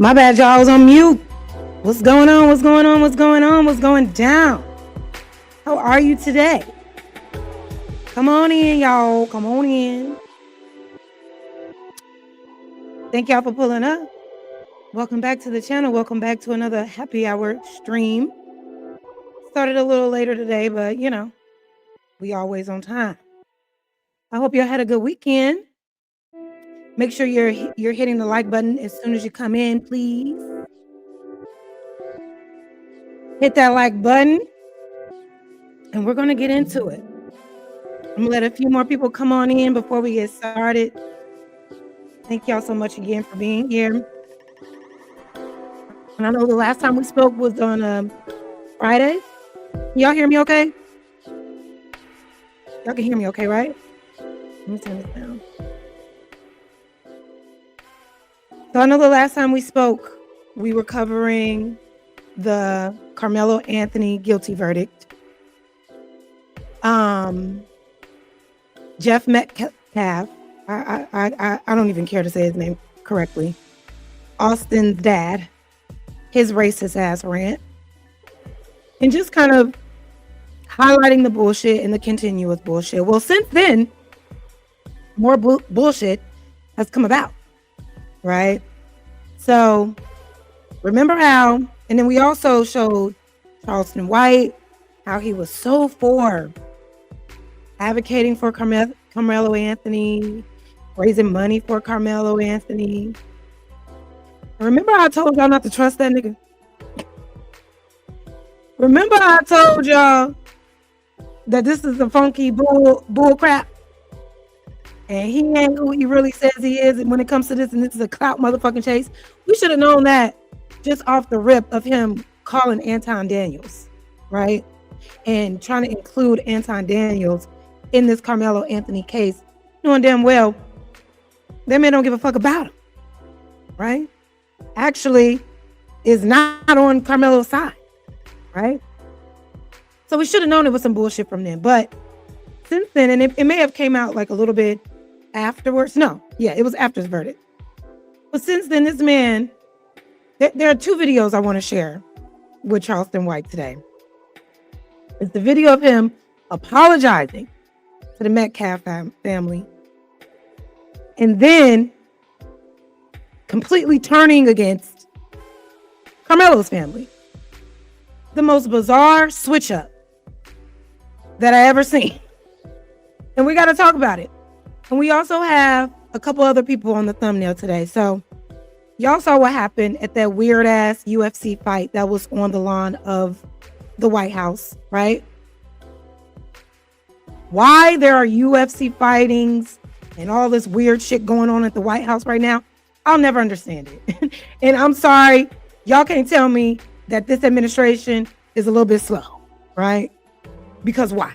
My bad, y'all. I was on mute. What's going on? What's going on? What's going on? What's going down? How are you today? Come on in, y'all. Come on in. Thank y'all for pulling up. Welcome back to the channel. Welcome back to another happy hour stream. Started a little later today, but you know, we always on time. I hope y'all had a good weekend. Make sure you're hitting the like button as soon as you come in, please. Hit that like button, and we're gonna get into it. I'm gonna let a few more people come on in before we get started. Thank y'all so much again for being here. And I know the last time we spoke was on Friday. Y'all hear me okay? Y'all can hear me okay, right? Let me turn this down. So I know the last time we spoke, we were covering the Karmelo Anthony guilty verdict. Jeff Metcalf, I don't even care to say his name correctly. Austin's dad, his racist ass rant, and just kind of highlighting the bullshit and the continuous bullshit. Well, since then, more bullshit has come about, right? So remember how, and then we also showed Charleston White, how he was so for advocating for Karmelo Anthony, raising money for Karmelo Anthony. Remember I told y'all not to trust that nigga? Remember I told y'all that this is a funky bull crap? And he ain't who he really says he is. And when it comes to this, and this is a clout motherfucking chase, we should have known that just off the rip of him calling Anton Daniels, right? And trying to include Anton Daniels in this Karmelo Anthony case, knowing damn well that man don't give a fuck about him, right? Actually is not on Karmelo's side, right? So we should have known it was some bullshit from them. But since then, and it may have came out like a little bit afterwards. No, yeah, it was after his verdict. But since then, this man, there are two videos I want to share with Charleston White today. It's the video of him apologizing to the Metcalf family, and then completely turning against Karmelo's family. The most bizarre switch up that I ever seen. And we got to talk about it. And we also have a couple other people on the thumbnail today. So y'all saw what happened at that weird ass UFC fight that was on the lawn of the White House, right? Why there are UFC fightings and all this weird shit going on at the White House right now, I'll never understand it. And I'm sorry, y'all can't tell me that this administration is a little bit slow, right? Because why?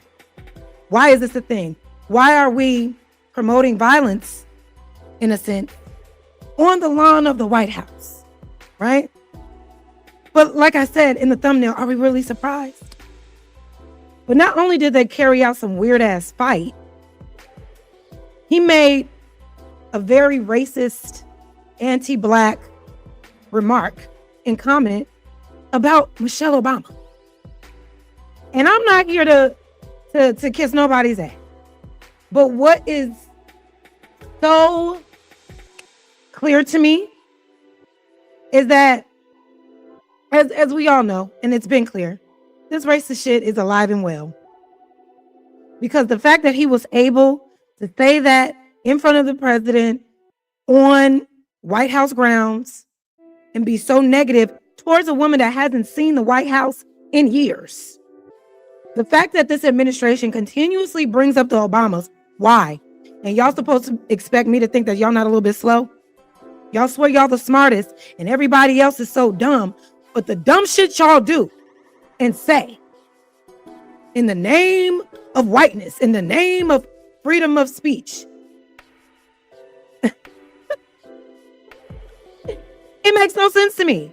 Why is this a thing? Why are we promoting violence, in a sense, on the lawn of the White House, right? But like I said in the thumbnail, are we really surprised? But not only did they carry out some weird ass fight, he made a very racist, anti-black remark and comment about Michelle Obama. And I'm not here to kiss nobody's ass. But what is so clear to me is that, as we all know, and it's been clear, this racist shit is alive and well. Because the fact that he was able to say that in front of the president on White House grounds and be so negative towards a woman that hasn't seen the White House in years. The fact that this administration continuously brings up the Obamas, why? And y'all supposed to expect me to think that y'all not a little bit slow? Y'all swear y'all the smartest and everybody else is so dumb, but the dumb shit y'all do and say in the name of whiteness, in the name of freedom of speech, it makes no sense to me.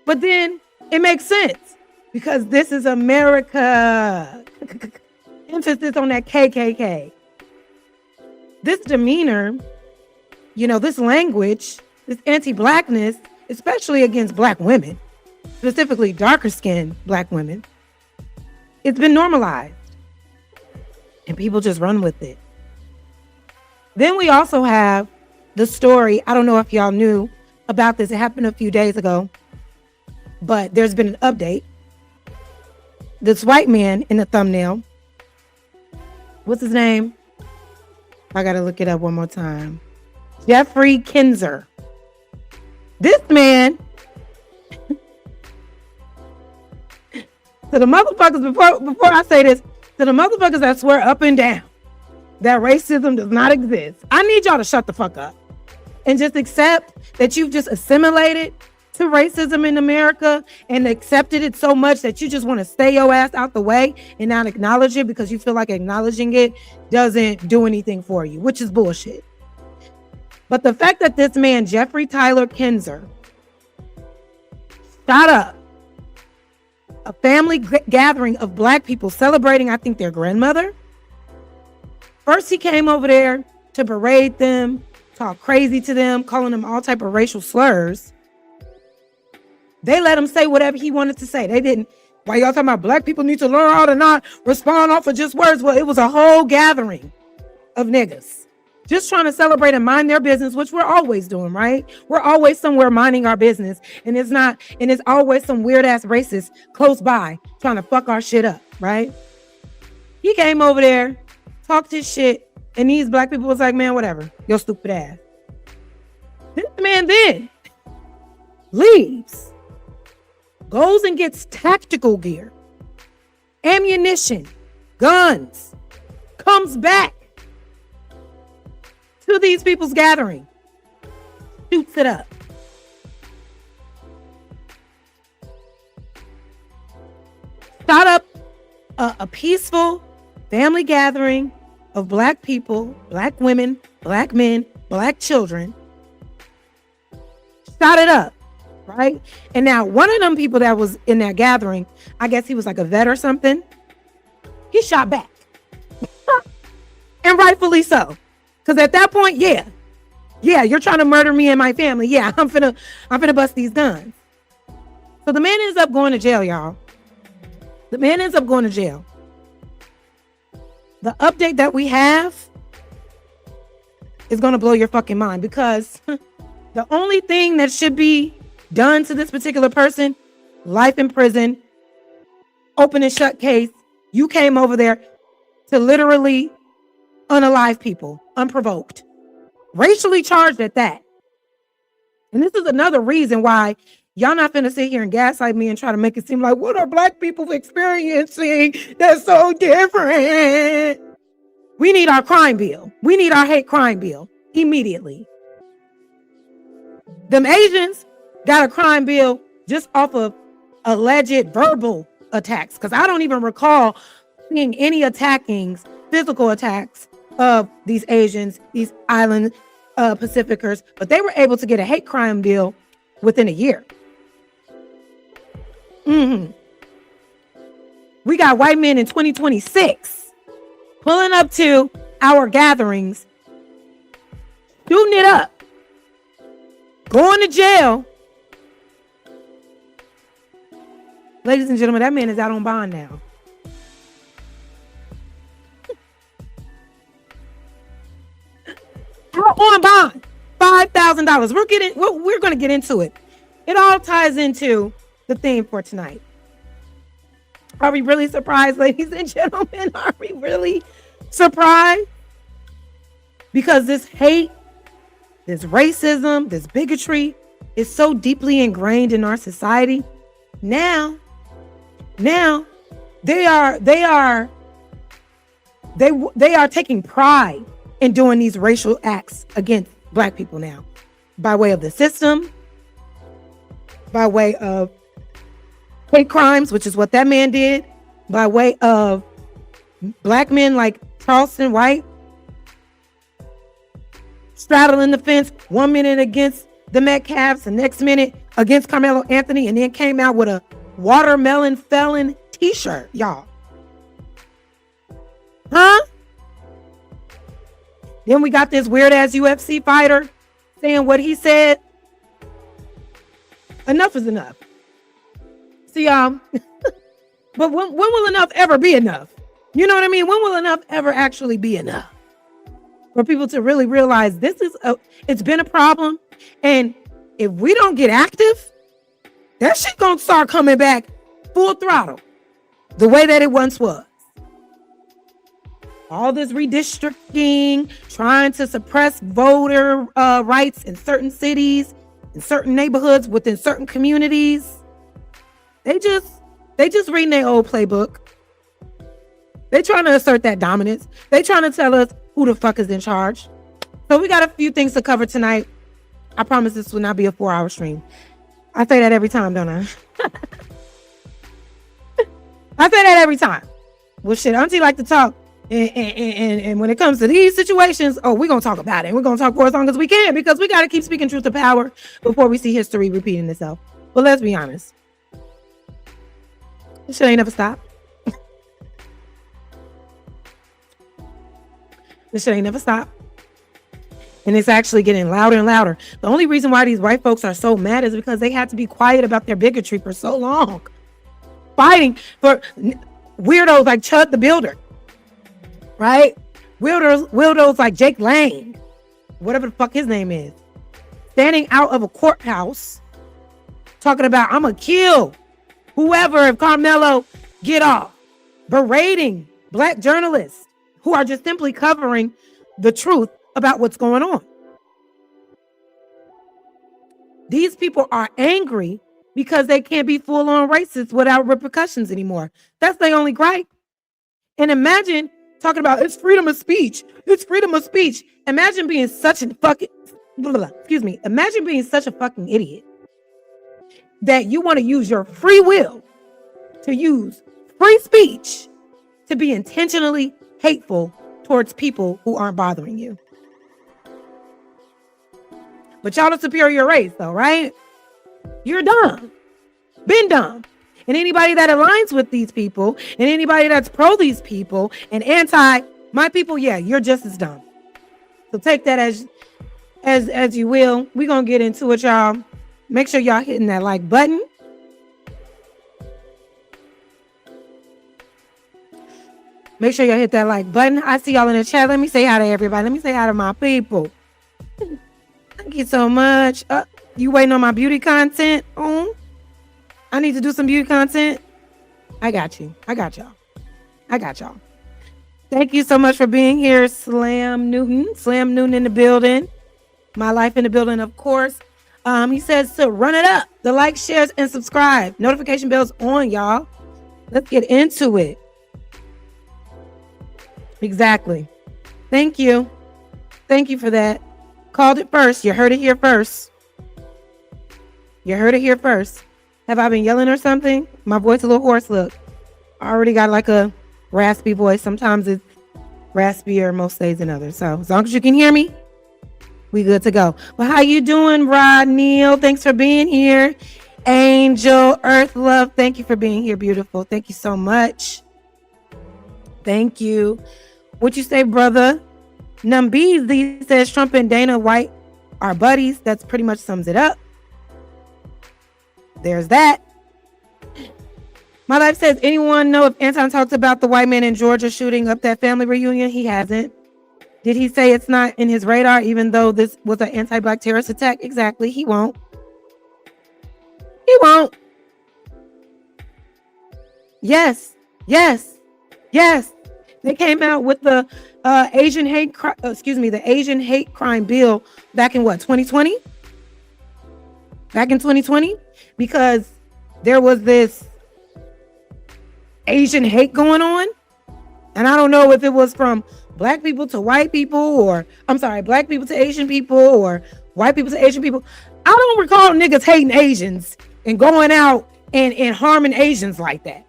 But then it makes sense because this is America. Emphasis on that KKK. This demeanor, you know, this language, this anti-blackness especially against black women, specifically darker skinned black women, it's been normalized. And people just run with it. Then we also have the story. I don't know if y'all knew about this. It happened a few days ago, but there's been an update. This white man in the thumbnail, what's his name? I got to look it up one more time. Jeffrey Kinzer. This man, to the motherfuckers, before I say this, to the motherfuckers that swear up and down that racism does not exist, I need y'all to shut the fuck up and just accept that you've just assimilated to racism in America and accepted it so much that you just want to stay your ass out the way and not acknowledge it because you feel like acknowledging it doesn't do anything for you, which is bullshit. But the fact that this man, Jeffrey Tyler Kinzer, shot up a family gathering of black people celebrating, I think, their grandmother. First, he came over there to berate them, talk crazy to them, calling them all type of racial slurs. They let him say whatever he wanted to say. They didn't. Why y'all talking about black people need to learn how to not respond off of just words? Well, it was a whole gathering of niggas just trying to celebrate and mind their business, which we're always doing, right? We're always somewhere minding our business. And it's always some weird ass racist close by trying to fuck our shit up, right? He came over there, talked his shit, and these black people was like, man, whatever, your stupid ass. This man then leaves, goes and gets tactical gear, ammunition, guns, comes back to these people's gathering, shoots it up. Shot up a peaceful family gathering of black people, black women, black men, black children. Shot it up, right? And now one of them people that was in that gathering, I guess he was like a vet or something, he shot back. And rightfully so. Because at that point, yeah, you're trying to murder me and my family. Yeah, I'm finna bust these guns. So the man ends up going to jail, y'all. The man ends up going to jail. The update that we have is going to blow your fucking mind, because the only thing that should be done to this particular person, life in prison, open and shut case. You came over there to literally unalive people, unprovoked, racially charged at that. And this is another reason why y'all not finna sit here and gaslight me and try to make it seem like, what are black people experiencing that's so different? We need our crime bill. We need our hate crime bill immediately. Them Asians got a crime bill just off of alleged verbal attacks, because I don't even recall seeing any attackings, physical attacks of these Asians, these island Pacificers, but they were able to get a hate crime bill within a year. We got white men in 2026 pulling up to our gatherings, shooting it up, going to jail. Ladies and gentlemen, that man is out on bond now. Out on bond, $5,000. We're going to get into it. It all ties into the theme for tonight. Are we really surprised, ladies and gentlemen? Are we really surprised? Because this hate, this racism, this bigotry is so deeply ingrained in our society. Now they are taking pride in doing these racial acts against black people now, by way of the system, by way of hate crimes, which is what that man did, by way of black men like Charleston White straddling the fence 1 minute against the Metcalfs, the next minute against Karmelo Anthony, and then came out with a watermelon felon t-shirt, y'all. Huh? Then we got this weird ass UFC fighter saying what he said. Enough is enough. See, but when will enough ever be enough? You know what I mean? When will enough ever actually be enough? For people to really realize it's been a problem. And if we don't get active, that shit gonna start coming back full throttle the way that it once was. All this redistricting, trying to suppress voter rights in certain cities, in certain neighborhoods, within certain communities. They just reading their old playbook. They trying to assert that dominance. They trying to tell us who the fuck is in charge. So we got a few things to cover tonight. I promise this will not be a 4-hour stream. I say that every time, don't I? I say that every time. Well, shit, Auntie like to talk. And when it comes to these situations, we're going to talk about it. We're going to talk for as long as we can because we got to keep speaking truth to power before we see history repeating itself. But let's be honest. This shit ain't never stopped. This shit ain't never stopped. And it's actually getting louder and louder. The only reason why these white folks are so mad is because they had to be quiet about their bigotry for so long. Fighting for weirdos like Chud the Builder. Right? Weirdos like Jake Lang. Whatever the fuck his name is. Standing out of a courthouse. Talking about, I'm going to kill whoever if Karmelo get off. Berating black journalists who are just simply covering the truth about what's going on. These people are angry because they can't be full-on racist without repercussions anymore. That's their only gripe. And imagine talking about it's freedom of speech. It's freedom of speech. Imagine being such a fucking Imagine being such a fucking idiot that you want to use your free will to use free speech to be intentionally hateful towards people who aren't bothering you. But y'all the superior race though, right? You're dumb. Been dumb. And anybody that aligns with these people and anybody that's pro these people and anti my people, yeah, you're just as dumb. So take that as you will. We're going to get into it, y'all. Make sure y'all hitting that like button. Make sure y'all hit that like button. I see y'all in the chat. Let me say hi to everybody. Let me say hi to my people. Thank you so much. You waiting on my beauty content? I need to do some beauty content. I got you. I got y'all. Thank you so much for being here, Slam Newton. Slam Newton in the building. My life in the building, of course. He says to run it up. The like, shares, and subscribe. Notification bells on, y'all. Let's get into it. Exactly. Thank you. Thank you for that. Called it first. You heard it here first. You heard it here first. Have I been yelling or something? My voice a little hoarse. Look, I already got like a raspy voice. Sometimes it's raspier most days than others. So as long as you can hear me, we good to go. Well, how you doing, Rod Neal? Thanks for being here. Angel, Earth Love, thank you for being here, beautiful. Thank you so much. Thank you. What you say, brother? Numbeezy says Trump and Dana White are buddies. That's pretty much sums it up. There's that. My life says, anyone know if Anton talked about the white man in Georgia shooting up that family reunion? He hasn't. Did he say it's not in his radar, even though this was an anti-black terrorist attack? Exactly. He won't. He won't. Yes. Yes. Yes. They came out with the Asian hate crime bill back in 2020? Back in 2020? Because there was this Asian hate going on. And I don't know if it was from black people to white people, or black people to Asian people, or white people to Asian people. I don't recall niggas hating Asians and going out and harming Asians like that.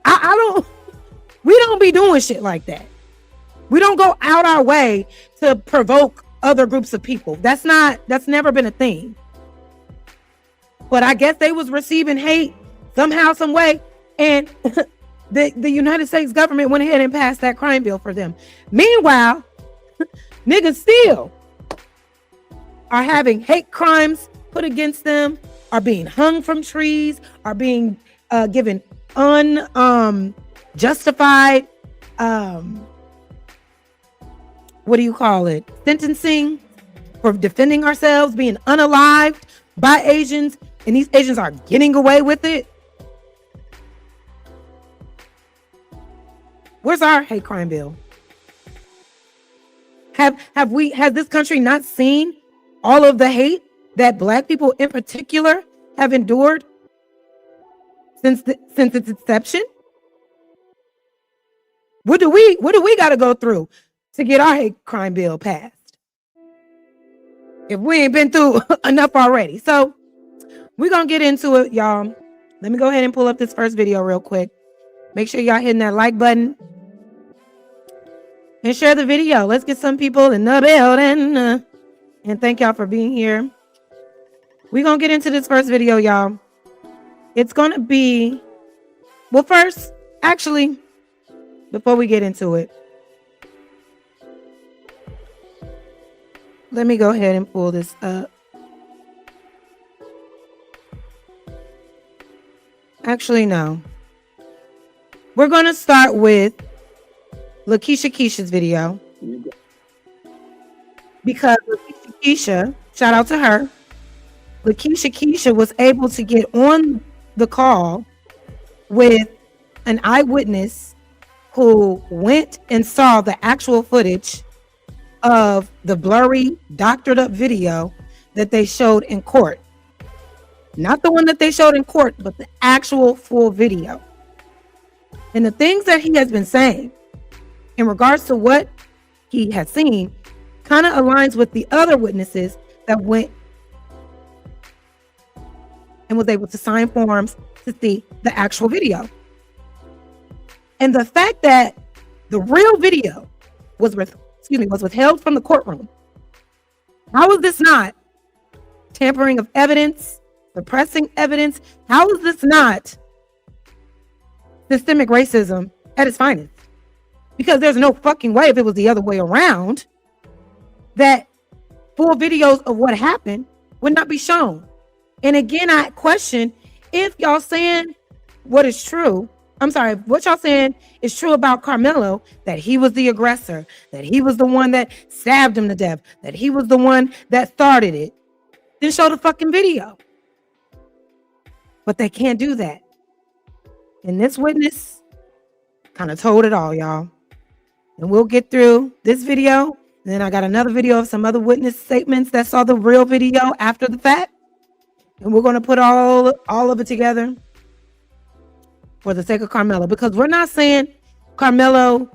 We don't be doing shit like that. We don't go out our way to provoke other groups of people. That's never been a thing. But I guess they was receiving hate somehow, some way. And the United States government went ahead and passed that crime bill for them. Meanwhile, niggas still are having hate crimes put against them are being hung from trees, are being given unjustified what do you call it? Sentencing for defending ourselves, being unalived by Asians, and these Asians are getting away with it. Where's our hate crime bill? Has this country not seen all of the hate that Black people in particular have endured since its inception? What do we got to go through to get our hate crime bill passed if we ain't been through enough already? So we're gonna get into it, y'all. Let me go ahead and pull up this first video real quick. Make sure y'all hitting that like button and share the video. Let's get some people in the building. And thank y'all for being here. We're gonna get into this first video, y'all. It's gonna be, well, first, actually, before we get into it, let me go ahead and pull this up. Actually, no. We're going to start with Lakeisha Keisha's video. Because Lakeisha Keisha, shout out to her, Lakeisha Keisha was able to get on the call with an eyewitness who went and saw the actual footage of the blurry, doctored up video that they showed in court. Not the one that they showed in court, but the actual full video. And the things that he has been saying in regards to what he has seen kind of aligns with the other witnesses that went and was able to sign forms to see the actual video. And the fact that the real video was withheld from the courtroom. How is this not tampering of evidence, suppressing evidence? How is this not systemic racism at its finest? Because there's no fucking way, if it was the other way around, that full videos of what happened would not be shown. And again, I question if y'all saying what is true. I'm sorry, what y'all saying is true about Karmelo, that he was the aggressor, that he was the one that stabbed him to death, that he was the one that started it, then show the fucking video. But they can't do that. And this witness kind of told it all, y'all. And we'll get through this video. Then I got another video of some other witness statements that saw the real video after the fact. And we're going to put all of it together for the sake of Karmelo, because we're not saying Karmelo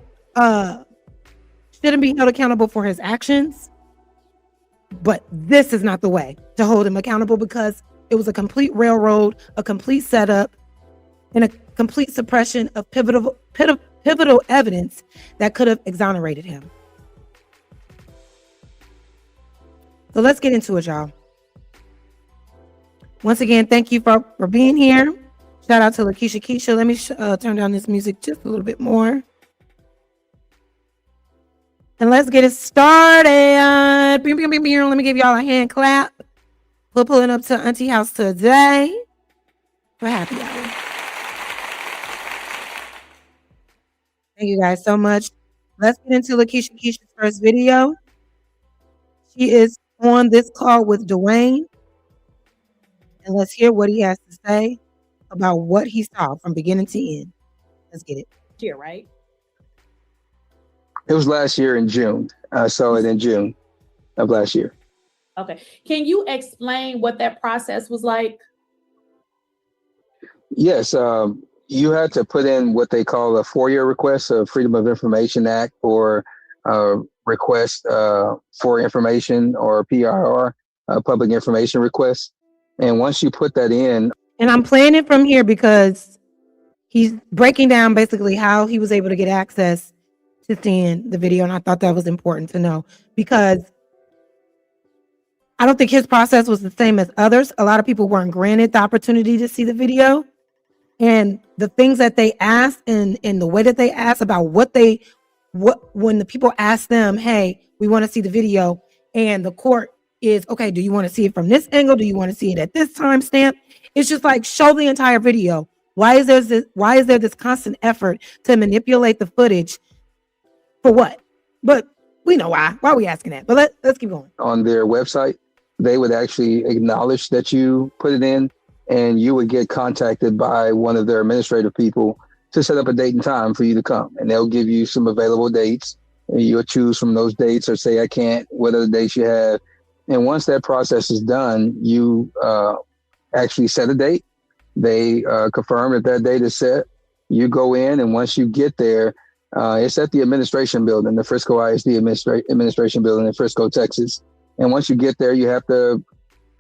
shouldn't be held accountable for his actions, but this is not the way to hold him accountable, because it was a complete railroad, a complete setup, and a complete suppression of pivotal evidence that could have exonerated him. So let's get into it, y'all. Once again, thank you for being here. Shout out to Lakeisha Keisha. Let me turn down this music just a little bit more. And let's get it started. Let me give y'all a hand clap. We're pulling up to Auntie House today for happy hour. Thank you guys so much. Let's get into Lakeisha Keisha's first video. She is on this call with Dwayne. And let's hear what he has to say about what he saw from beginning to end. Let's get it. Here, right? It was last year in June. I saw it in June of last year. Okay. Can you explain what that process was like? Yes. You had to put in what they call a FOIA request, a Freedom of Information Act, or request for information, or PIR, public information request. And once you put that in. And I'm playing it from here because he's breaking down basically how he was able to get access to seeing the video. And I thought that was important to know, because I don't think his process was the same as others. A lot of people weren't granted the opportunity to see the video. And the things that they asked and the way that they asked about when the people asked them, hey, we want to see the video, and the court is, okay, do you want to see it from this angle? Do you want to see it at this timestamp? It's just like, show the entire video. Why is there this constant effort to manipulate the footage for what? But we know why. Why are we asking that? But let's keep going. On their website, they would actually acknowledge that you put it in, and you would get contacted by one of their administrative people to set up a date and time for you to come. And they'll give you some available dates, and you'll choose from those dates or say, I can't, what other dates you have. And once that process is done, you actually set a date. They confirm that that date is set. You go in, and once you get there, it's at the administration building, the Frisco ISD administration building in Frisco, Texas. And once you get there, you have to,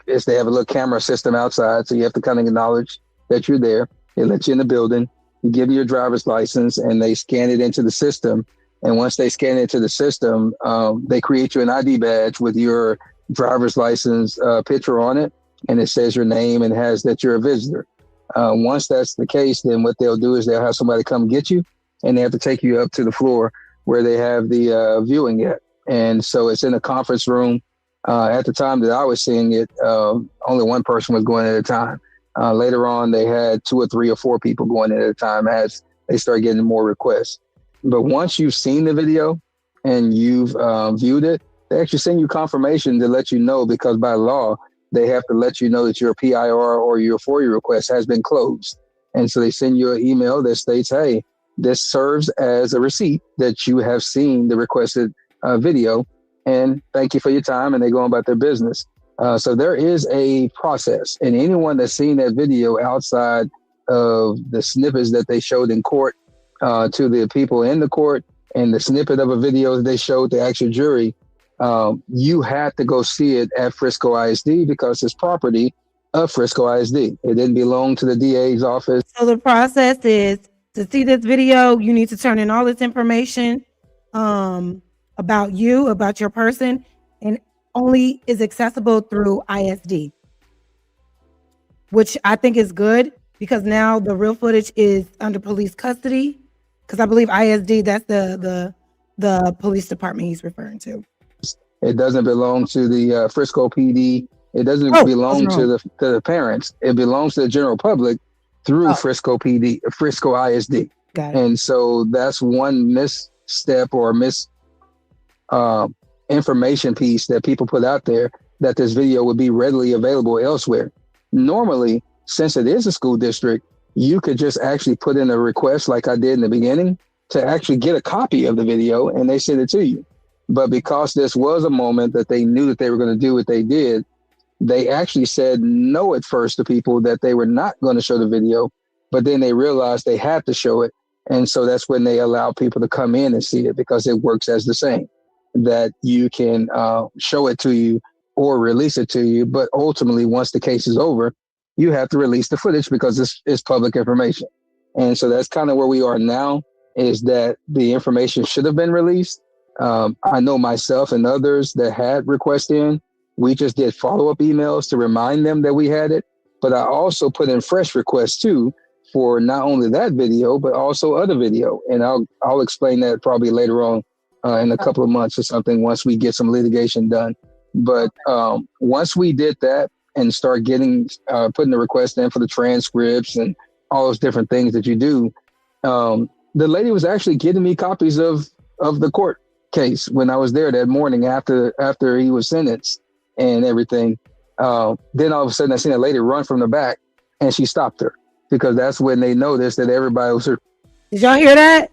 they have a little camera system outside, so you have to kind of acknowledge that you're there. They let you in the building, you give you your driver's license, and they scan it into the system. And once they scan it into the system, they create you an ID badge with your driver's license picture on it, and it says your name and has that you're a visitor. Once that's the case, then what they'll do is they'll have somebody come get you, and they have to take you up to the floor where they have the viewing at. And so it's in a conference room. At the time that I was seeing it, only one person was going at a time. Later on, they had 2 or 3 or 4 people going at a time as they start getting more requests. But once you've seen the video and you've viewed it, they actually send you confirmation to let you know, because by law, they have to let you know that your PIR or your FOIA request has been closed. And so they send you an email that states, hey, this serves as a receipt that you have seen the requested video, and thank you for your time, and they go on about their business. So there is a process, and anyone that's seen that video outside of the snippets that they showed in court to the people in the court, and the snippet of a video that they showed the actual jury, you had to go see it at Frisco ISD because it's property of Frisco ISD. It didn't belong to the DA's office. So the process is, to see this video, you need to turn in all this information about you, about your person, and only is accessible through ISD, which I think is good, because now the real footage is under police custody, because I believe ISD, that's the police department he's referring to. It doesn't belong to the Frisco PD. It doesn't belong to the parents. It belongs to the general public through Frisco PD, Frisco ISD. Got it. And so that's one misstep or information piece that people put out there, that this video would be readily available elsewhere. Normally, since it is a school district, you could just actually put in a request like I did in the beginning to actually get a copy of the video, and they send it to you. But because this was a moment that they knew that they were going to do what they did, they actually said no at first to people, that they were not going to show the video, but then they realized they had to show it. And so that's when they allow people to come in and see it, because it works as the same, that you can show it to you or release it to you. But ultimately, once the case is over, you have to release the footage because it's public information. And so that's kind of where we are now, is that the information should have been released. I know myself and others that had requests in, we just did follow-up emails to remind them that we had it. But I also put in fresh requests too, for not only that video, but also other video. And I'll explain that probably later on in a couple of months or something, once we get some litigation done. But once we did that and start getting, putting the request in for the transcripts and all those different things that you do, the lady was actually getting me copies of the court case when I was there that morning after he was sentenced and everything. Then all of a sudden I seen a lady run from the back, and she stopped her, because that's when they noticed that everybody was her. Did y'all hear that?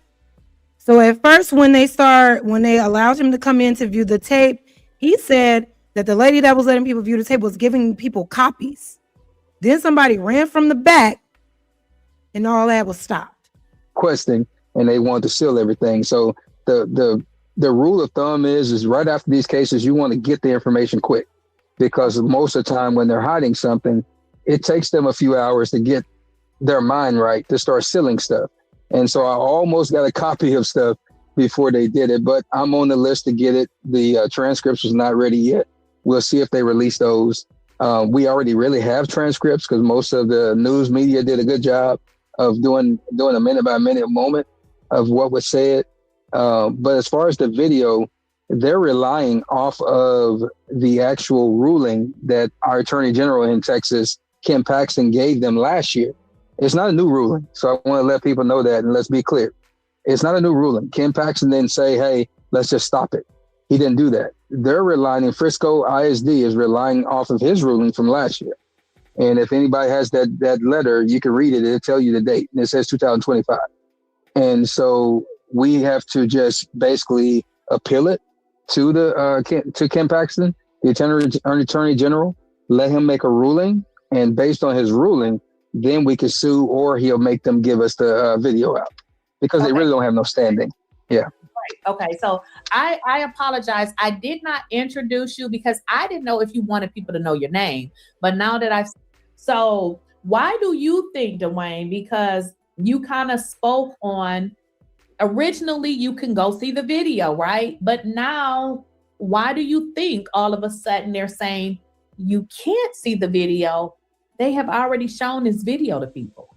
So at first, when they allowed him to come in to view the tape, he said that the lady that was letting people view the tape was giving people copies. Then somebody ran from the back, and all that was stopped. Requesting, and they wanted to seal everything. So the rule of thumb is right after these cases, you want to get the information quick, because most of the time when they're hiding something, it takes them a few hours to get their mind right to start sealing stuff. And so I almost got a copy of stuff before they did it, but I'm on the list to get it. The transcripts is not ready yet. We'll see if they release those. We already really have transcripts, because most of the news media did a good job of doing a minute by minute moment of what was said. But as far as the video, they're relying off of the actual ruling that our Attorney General in Texas, Ken Paxton, gave them last year. It's not a new ruling. So I want to let people know that, and let's be clear. It's not a new ruling. Ken Paxton didn't say, hey, let's just stop it. He didn't do that. They're relying, and Frisco ISD is relying off of his ruling from last year. And if anybody has that letter, you can read it. It'll tell you the date. And it says 2025. And so we have to just basically appeal it to to Ken Paxton, the Attorney General, let him make a ruling. And based on his ruling, then we can sue, or he'll make them give us the video out, because they really don't have no standing. Yeah. Right. Okay. So I apologize. I did not introduce you because I didn't know if you wanted people to know your name. But now that so why do you think, Dwayne? Because you kind of spoke on, originally you can go see the video, right? But now, why do you think all of a sudden they're saying you can't see the video? They have already shown this video to people.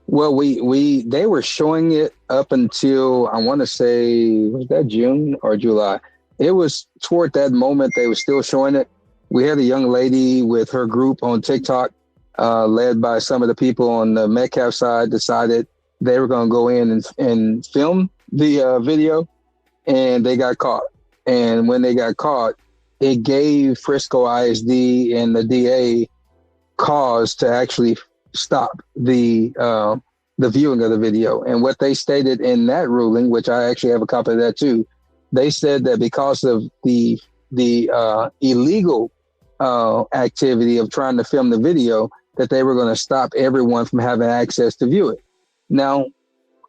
Well, they were showing it up until, I want to say, was that June or July? It was toward that moment they were still showing it. We had a young lady with her group on TikTok, led by some of the people on the Metcalf side, decided they were going to go in and film the video, and they got caught. And when they got caught, it gave Frisco ISD and the DA cause to actually stop the viewing of the video. And what they stated in that ruling, which I actually have a copy of that too, they said that because of the illegal activity of trying to film the video, that they were going to stop everyone from having access to view it. Now,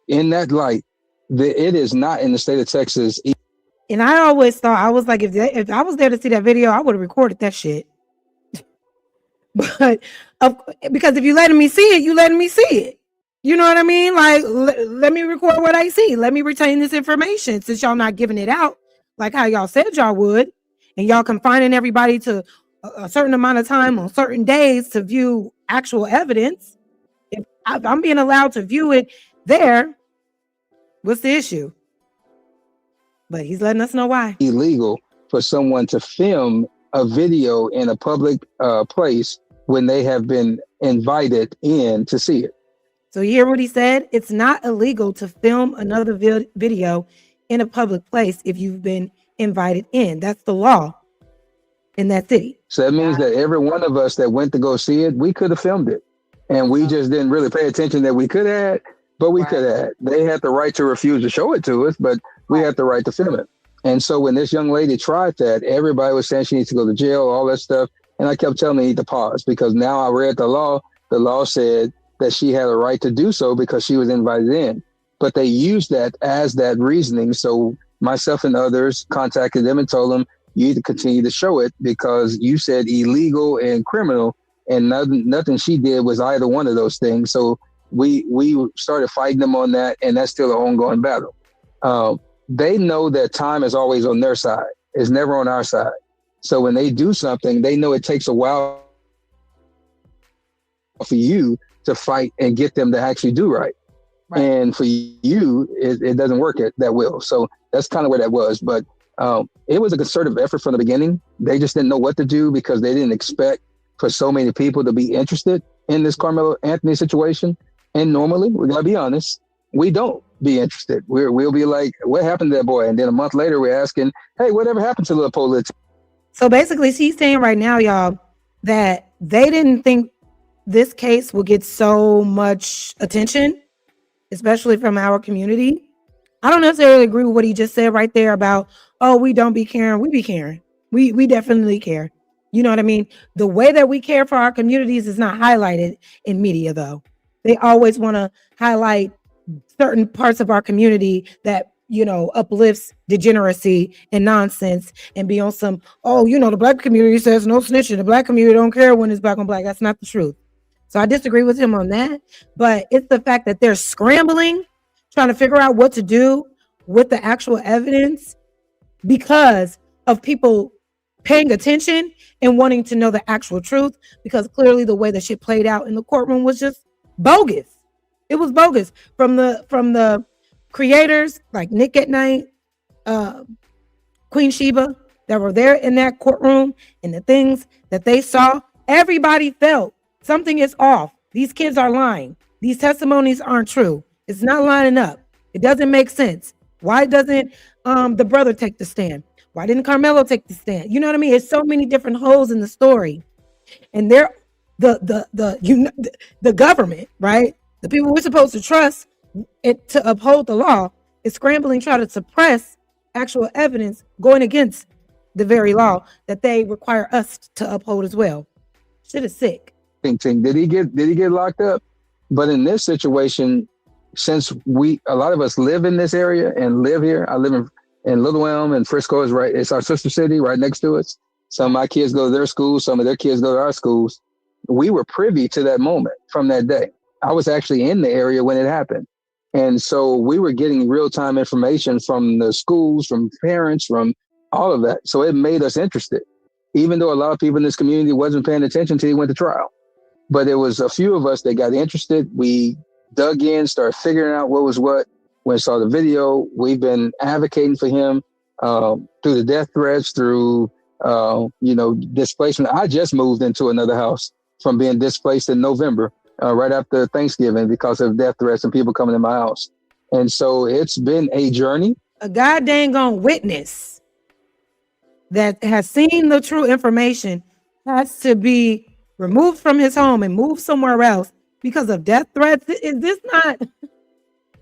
in that light, it is not in the state of Texas. And I always thought, I was like, if I was there to see that video, I would have recorded that shit. But because if you letting me see it, you letting me see it. You know what I mean? Like, let me record what I see. Let me retain this information, since y'all not giving it out like how y'all said y'all would, and y'all confining everybody to a certain amount of time on certain days to view actual evidence. If I'm being allowed to view it there, what's the issue? But he's letting us know why. Illegal for someone to film a video in a public place when they have been invited in to see it. So you hear what he said? It's not illegal to film another video in a public place if you've been invited in. That's the law in that city. So that means that every one of us that went to go see it, we could have filmed it. And we just didn't really pay attention that we could have, but we could have. They had the right to refuse to show it to us, but we had the right to film it. And so when this young lady tried that, everybody was saying she needs to go to jail, all that stuff. And I kept telling her, need to pause, because now I read the law. The law said that she had a right to do so because she was invited in. But they used that as that reasoning. So myself and others contacted them and told them, you need to continue to show it because you said illegal and criminal, and nothing she did was either one of those things. So we started fighting them on that, and that's still an ongoing battle. They know that time is always on their side. It's never on our side. So when they do something, they know it takes a while for you to fight and get them to actually do right. And for you, it doesn't work that well. So that's kind of where that was. But it was a concerted effort from the beginning. They just didn't know what to do because they didn't expect for so many people to be interested in this Karmelo Anthony situation. And normally, we gotta be honest, we don't be interested. We'll be like, what happened to that boy? And then a month later, we're asking, hey, whatever happened to little Politz? So basically, she's saying right now, y'all, that they didn't think this case will get so much attention, especially from our community. I don't necessarily agree with what he just said right there about, oh, we don't be caring. We be caring. We definitely care. You know what I mean? The way that we care for our communities is not highlighted in media, though. They always want to highlight certain parts of our community that, you know, uplifts degeneracy and nonsense and be on some, oh, you know, the black community says no snitching. The black community don't care when it's black on black. That's not the truth. So I disagree with him on that. But it's the fact that they're scrambling, trying to figure out what to do with the actual evidence because of people paying attention and wanting to know the actual truth, because clearly the way the shit played out in the courtroom was just bogus. It was bogus from the creators like Nick at Night, Queen Sheba that were there in that courtroom and the things that they saw, everybody felt something is off. These kids are lying. These testimonies aren't true. It's not lining up. It doesn't make sense. Why doesn't the brother take the stand? Why didn't Karmelo take the stand? You know what I mean? There's so many different holes in the story, and they're the government, right? The people we're supposed to trust it to uphold the law is scrambling, trying to suppress actual evidence going against the very law that they require us to uphold as well. Shit is sick. Did he get locked up? But in this situation, since a lot of us live in this area and live here, I live in Little Elm, and Frisco is right. It's our sister city right next to us. Some of my kids go to their schools. Some of their kids go to our schools. We were privy to that moment from that day. I was actually in the area when it happened. And so we were getting real-time information from the schools, from parents, from all of that. So it made us interested, even though a lot of people in this community wasn't paying attention until he went to trial. But there was a few of us that got interested. We dug in, started figuring out what was what. When I saw the video, we've been advocating for him through the death threats, through displacement. I just moved into another house from being displaced in November, right after Thanksgiving, because of death threats and people coming in my house. And so it's been a journey. A god dang on witness that has seen the true information has to be removed from his home and moved somewhere else because of death threats. Is this not?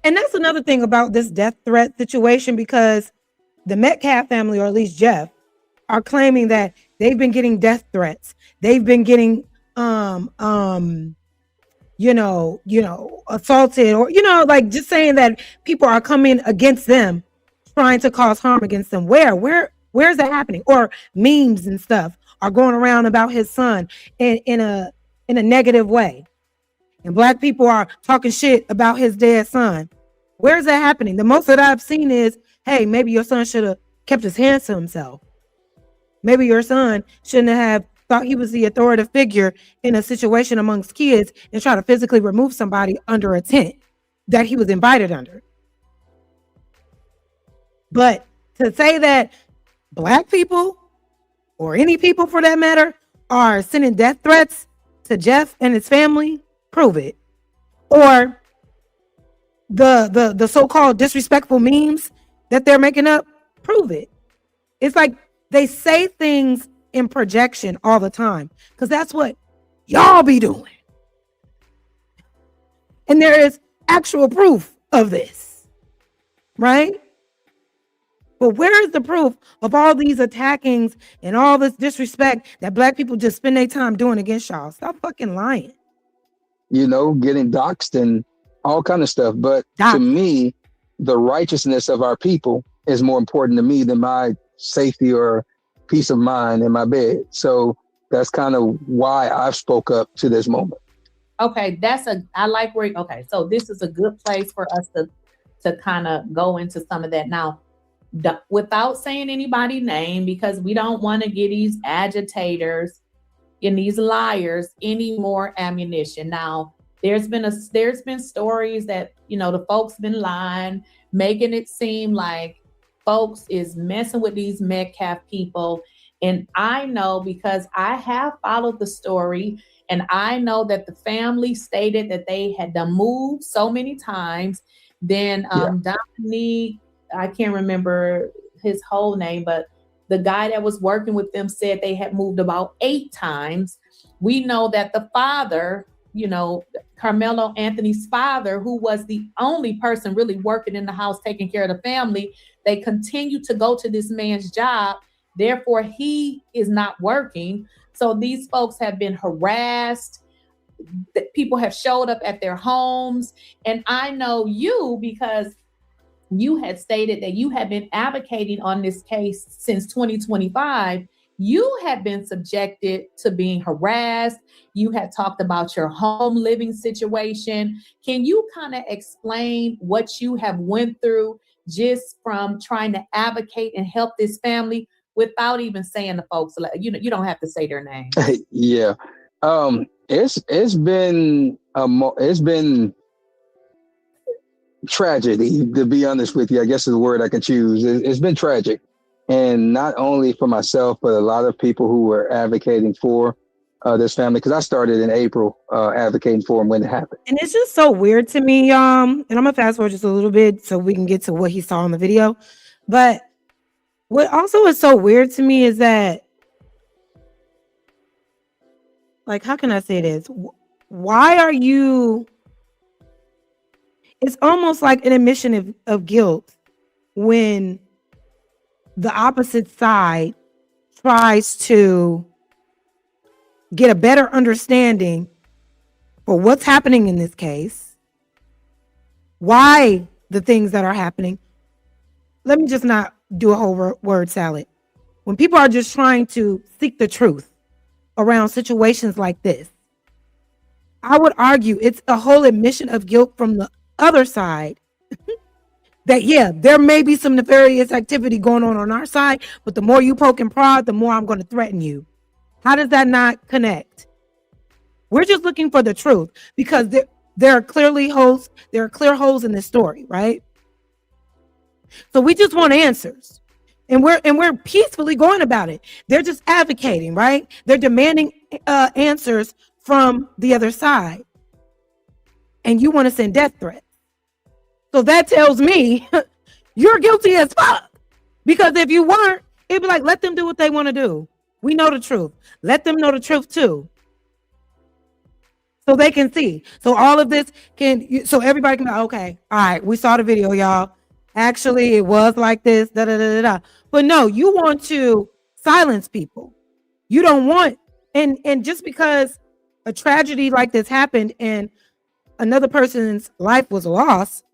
And that's another thing about this death threat situation, because the Metcalf family, or at least Jeff, are claiming that they've been getting death threats. They've been getting assaulted, or like just saying that people are coming against them, trying to cause harm against them. Where's that happening? Or memes and stuff are going around about his son in a negative way, and Black people are talking shit about his dead son. Where's that happening? The most that I've seen is, hey, maybe your son should have kept his hands to himself. Maybe your son shouldn't have thought he was the authoritative figure in a situation amongst kids and try to physically remove somebody under a tent that he was invited under. But to say that Black people, or any people for that matter, are sending death threats to Jeff and his family, prove it. Or the so-called disrespectful memes that they're making up, prove it. It's like they say things in projection all the time, because that's what y'all be doing. And there is actual proof of this, right? But where is the proof of all these attackings and all this disrespect that Black people just spend their time doing against y'all? Stop fucking lying. Getting doxxed and all kind of stuff. But to me, the righteousness of our people is more important to me than my safety or peace of mind in my bed. So that's kind of why I've spoke up to this moment. Okay, so this is a good place for us to kind of go into some of that now, without saying anybody's name, because we don't want to get these agitators and these liars any more ammunition. Now, there's been stories that the folks been lying, making it seem like folks is messing with these Metcalf people. And I know, because I have followed the story, and I know that the family stated that they had to move so many times. Then Dominique, I can't remember his whole name, but the guy that was working with them said they had moved about 8 times. We know that the father, Karmelo Anthony's father, who was the only person really working in the house, taking care of the family, they continue to go to this man's job. Therefore, he is not working. So these folks have been harassed. People have showed up at their homes. And I know you, because you had stated that you had been advocating on this case since 2025. You have been subjected to being harassed. You had talked about your home living situation. Can you kind of explain what you have went through just from trying to advocate and help this family without even saying the folks? You don't have to say their name. Yeah, it's been tragedy, to be honest with you. I guess is the word I can choose. It's been tragic. And not only for myself, but a lot of people who were advocating for this family, because I started in April advocating for him when it happened. And it's just so weird to me, and I'm gonna fast forward just a little bit so we can get to what he saw in the video. But what also is so weird to me is that, like, how can I say this? Why are you? It's almost like an admission of guilt when the opposite side tries to get a better understanding for what's happening in this case, why the things that are happening. Let me just not do a whole word salad. When people are just trying to seek the truth around situations like this, I would argue it's a whole admission of guilt from the other side that, yeah, there may be some nefarious activity going on our side, but the more you poke and prod, the more I'm going to threaten you. How does that not connect? We're just looking for the truth because there are clearly holes. There are clear holes in this story, right? So we just want answers, and we're peacefully going about it. They're just advocating, right? They're demanding answers from the other side, and you want to send death threats. So that tells me you're guilty as fuck. Because if you weren't, it'd be like, let them do what they want to do. We know the truth. Let them know the truth too. So they can see. So all of this so everybody can be, okay, all right, we saw the video, y'all. Actually, it was like this, da da da da. But no, you want to silence people. You don't want, and just because a tragedy like this happened and another person's life was lost,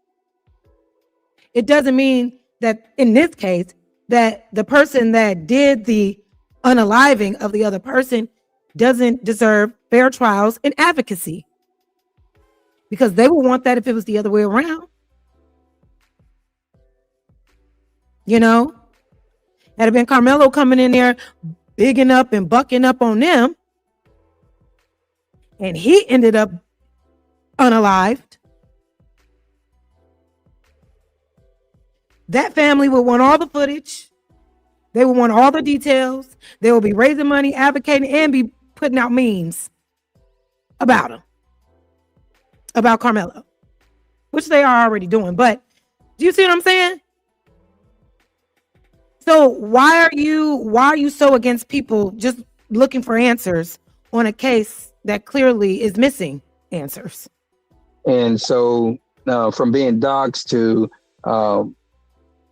it doesn't mean that in this case that the person that did the unaliving of the other person doesn't deserve fair trials and advocacy, because they would want that if it was the other way around. You know, had it been Karmelo coming in there bigging up and bucking up on them, and he ended up unalived, that family would want all the footage. They would want all the details. They will be raising money, advocating, and be putting out memes about him, about Karmelo, which they are already doing. But do you see what I'm saying? So why are you so against people just looking for answers on a case that clearly is missing answers? And so from being doxxed to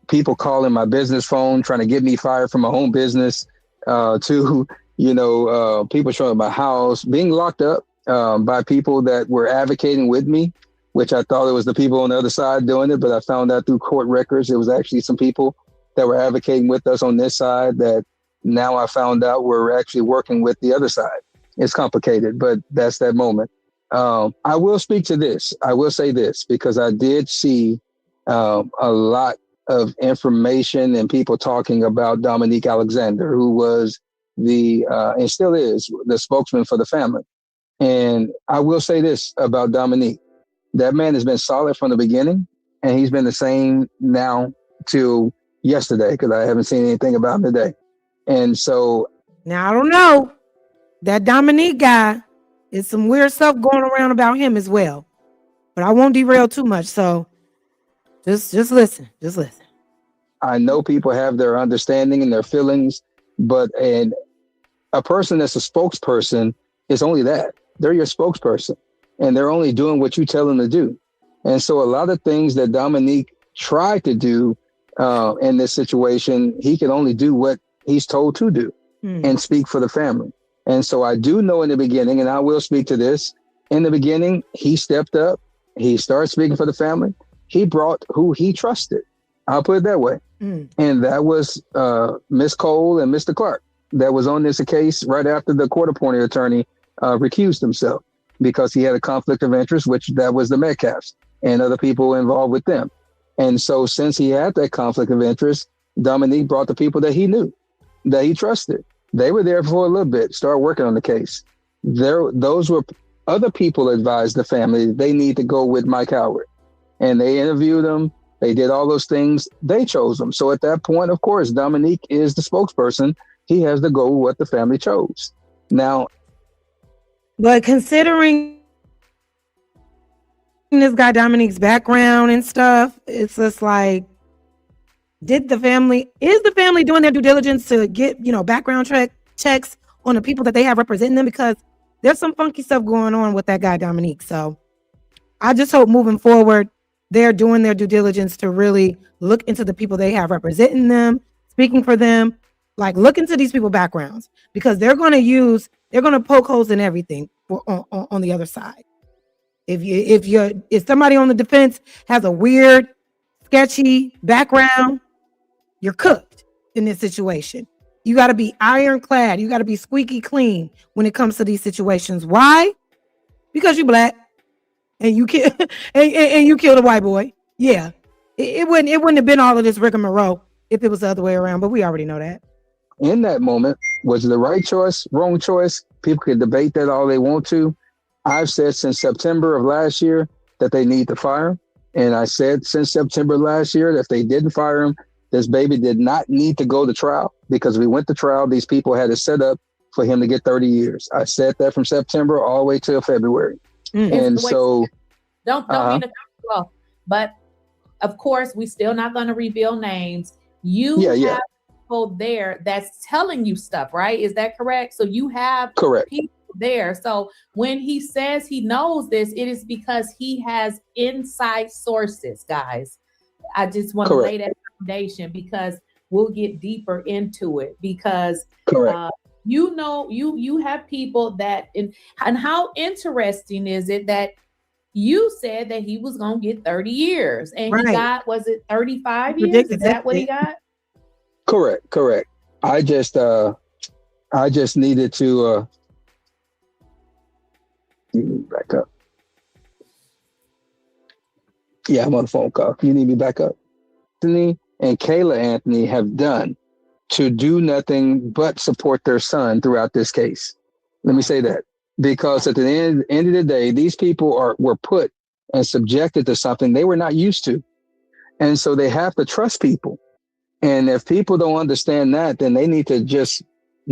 people calling my business phone, trying to get me fired from my home business, to, people showing my house, being locked up by people that were advocating with me, which I thought it was the people on the other side doing it. But I found out through court records, it was actually some people that were advocating with us on this side that now I found out were actually working with the other side. It's complicated, but that's that moment. I will speak to this. I will say this, because I did see a lot of information and people talking about Dominique Alexander, who was and still is the spokesman for the family. And I will say this about Dominique. That man has been solid from the beginning, and he's been the same now till yesterday, because I haven't seen anything about him today. And so now I don't know. That Dominique guy, is some weird stuff going around about him as well. But I won't derail too much. So just listen. Just listen. I know people have their understanding and their feelings, but a person that's a spokesperson is only that. They're your spokesperson, and they're only doing what you tell them to do. And so a lot of things that Dominique tried to do in this situation, he can only do what he's told to do and speak for the family. And so I do know in the beginning, and I will speak to this, in the beginning, he stepped up. He started speaking for the family. He brought who he trusted. I'll put it that way. And that was Miss Cole and Mr. Clark that was on this case right after the court-appointed attorney recused himself because he had a conflict of interest, which that was the Metcalfs and other people involved with them. And so since he had that conflict of interest, Dominique brought the people that he knew, that he trusted. They were there for a little bit, start working on the case. Those were other people advised the family they need to go with Mike Howard. And they interviewed him. They did all those things. They chose them. So at that point, of course, Dominique is the spokesperson. He has to go with what the family chose. Now, but considering this guy Dominique's background and stuff, it's just like, is the family doing their due diligence to get, background checks on the people that they have representing them? Because there's some funky stuff going on with that guy Dominique. So I just hope moving forward, they're doing their due diligence to really look into the people they have representing them, speaking for them, like look into these people's backgrounds, because they're going to poke holes in everything on the other side. If somebody on the defense has a weird, sketchy background, you're cooked in this situation. You got to be ironclad. You got to be squeaky clean when it comes to these situations. Why? Because you black and you kill and you killed a white boy. Yeah, it wouldn't have been all of this rigmarole if it was the other way around. But we already know that. In that moment, was it the right choice, wrong choice? People could debate that all they want to. I've said since September of last year that they need to fire him. And I said since September last year that if they didn't fire him, this baby did not need to go to trial, because we went to trial. These people had it set up for him to get 30 years. I said that from September all the way till February. And so don't mean to cut you off, but of course we still not going to reveal names. You have people there that's telling you stuff, right? Is that correct? So you have people there. So when he says he knows this, it is because he has inside sources, guys. I just want to lay that foundation, because we'll get deeper into it, because you have people that and how interesting is it that you said that he was going to get 30 years and he got, was it 35 years? Is that what he got? Correct. I just needed to back up. Yeah, I'm on the phone call. You need me back up? Anthony and Kayla Anthony have done to do nothing but support their son throughout this case. Let me say that, because at the end of the day, these people were put and subjected to something they were not used to. And so they have to trust people. And if people don't understand that, then they need to just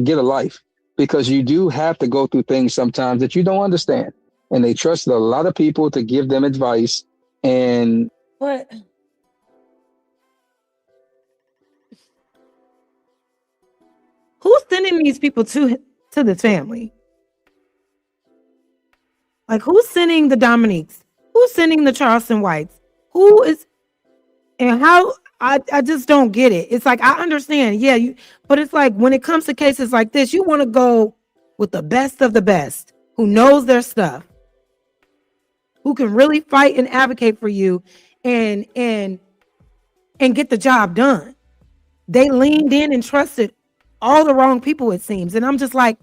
get a life, because you do have to go through things sometimes that you don't understand. And they trusted a lot of people to give them advice. And what? Who's sending these people to this family? Like, who's sending the Dominiques? Who's sending the Charleston Whites? Who is, and how? I just don't get it. It's like, I understand, but it's like when it comes to cases like this, you want to go with the best of the best, who knows their stuff, who can really fight and advocate for you and get the job done. They leaned in and trusted all the wrong people, it seems. And I'm just like,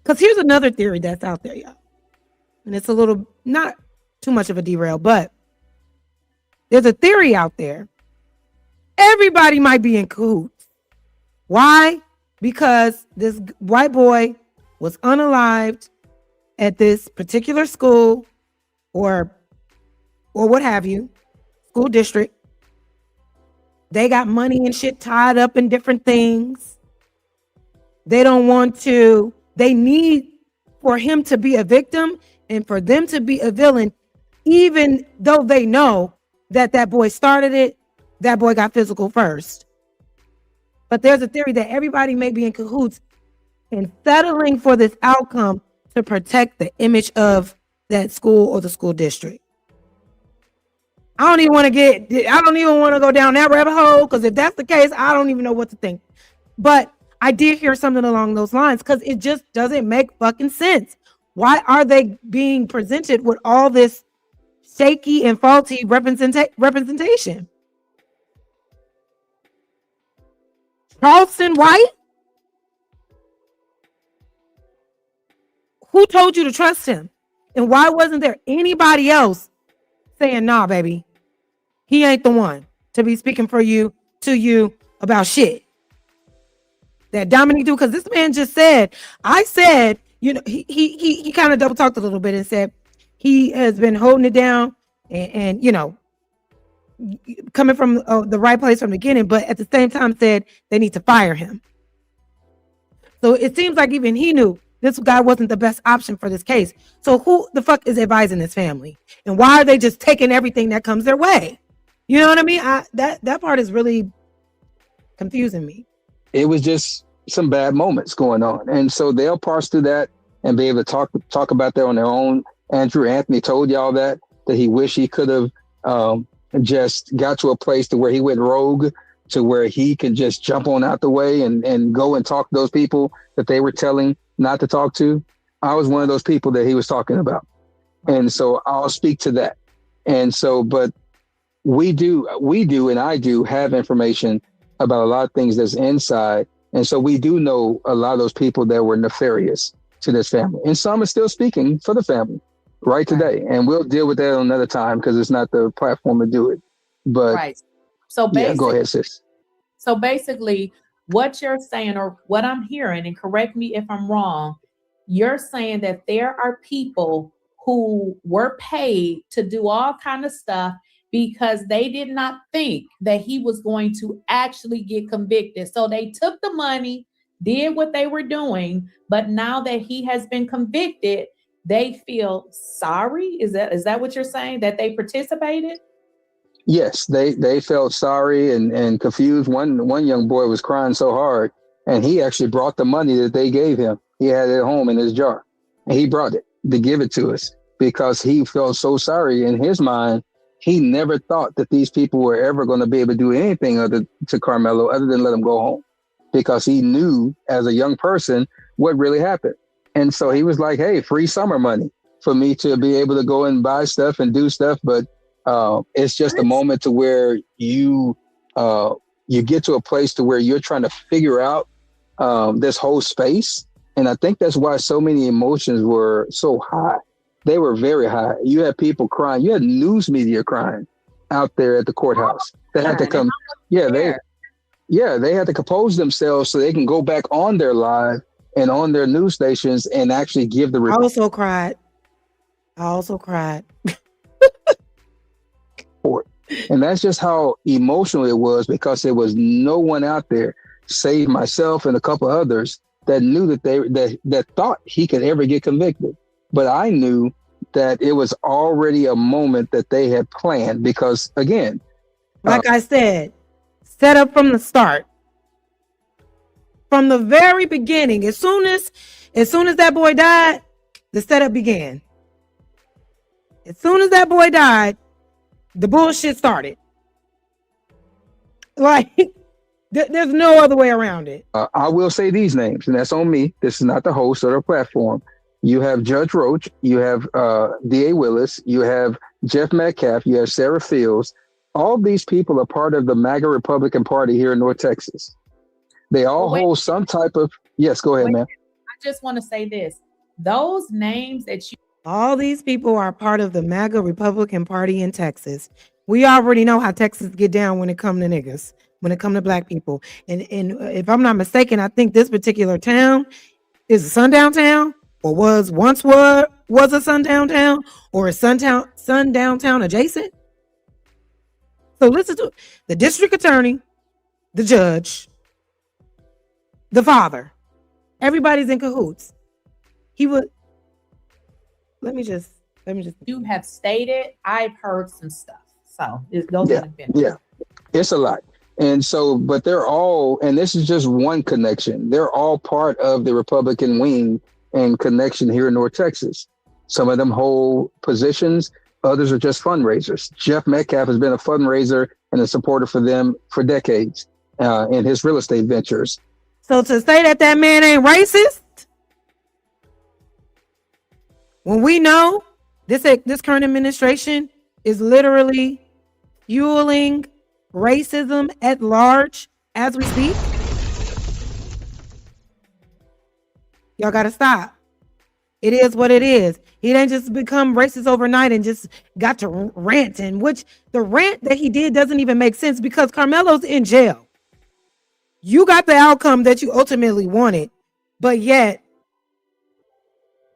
because here's another theory that's out there, y'all. And it's a little, not too much of a derail, but there's a theory out there. Everybody might be in cahoots. Why? Because this white boy was unalived at this particular school or what have you, school district. They got money and shit tied up in different things. They need for him to be a victim and for them to be a villain, even though they know that boy started it, that boy got physical first. But there's a theory that everybody may be in cahoots in settling for this outcome to protect the image of that school or the school district. I don't even want to go down that rabbit hole, because if that's the case, I don't even know what to think. But I did hear something along those lines, because it just doesn't make fucking sense. Why are they being presented with all this shaky and faulty representation? Charleston White? Who told you to trust him? And why wasn't there anybody else saying, nah, baby, he ain't the one to be speaking to you about shit that Dominique do? Because this man just said, he kind of double talked a little bit and said he has been holding it down and coming from the right place from the beginning, but at the same time said they need to fire him. So it seems like even he knew this guy wasn't the best option for this case. So who the fuck is advising this family? And why are they just taking everything that comes their way? You know what I mean? That part is really confusing me. It was just some bad moments going on. And so they'll parse through that and be able to talk about that on their own. Andrew Anthony told y'all that he wished he could have just got to a place to where he went rogue, to where he could just jump on out the way and go and talk to those people that they were telling not to talk to. I was one of those people that he was talking about. And so I'll speak to that. And so, but we do, and I do have information about a lot of things that's inside. And so we do know a lot of those people that were nefarious to this family. And some are still speaking for the family right today. And we'll deal with that another time because it's not the platform to do it. But right. So basically, go ahead, sis. So basically, what you're saying, or what I'm hearing, and correct me if I'm wrong, you're saying that there are people who were paid to do all kind of stuff because they did not think that he was going to actually get convicted. So they took the money, did what they were doing, but now that he has been convicted, they feel sorry. Is that what you're saying? That they participated? Yes, they felt sorry and confused. One young boy was crying so hard, and he actually brought the money that they gave him. He had it at home in his jar, and he brought it to give it to us because he felt so sorry. In his mind, he never thought that these people were ever going to be able to do anything to Karmelo other than let him go home, because he knew as a young person what really happened. And so he was like, hey, free summer money for me to be able to go and buy stuff and do stuff. But it's just a moment to where you get to a place to where you're trying to figure out this whole space. And I think that's why so many emotions were so high. They were very high. You had people crying. You had news media crying out there at the courthouse. They had to come. Yeah, they had to compose themselves so they can go back on their live and on their news stations and actually give the report. I also cried. And that's just how emotional it was, because there was no one out there, save myself and a couple others, that knew that thought he could ever get convicted. But I knew that it was already a moment that they had planned, because again, like I said, set up from the start, from the very beginning. As soon as that boy died, the setup began. As soon as that boy died, the bullshit started. Like, there's no other way around it. I will say these names, and that's on me. This is not the host or the platform. You have Judge Roach, you have D.A. Willis, you have Jeff Metcalf, you have Sarah Fields. All these people are part of the MAGA Republican Party here in North Texas. They all hold some type of... Yes, go ahead, man. I just want to say this. Those names that you... All these people are part of the MAGA Republican Party in Texas. We already know how Texas get down when it comes to niggas, when it comes to black people. And if I'm not mistaken, I think this particular town is a sundown town, or was a sundown town, or a sundown town adjacent. So listen to the district attorney, the judge, the father. Everybody's in cahoots. Let me just. You have stated, I've heard some stuff. So it's those yeah, it's a lot. And so, but they're all, and this is just one connection. They're all part of the Republican wing and connection here in North Texas. Some of them hold positions. Others are just fundraisers. Jeff Metcalf has been a fundraiser and a supporter for them for decades in his real estate ventures. So to say that man ain't racist, when we know this current administration is literally fueling racism at large as we speak, y'all got to stop. It is what it is. He didn't just become racist overnight and just got to rant, in which the rant that he did doesn't even make sense, because Karmelo's in jail. You got the outcome that you ultimately wanted, but yet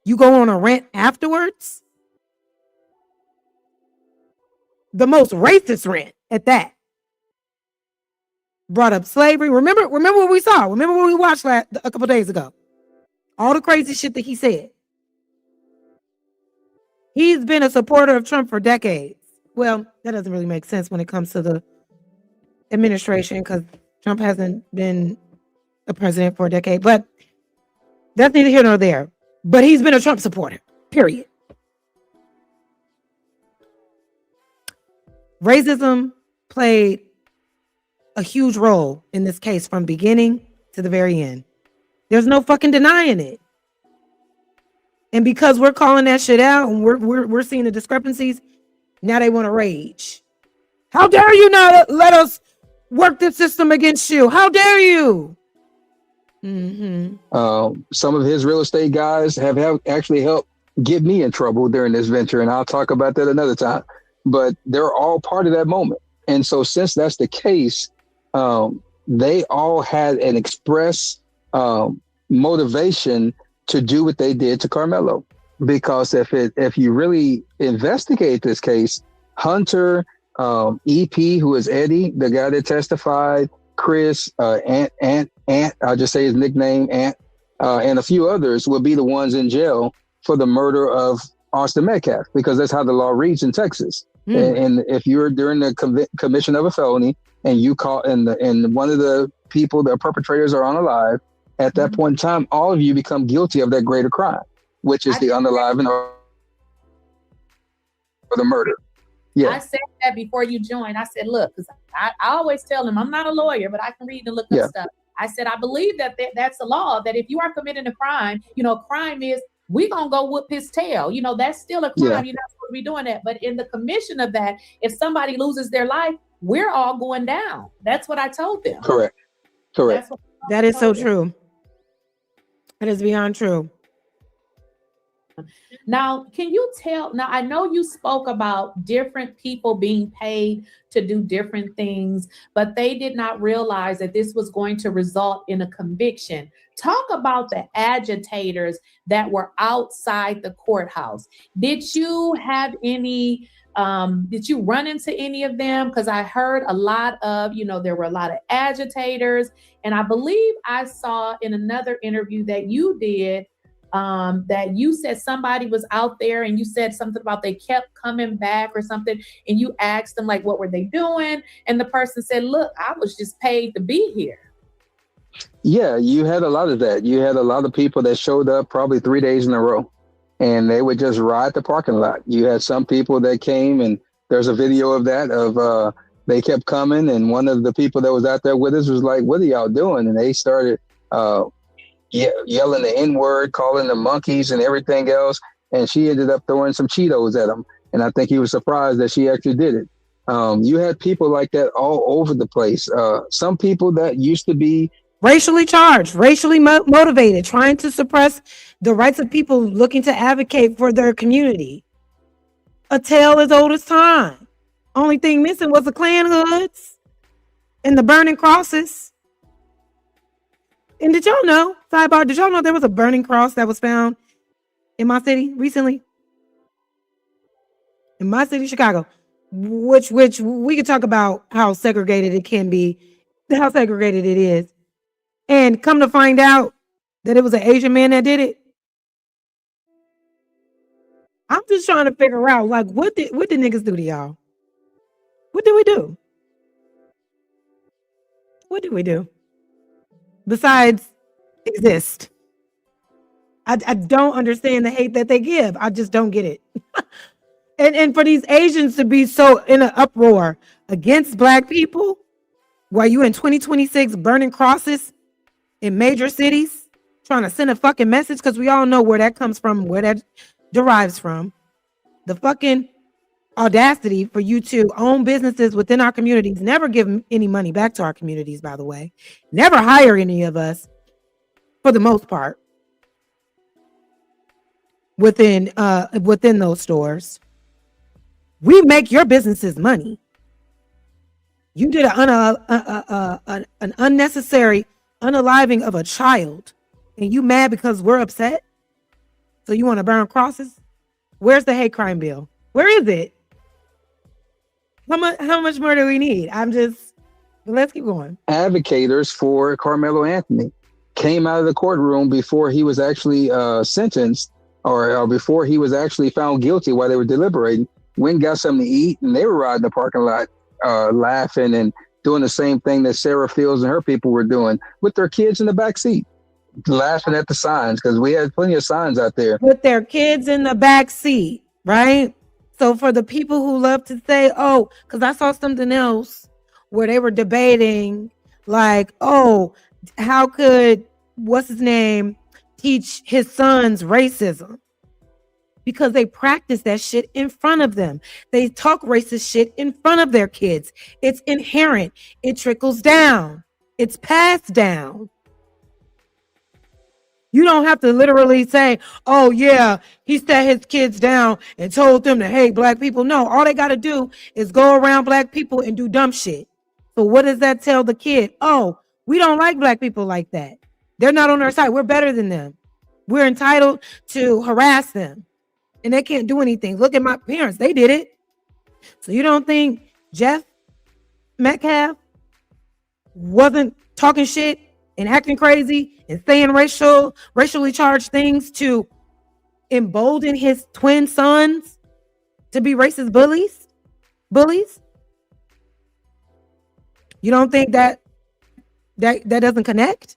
you go on a rant afterwards. The most racist rant. at that. Brought up slavery. Remember what we saw. Remember what we watched a couple days ago. All the crazy shit that he said. He's been a supporter of Trump for decades. Well, that doesn't really make sense when it comes to the administration because Trump hasn't been a president for a decade. But that's neither here nor there. But he's been a Trump supporter. Period. Racism played a huge role in this case from beginning to the very end. There's no fucking denying it. And because we're calling that shit out and we're seeing the discrepancies, now they want to rage. How dare you not let us work the system against you? How dare you? Mm-hmm. Some of his real estate guys have actually helped get me in trouble during this venture, and I'll talk about that another time. But they're all part of that moment. And so since that's the case, they all had an express motivation to do what they did to Karmelo. Because if you really investigate this case, Hunter, EP, who is Eddie, the guy that testified, Chris, Ant, I'll just say his nickname, Ant, and a few others will be the ones in jail for the murder of Austin Metcalf, because that's how the law reads in Texas. And if you're during the commission of a felony and you call and one of the people, the perpetrators are unalive, at that point in time, all of you become guilty of that greater crime, which is the unaliving or the murder. Yeah. I said that before you joined. I said, look, because I always tell them I'm not a lawyer, but I can read and look up stuff. I said, I believe that's the law, that if you are committing a crime, crime is we're going to go whoop his tail. That's still a crime. You're not supposed to be doing that. But in the commission of that, if somebody loses their life, we're all going down. That's what I told them. Correct. That is so true. That is beyond true. Now, can you tell? Now, I know you spoke about different people being paid to do different things, but they did not realize that this was going to result in a conviction. Talk about the agitators that were outside the courthouse. Did you have any? Did you run into any of them? Because I heard a lot of, there were a lot of agitators, and I believe I saw in another interview that you did. That you said somebody was out there and you said something about they kept coming back or something, and you asked them, like, what were they doing? And the person said, look, I was just paid to be here. Yeah, you had a lot of that. You had a lot of people that showed up probably 3 days in a row, and they would just ride the parking lot. You had some people that came, and there's a video of that, they kept coming, and one of the people that was out there with us was like, what are y'all doing? And they started yelling the N-word, calling them monkeys and everything else. And she ended up throwing some Cheetos at him. And I think he was surprised that she actually did it. You had people like that all over the place. Some people that used to be racially charged, racially motivated, trying to suppress the rights of people looking to advocate for their community. A tale as old as time. Only thing missing was the Klan hoods and the burning crosses. And did y'all know, sidebar, did y'all know there was a burning cross that was found in my city recently? In my city, Chicago, which we could talk about how segregated it can be, how segregated it is. And come to find out that it was an Asian man that did it. I'm just trying to figure out, like, what did niggas do to y'all? What did we do? What did we do? Besides exist. I don't understand the hate that they give. I just don't get it. and for these Asians to be so in an uproar against Black people while you in 2026 burning crosses in major cities, trying to send a fucking message, because we all know where that comes from, where that derives from. The fucking audacity for you to own businesses within our communities, never give any money back to our communities, by the way, never hire any of us for the most part within those stores. We make your businesses money. You did an unnecessary unaliving of a child, and you mad because we're upset? So you want to burn crosses? Where's the hate crime bill? Where is it? How much more do we need? Let's keep going. Advocators for Karmelo Anthony came out of the courtroom before he was actually sentenced or before he was actually found guilty while they were deliberating. Went got something to eat, and they were riding the parking lot laughing and doing the same thing that Sarah Fields and her people were doing with their kids in the back seat, laughing at the signs because we had plenty of signs out there. With their kids in the back seat, right? So for the people who love to say, oh, because I saw something else where they were debating like, oh, how could, what's his name, teach his sons racism? Because they practice that shit in front of them. They talk racist shit in front of their kids. It's inherent. It trickles down. It's passed down. You don't have to literally say, oh yeah, he sat his kids down and told them to hate black people. No, all they got to do is go around black people and do dumb shit. So what does that tell the kid? Oh, we don't like black people like that. They're not on our side. We're better than them. We're entitled to harass them. And they can't do anything. Look at my parents. They did it. So you don't think Jeff Metcalf wasn't talking shit and acting crazy and saying racially charged things to embolden his twin sons to be racist bullies? You don't think that doesn't connect?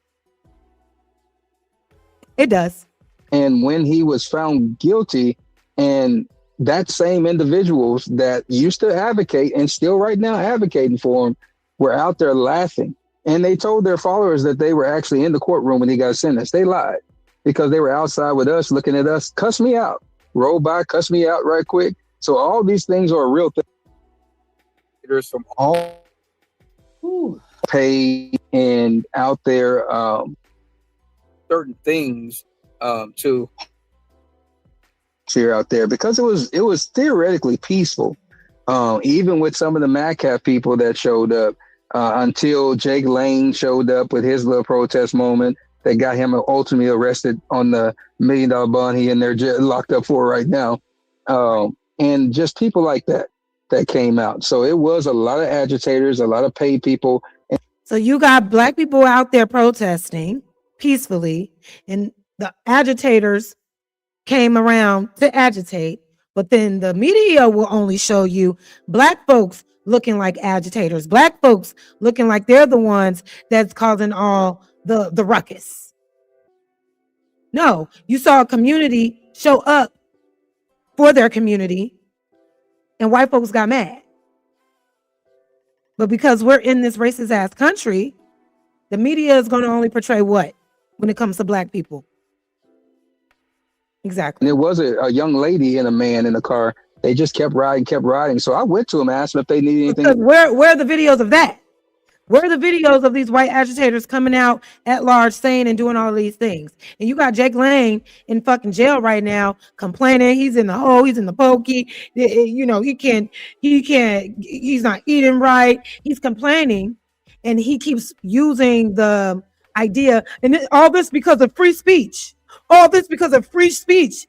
It does. And when he was found guilty, and that same individuals that used to advocate and still right now advocating for him were out there laughing. And they told their followers that they were actually in the courtroom when he got sentenced. They lied because they were outside with us, looking at us, cuss me out, roll by, cuss me out right quick. So all these things are real things. There's from all paid and out there certain things to cheer out there because it was theoretically peaceful. Even with some of the Metcalf people that showed up until Jake Lane showed up with his little protest moment that got him ultimately arrested on the $1 million bond he in there locked up for right now. And just people like that came out. So it was a lot of agitators, a lot of paid people. So you got black people out there protesting peacefully, and the agitators came around to agitate, but then the media will only show you black folks looking like agitators, black folks looking like they're the ones that's causing all the ruckus. No, you saw a community show up for their community and white folks got mad. But because we're in this racist ass country, the media is going to only portray what when it comes to black people? Exactly. And it was a young lady and a man in the car. They just kept riding. So I went to them, asked them if they needed anything. Because where are the videos of that? Where are the videos of these white agitators coming out at large saying and doing all these things? And you got Jake Lane in fucking jail right now complaining. He's in the hole. He's in the pokey. You know, he's not eating right. He's complaining. And he keeps using the idea. And all this because of free speech. All this because of free speech.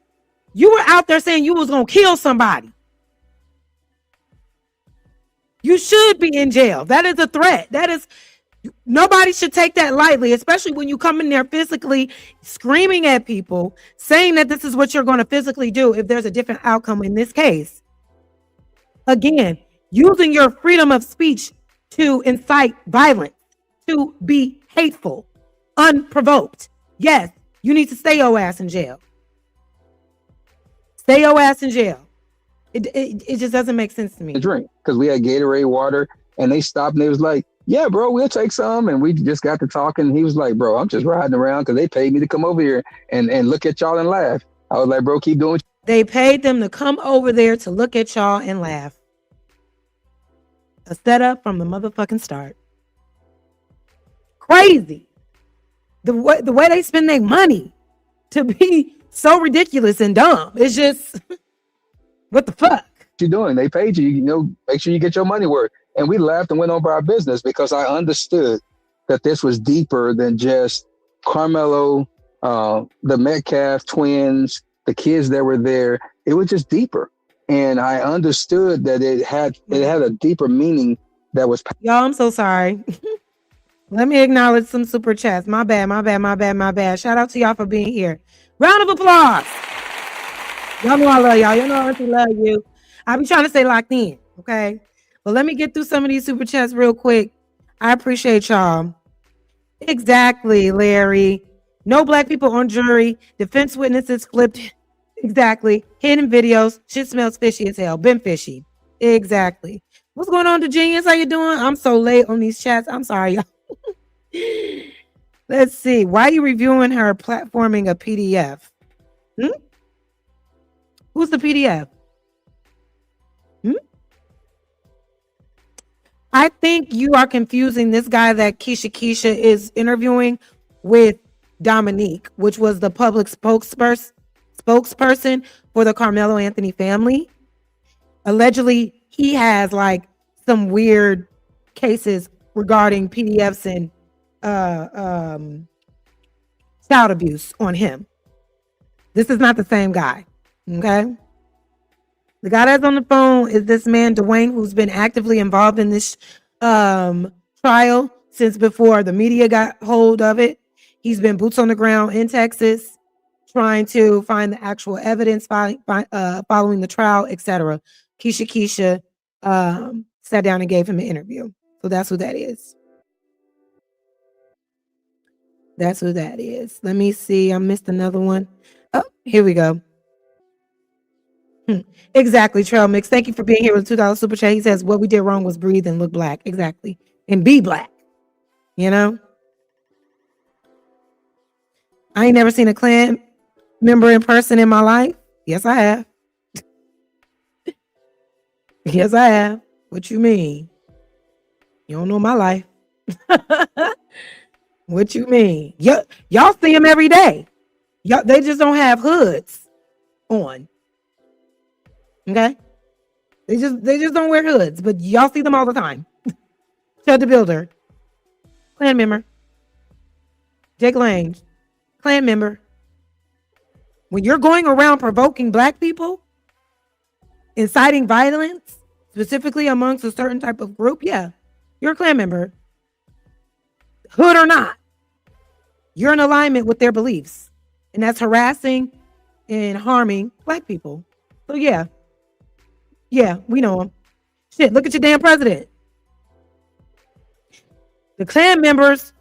You were out there saying you was going to kill somebody. You should be in jail. That is a threat. Nobody should take that lightly, especially when you come in there physically screaming at people, saying that this is what you're going to physically do if there's a different outcome in this case. Again, using your freedom of speech to incite violence, to be hateful, unprovoked. Yes, you need to stay your ass in jail. Stay your ass in jail. It just doesn't make sense to me. Drink because we had Gatorade water and they stopped and they was like, yeah, bro, we'll take some. And we just got to talking. He was like, bro, I'm just riding around because they paid me to come over here and look at y'all and laugh. I was like, bro, keep doing. They paid them to come over there to look at y'all and laugh. A setup from the motherfucking start. Crazy. The way they spend their money to be so ridiculous and dumb. It's just... What the fuck? You doing? They paid you, you know, make sure you get your money worth. And we laughed and went on by our business because I understood that this was deeper than just Karmelo, the Metcalf twins, the kids that were there. It was just deeper. and I understood that it had a deeper meaning that was. Y'all, I'm so sorry. Let me acknowledge some super chats. My bad. Shout out to y'all for being here. Round of applause. Y'all know I love y'all. You know I love you. I be trying to stay locked in, okay? But let me get through some of these super chats real quick. I appreciate y'all. Exactly, Larry. No black people on jury. Defense witnesses flipped. Exactly. Hidden videos. Shit smells fishy as hell. Been fishy. Exactly. What's going on, the genius? How you doing? I'm so late on these chats. I'm sorry, y'all. Let's see. Why are you reviewing her platforming a PDF? Who's the PDF? I think you are confusing this guy that Keisha is interviewing with Dominique, which was the public spokesperson for the Karmelo Anthony family. Allegedly, he has like some weird cases regarding PDFs and child abuse on him. This is not the same guy. Okay. The guy that's on the phone is this man, Dwayne, who's been actively involved in this trial since before the media got hold of it. He's been boots on the ground in Texas, trying to find the actual evidence following the trial, etc. Keisha sat down and gave him an interview. So that's who that is. That's who that is. Let me see. I missed another one. Oh, here we go. Exactly, Trail Mix. Thank you for being here with a $2 super chat. He says, what we did wrong was breathe and look black. Exactly. And be black. You know? I ain't never seen a Klan member in person in my life. Yes, I have. Yes, I have. What you mean? You don't know my life. What you mean? Y'all see them every day. They just don't have hoods on. Okay? They just don't wear hoods, but y'all see them all the time. Chad the Builder, Klan member. Jake Lang, Klan member. When you're going around provoking black people, inciting violence, specifically amongst a certain type of group, yeah, you're a Klan member. Hood or not, you're in alignment with their beliefs. And that's harassing and harming black people. So yeah, we know them. Shit, look at your damn president. The Klan members,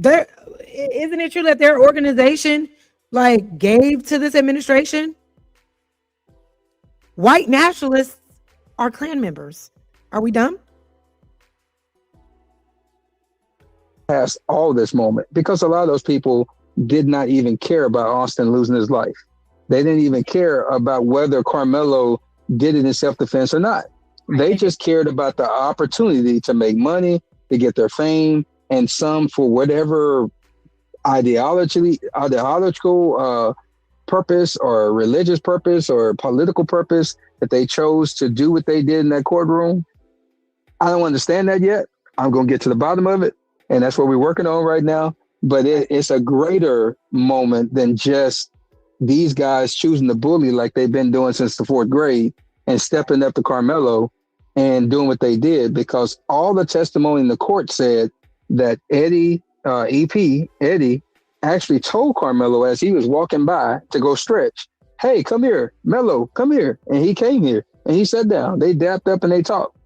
isn't it true that their organization like gave to this administration? White nationalists are Klan members. Are we dumb? Past all this moment, because a lot of those people did not even care about Austin losing his life. They didn't even care about whether Karmelo did it in self-defense or not. They just cared about the opportunity to make money, to get their fame, and some for whatever ideological purpose or religious purpose or political purpose that they chose to do what they did in that courtroom. I don't understand that yet. I'm going to get to the bottom of it. And that's what we're working on right now. But it's a greater moment than just these guys choosing to bully like they've been doing since the 4th grade and stepping up to Karmelo and doing what they did, because all the testimony in the court said that Eddie actually told Karmelo as he was walking by to go stretch, hey, come here, Melo, come here. And he came here and he sat down. They dapped up and they talked.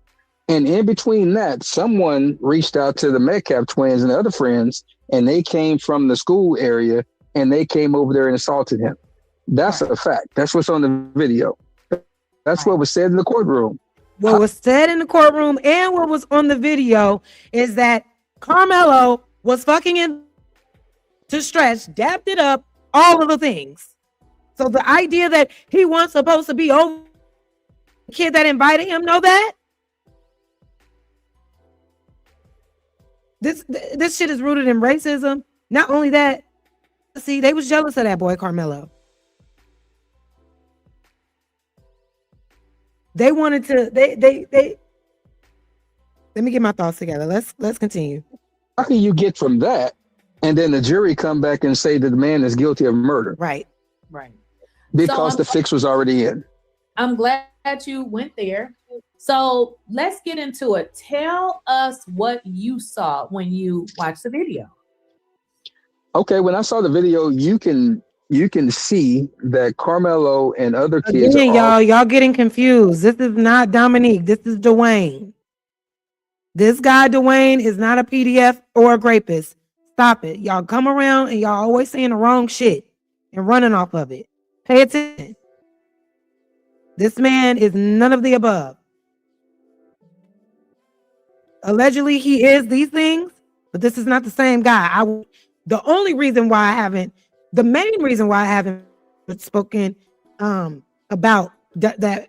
And in between that, someone reached out to the Metcalf twins and the other friends, and they came from the school area and they came over there and assaulted him. That's a fact. That's what's on the video. That's what was said in the courtroom. What was said in the courtroom and what was on the video is that Karmelo was fucking in to stretch, dapped it up, all of the things. So the idea that he wasn't supposed to be over the kid that invited him, know that? This shit is rooted in racism. Not only that, see, they was jealous of that boy Karmelo. They wanted to. They. Let me get my thoughts together. Let's continue. How can you get from that, and then the jury come back and say that the man is guilty of murder? Right. Because the fix was already in. I'm glad you went there. So let's get into it. Tell us what you saw when you watched the video. Okay, when I saw the video, you can see that Karmelo and other kids Again, are all y'all getting confused. This is not Dominique. This is Dwayne. This guy, Dwayne, is not a PDF or a rapist. Stop it. Y'all come around and y'all always saying the wrong shit and running off of it. Pay attention. This man is none of the above. Allegedly, he is these things, but this is not the same guy. The main reason why I haven't spoken about that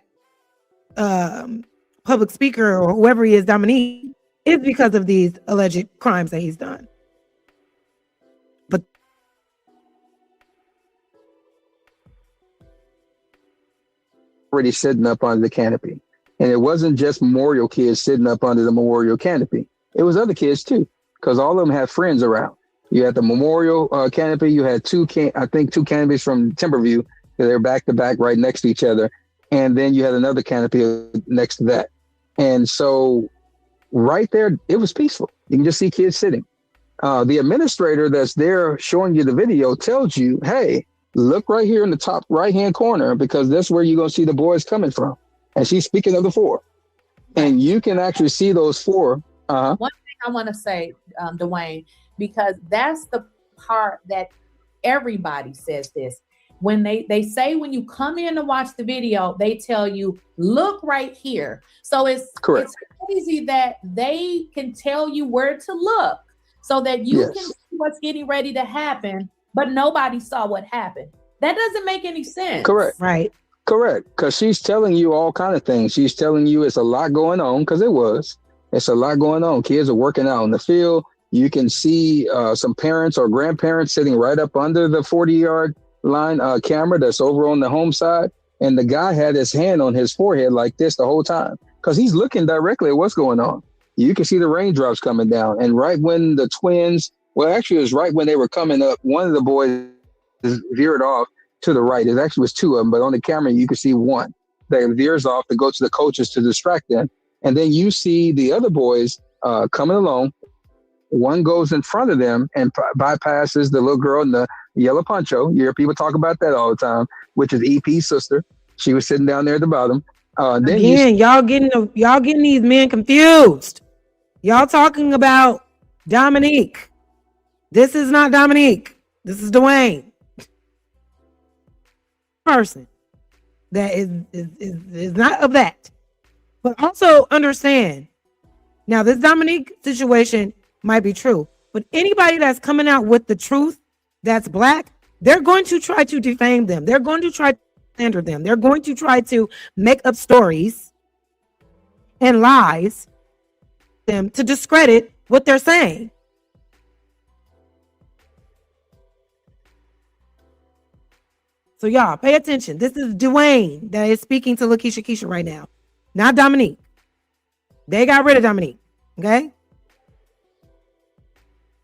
public speaker or whoever he is, Dominique, is because of these alleged crimes that he's done. But already sitting up under the canopy. And it wasn't just memorial kids sitting up under the memorial canopy. It was other kids too, because all of them had friends around. You had the memorial canopy. You had two canopies from Timberview. They're back to back right next to each other. And then you had another canopy next to that. And so right there, it was peaceful. You can just see kids sitting. The administrator that's there showing you the video tells you, hey, look right here in the top right-hand corner, because that's where you're going to see the boys coming from. And she's speaking of the four. And you can actually see those four. One thing I want to say, Dwayne, because that's the part that everybody says this. When they say when you come in to watch the video, they tell you, look right here. So it's crazy that they can tell you where to look so that you can see what's getting ready to happen, but nobody saw what happened. That doesn't make any sense. Correct. right. Correct. Because she's telling you all kind of things. She's telling you it's a lot going on, because it's a lot going on. Kids are working out in the field. You can see some parents or grandparents sitting right up under the 40-yard line camera that's over on the home side. And the guy had his hand on his forehead like this the whole time, because he's looking directly at what's going on. You can see the raindrops coming down. And right when the twins, well, actually it was right when they were coming up, one of the boys veered off to the right. It actually was two of them, but on the camera, you can see one that veers off to go to the coaches to distract them. And then you see the other boys coming along. One goes in front of them and bypasses the little girl in the yellow poncho. You hear people talk about that all the time, which is EP's sister. She was sitting down there at the bottom. Again, y'all getting these men confused. Y'all talking about Dominique. This is not Dominique. This is Dwayne. Person that is not of that. But also understand, now this Dominique situation might be true, but anybody that's coming out with the truth that's black, they're going to try to defame them. They're going to try to slander them. They're going to try to make up stories and lies them to discredit what they're saying. So y'all pay attention. This is Dwayne that is speaking to Lakeisha Keisha right now, not Dominique. They got rid of Dominique. Okay.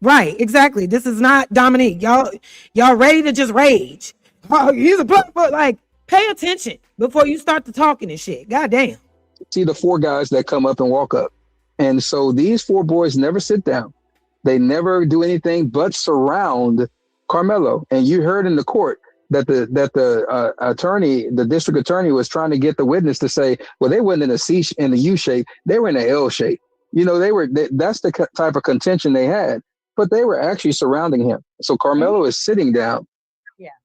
Right, exactly. This is not Dominique. Y'all ready to just rage. Oh, he's a black, but like, pay attention before you start to talking and shit. God damn. See the four guys that come up and walk up. And so these four boys never sit down. They never do anything but surround Karmelo. And you heard in the court that the attorney, the district attorney, was trying to get the witness to say, well, they weren't in the U shape, they were in the L shape. You know, that's the type of contention they had, but they were actually surrounding him. So Karmelo is sitting down.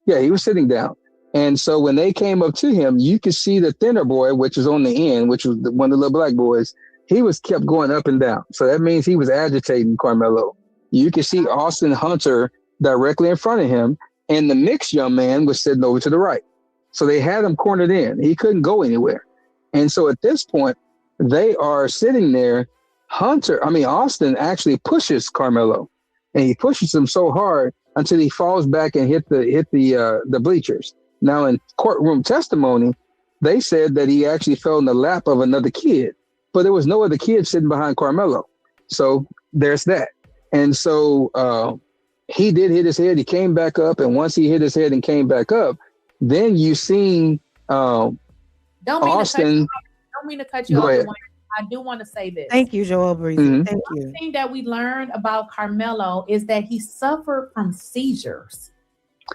Yeah, he was sitting down. And so when they came up to him, you could see the thinner boy, which is on the end, which was one of the little black boys. He was kept going up and down. So that means he was agitating Karmelo. You could see Austin Hunter directly in front of him. And the mixed young man was sitting over to the right. So they had him cornered in. He couldn't go anywhere. And so at this point, they are sitting there. Austin actually pushes Karmelo. And he pushes him so hard until he falls back and hit the bleachers. Now, in courtroom testimony, they said that he actually fell in the lap of another kid. But there was no other kid sitting behind Karmelo. So there's that. And so he did hit his head. He came back up. And once he hit his head and came back up, then you seen... Dwayne, Austin. Don't mean to cut you Go off. ahead. Dwayne. I do want to say this. Thank you, Joel Breezy. Mhm. Thank you. One thing that we learned about Karmelo is that he suffered from seizures.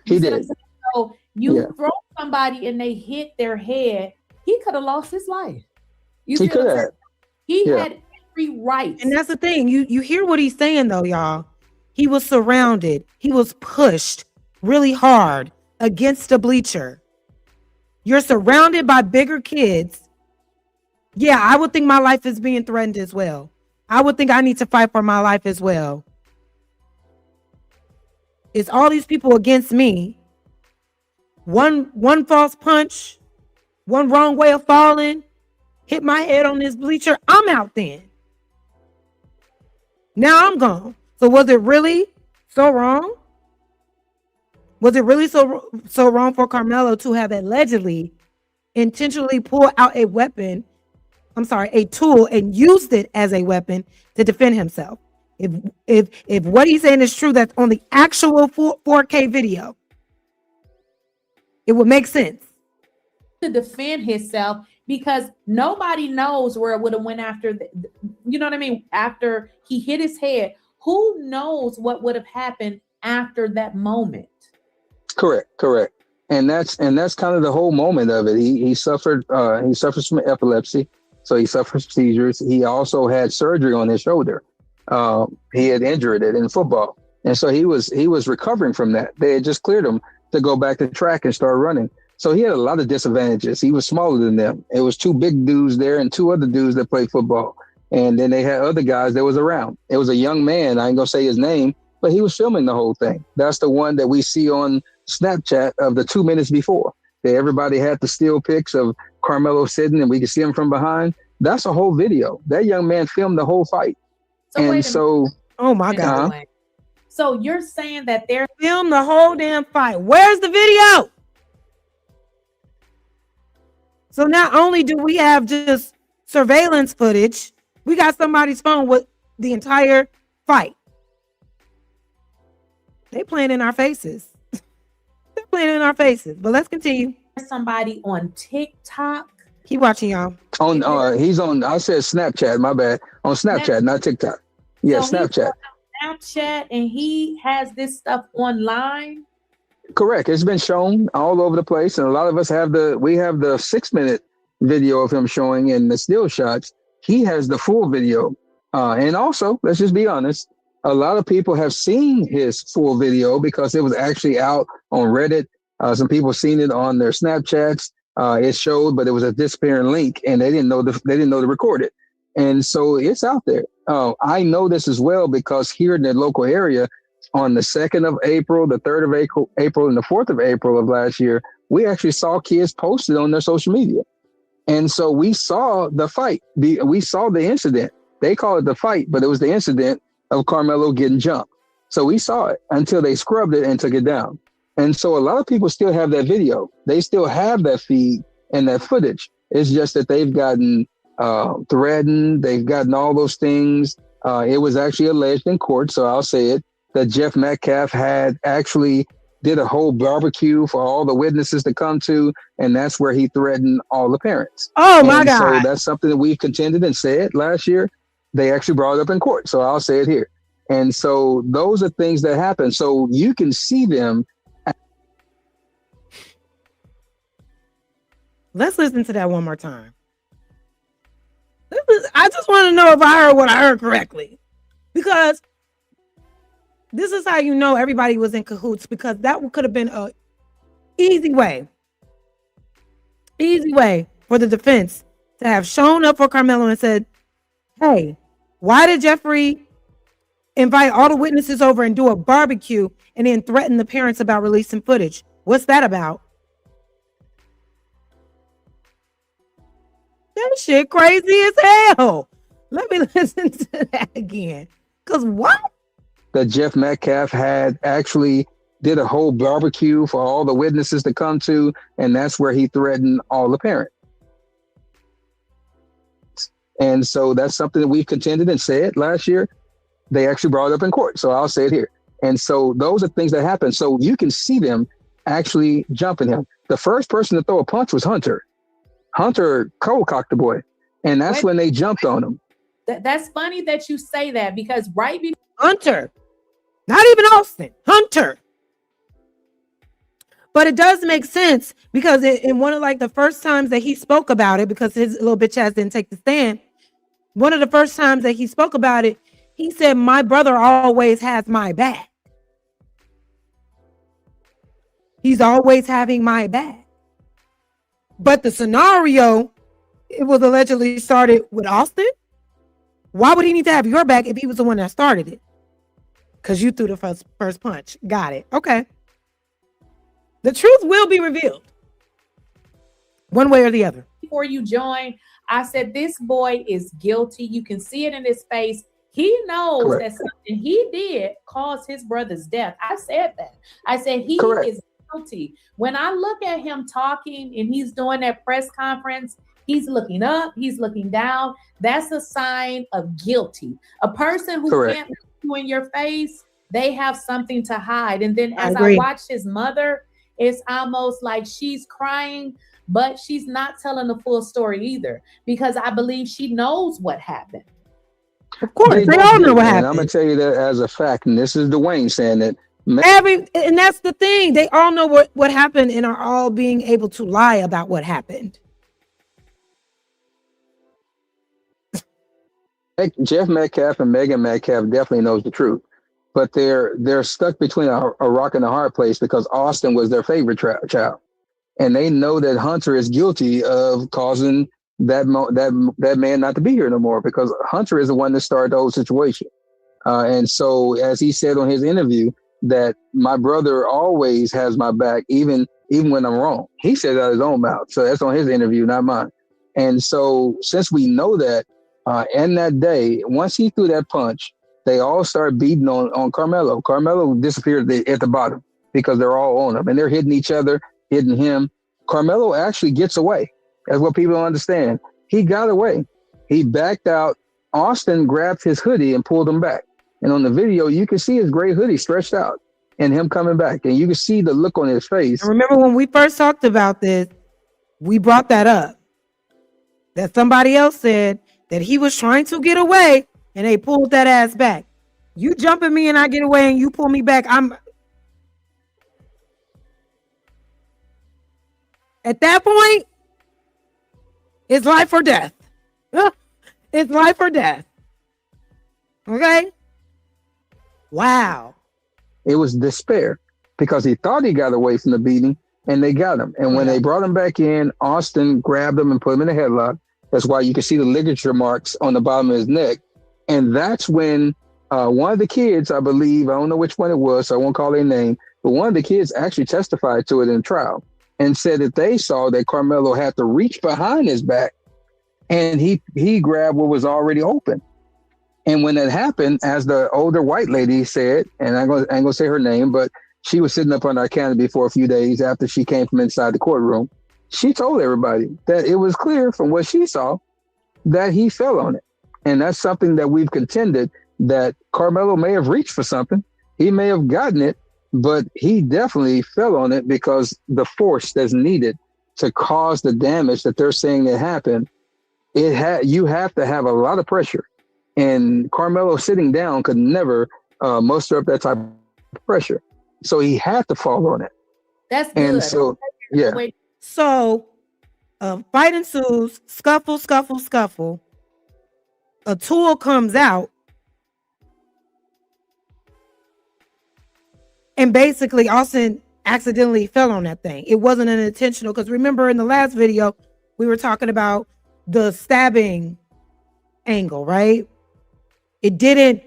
He You see what I'm did. saying? So you Yeah. throw somebody and they hit their head, he could have lost his life. You He see what could I'm saying? have. He Yeah. had every right. And that's the thing. You hear what he's saying though, y'all. He was surrounded. He was pushed really hard against a bleacher. You're surrounded by bigger kids. Yeah, I would think my life is being threatened as well. I would think I need to fight for my life as well. It's all these people against me. One false punch, one wrong way of falling, hit my head on this bleacher. I'm out then. Now I'm gone. So was it really so wrong? Was it really so wrong for Karmelo to have allegedly intentionally pulled out a weapon? I'm sorry, a tool, and used it as a weapon to defend himself. If what he's saying is true, that's on the actual 4K video, it would make sense. To defend himself because nobody knows where it would have went after you know what I mean, after he hit his head. Who knows what would have happened after that moment? Correct. And that's kind of the whole moment of it. He suffered from epilepsy, so he suffered seizures. He also had surgery on his shoulder. He had injured it in football, and so he was recovering from that. They had just cleared him to go back to track and start running. So he had a lot of disadvantages. He was smaller than them. It was two big dudes there and two other dudes that played football. And then they had other guys that was around. It was a young man, I ain't gonna say his name, but he was filming the whole thing. That's the one that we see on Snapchat of the 2 minutes before. That everybody had the still pics of Karmelo sitting and we could see him from behind. That's a whole video. That young man filmed the whole fight. Oh my God. So you're saying that they're Film the whole damn fight. Where's the video? So not only do we have just surveillance footage, we got somebody's phone with the entire fight. They playing in our faces. They're playing in our faces. But let's continue. somebody on TikTok. Keep watching, y'all. He's on. I said Snapchat. My bad. On Snapchat, not TikTok. Yeah, So Snapchat. Snapchat, and he has this stuff online. Correct. It's been shown all over the place, and a lot of us have the 6-minute video of him showing and the still shots. He has the full video, and also, let's just be honest, a lot of people have seen his full video because it was actually out on Reddit. Some people seen it on their Snapchats. It showed, but it was a disappearing link, and they didn't know to record it. And so it's out there. I know this as well because here in the local area, on the 2nd of April, the 3rd of April, and the 4th of April of last year, we actually saw kids posted on their social media. And so we saw the fight. We saw the incident. They call it the fight, but it was the incident of Karmelo getting jumped. So we saw it until they scrubbed it and took it down. And so a lot of people still have that video. They still have that feed and that footage. It's just that they've gotten threatened. They've gotten all those things. It was actually alleged in court, so I'll say it, that Jeff Metcalf had actually did a whole barbecue for all the witnesses to come to, and that's where he threatened all the parents. Oh my God. So that's something that we've contended and said last year. They actually brought it up in court, so I'll say it here. And so those are things that happen. So you can see them. Let's listen to that one more time. I just want to know if I heard what I heard correctly, because this is how you know everybody was in cahoots, because that could have been a easy way for the defense to have shown up for Karmelo and said, hey, why did Jeffrey invite all the witnesses over and do a barbecue and then threaten the parents about releasing footage? What's that about? That shit crazy as hell. Let me listen to that again. Because what? That Jeff Metcalf had actually did a whole barbecue for all the witnesses to come to, and that's where he threatened all the parents. And so that's something that we've contended and said last year. They actually brought it up in court, so I'll say it here. And so those are things that happen. So you can see them actually jumping him. The first person to throw a punch was Hunter. Hunter cold-cocked the boy, and that's Wait. when they jumped on him. That's funny that you say that, because right before Hunter, not even Austin, Hunter. But it does make sense because in one of like the first times that he spoke about it, because his little bitch ass didn't take the stand. One of the first times that he spoke about it, he said, "My brother always has my back. He's always having my back." But the scenario, it was allegedly started with Austin. Why would he need to have your back if he was the one that started it? Because you threw the first punch. Got it. Okay. The truth will be revealed, one way or the other. before you joined, I said, this boy is guilty. You can see it in his face. He knows Correct. that something he did caused his brother's death. I said that. I said he Correct. is guilty. When I look at him talking and he's doing that press conference, he's looking up, he's looking down. That's a sign of guilty. A person who Correct. can't look you in your face, they have something to hide. And then as I agree. watch his mother, it's almost like she's crying, but she's not telling the full story either, because I believe she knows what happened. Of course, they both all do, know what and happened. I'm gonna tell you that as a fact, and this is Dwayne saying that. And that's the thing. They all know what happened and are all being able to lie about what happened. Jeff Metcalf and Megan Metcalf definitely knows the truth, but they're stuck between a rock and a hard place because Austin was their favorite child, and they know that Hunter is guilty of causing that man not to be here no more, because Hunter is the one that started the whole situation. And so, as he said on his interview, that my brother always has my back, even when I'm wrong. He said that out of his own mouth. So that's on his interview, not mine. And so, since we know that, and that day, once he threw that punch, they all started beating on Karmelo. Karmelo disappeared at the bottom because they're all on him, and they're hitting each other, hitting him. Karmelo actually gets away. That's what people don't understand. He got away. He backed out. Austin grabbed his hoodie and pulled him back. And on the video, you can see his gray hoodie stretched out and him coming back. And you can see the look on his face. I remember when we first talked about this, we brought that up. That somebody else said that he was trying to get away and they pulled that ass back. You jump at me and I get away and you pull me back. I'm at that point, it's life or death. It's life or death. Okay? Wow. It was despair because he thought he got away from the beating and they got him. And when they brought him back in, Austin grabbed him and put him in a headlock. That's why you can see the ligature marks on the bottom of his neck. And that's when one of the kids, I believe, I don't know which one it was, so I won't call their name, but one of the kids actually testified to it in trial and said that they saw that Karmelo had to reach behind his back and he grabbed what was already open. And when that happened, as the older white lady said, and I ain't gonna say her name, but she was sitting up on our canopy for a few days after she came from inside the courtroom. She told everybody that it was clear from what she saw that he fell on it. And that's something that we've contended, that Karmelo may have reached for something. He may have gotten it, but he definitely fell on it because the force that's needed to cause the damage that they're saying that happened, you have to have a lot of pressure. And Karmelo sitting down could never muster up that type of pressure. So he had to fall on it. That's good. And so, yeah. So, fight ensues, scuffle. A tool comes out. And basically, Austin accidentally fell on that thing. It wasn't an intentional, because remember in the last video, we were talking about the stabbing angle, right? The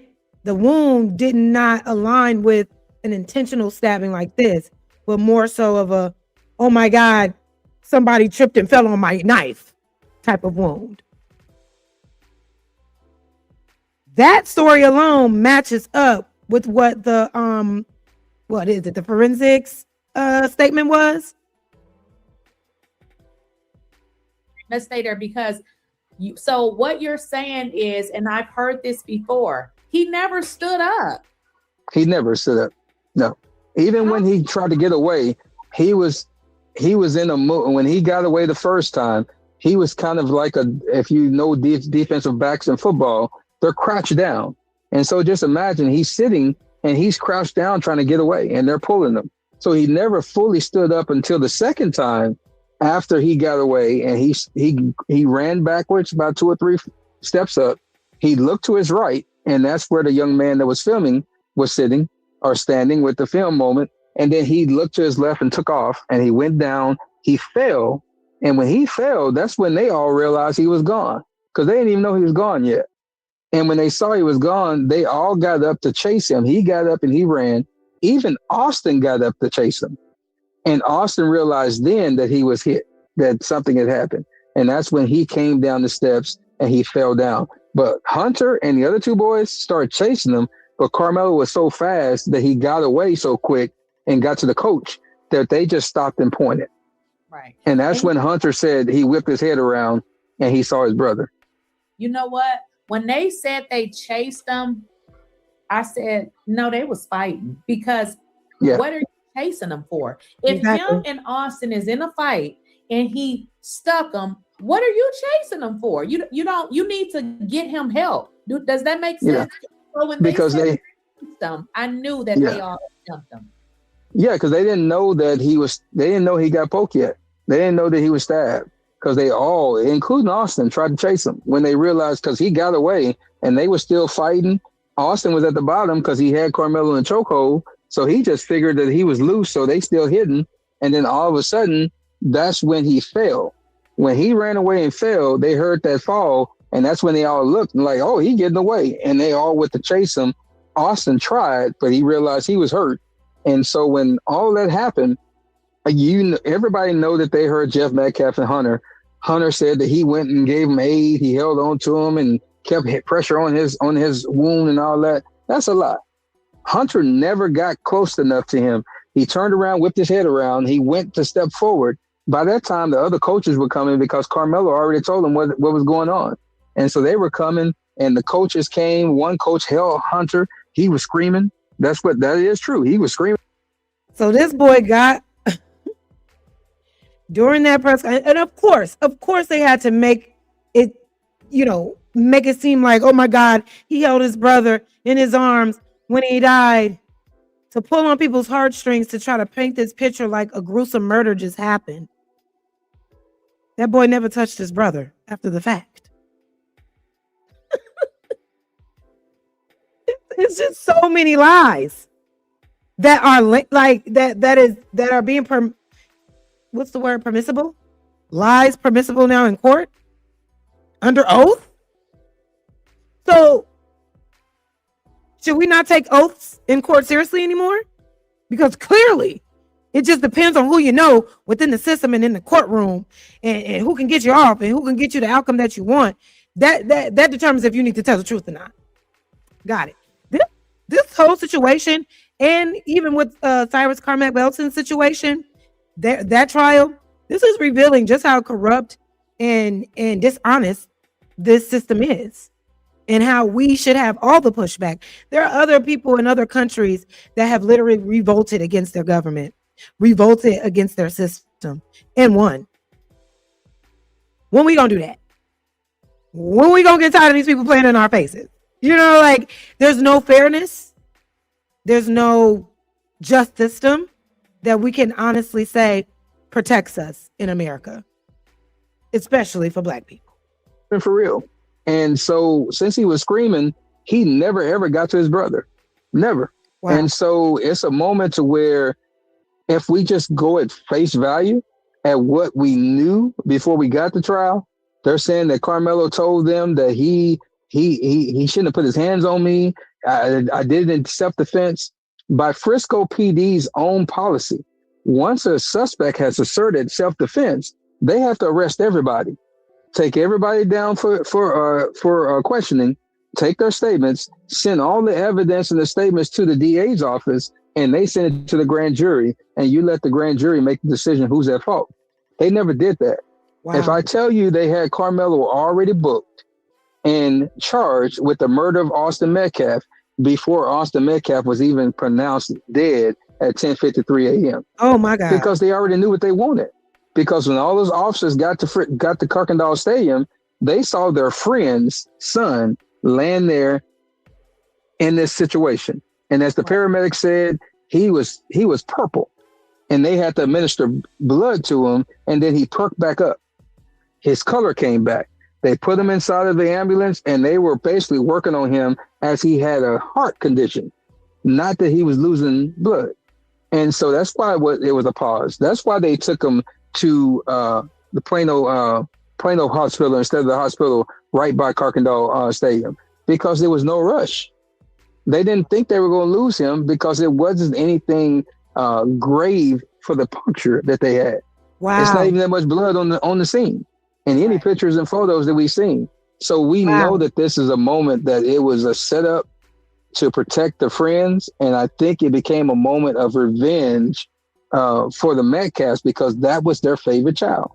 wound did not align with an intentional stabbing like this, but more so of a, oh my God, somebody tripped and fell on my knife type of wound. That story alone matches up with what the the forensics statement was. Let's stay there, because so what you're saying is, and I've heard this before, he never stood up. He never stood up. No. Even when he tried to get away, he was in a mood. When he got away the first time, he was kind of like if you know defensive backs in football, they're crouched down. And so just imagine he's sitting and he's crouched down trying to get away and they're pulling him. So he never fully stood up until the second time after he got away, and he ran backwards about 2 or 3 steps up. He looked to his right, and that's where the young man that was filming was sitting or standing with the film moment. And then he looked to his left and took off, and he went down. He fell. And when he fell, that's when they all realized he was gone, because they didn't even know he was gone yet. And when they saw he was gone, they all got up to chase him. He got up and he ran. Even Austin got up to chase him. And Austin realized then that he was hit, that something had happened. And that's when he came down the steps and he fell down. But Hunter and the other 2 boys started chasing him. But Karmelo was so fast that he got away so quick and got to the coach that they just stopped and pointed. Right. And that's when Hunter said he whipped his head around and he saw his brother. You know what? When they said they chased them, I said, no, they was fighting, because what are you chasing them for? If him and Austin is in a fight and he stuck them, what are you chasing them for? You need to get him help. Does that make sense? So when because they chased them, I knew that they all jumped them. Yeah, because they didn't know that they didn't know he got poked yet. They didn't know that he was stabbed, because they all, including Austin, tried to chase him when they realized, because he got away and they were still fighting. Austin was at the bottom because he had Karmelo in chokehold. So he just figured that he was loose, so they still hidden. And then all of a sudden, that's when he fell. When he ran away and fell, they heard that fall. And that's when they all looked and like, oh, he getting away. And they all went to chase him. Austin tried, but he realized he was hurt. And so when all that happened, everybody know that they heard Jeff Metcalf and Hunter. Hunter said that he went and gave him aid. He held on to him and kept pressure on his wound and all that. That's a lie. Hunter never got close enough to him. He turned around, whipped his head around. He went to step forward. By that time, the other coaches were coming because Karmelo already told them what was going on. And so they were coming, and the coaches came. One coach held Hunter. He was screaming. That is true. He was screaming. So this boy got during that press, and of course they had to make it, make it seem like, oh my God, he held his brother in his arms when he died, to pull on people's heartstrings to try to paint this picture like a gruesome murder just happened. That boy never touched his brother after the fact. It's just so many lies that are like that are being what's the word? Permissible? Lies permissible now in court? Under oath? So should we not take oaths in court seriously anymore? Because clearly it just depends on who you know within the system and in the courtroom, and who can get you off and who can get you the outcome that you want. That determines if you need to tell the truth or not. Got it. This whole situation, and even with Cyrus Karmelo situation, that trial, this is revealing just how corrupt and dishonest this system is, and how we should have all the pushback. There are other people in other countries that have literally revolted against their government, revolted against their system, and won. When we gonna do that? When we gonna get tired of these people playing in our faces? There's no fairness. There's no just system that we can honestly say protects us in America, especially for Black people. And for real. And so since he was screaming, he never, ever got to his brother. Never. Wow. And so it's a moment to where if we just go at face value at what we knew before we got the trial, they're saying that Karmelo told them that he shouldn't have put his hands on me. I did it in self-defense. By Frisco PD's own policy, once a suspect has asserted self-defense, they have to arrest everybody, take everybody down for questioning, take their statements, send all the evidence and the statements to the DA's office, and they send it to the grand jury, and you let the grand jury make the decision who's at fault. They never did that. Wow. If I tell you they had Karmelo already booked and charged with the murder of Austin Metcalf before Austin Metcalf was even pronounced dead at 10:53 a.m. Oh my God. Because they already knew what they wanted. because when all those officers got to Kirkendall Stadium, they saw their friend's son laying there in this situation. And as the paramedic said, he was purple, and they had to administer blood to him, and then he perked back up. His color came back. They put him inside of the ambulance, and they were basically working on him as he had a heart condition, not that he was losing blood. And so that's why it was a pause. That's why they took him to the Plano Hospital instead of the hospital right by Kirkendall Stadium, because there was no rush. They didn't think they were going to lose him because it wasn't anything grave for the puncture that they had. Wow. It's not even that much blood on the scene in any pictures and photos that we've seen. So we know that this is a moment that it was a setup to protect the friends. And I think it became a moment of revenge for the Metcalfs, because that was their favorite child.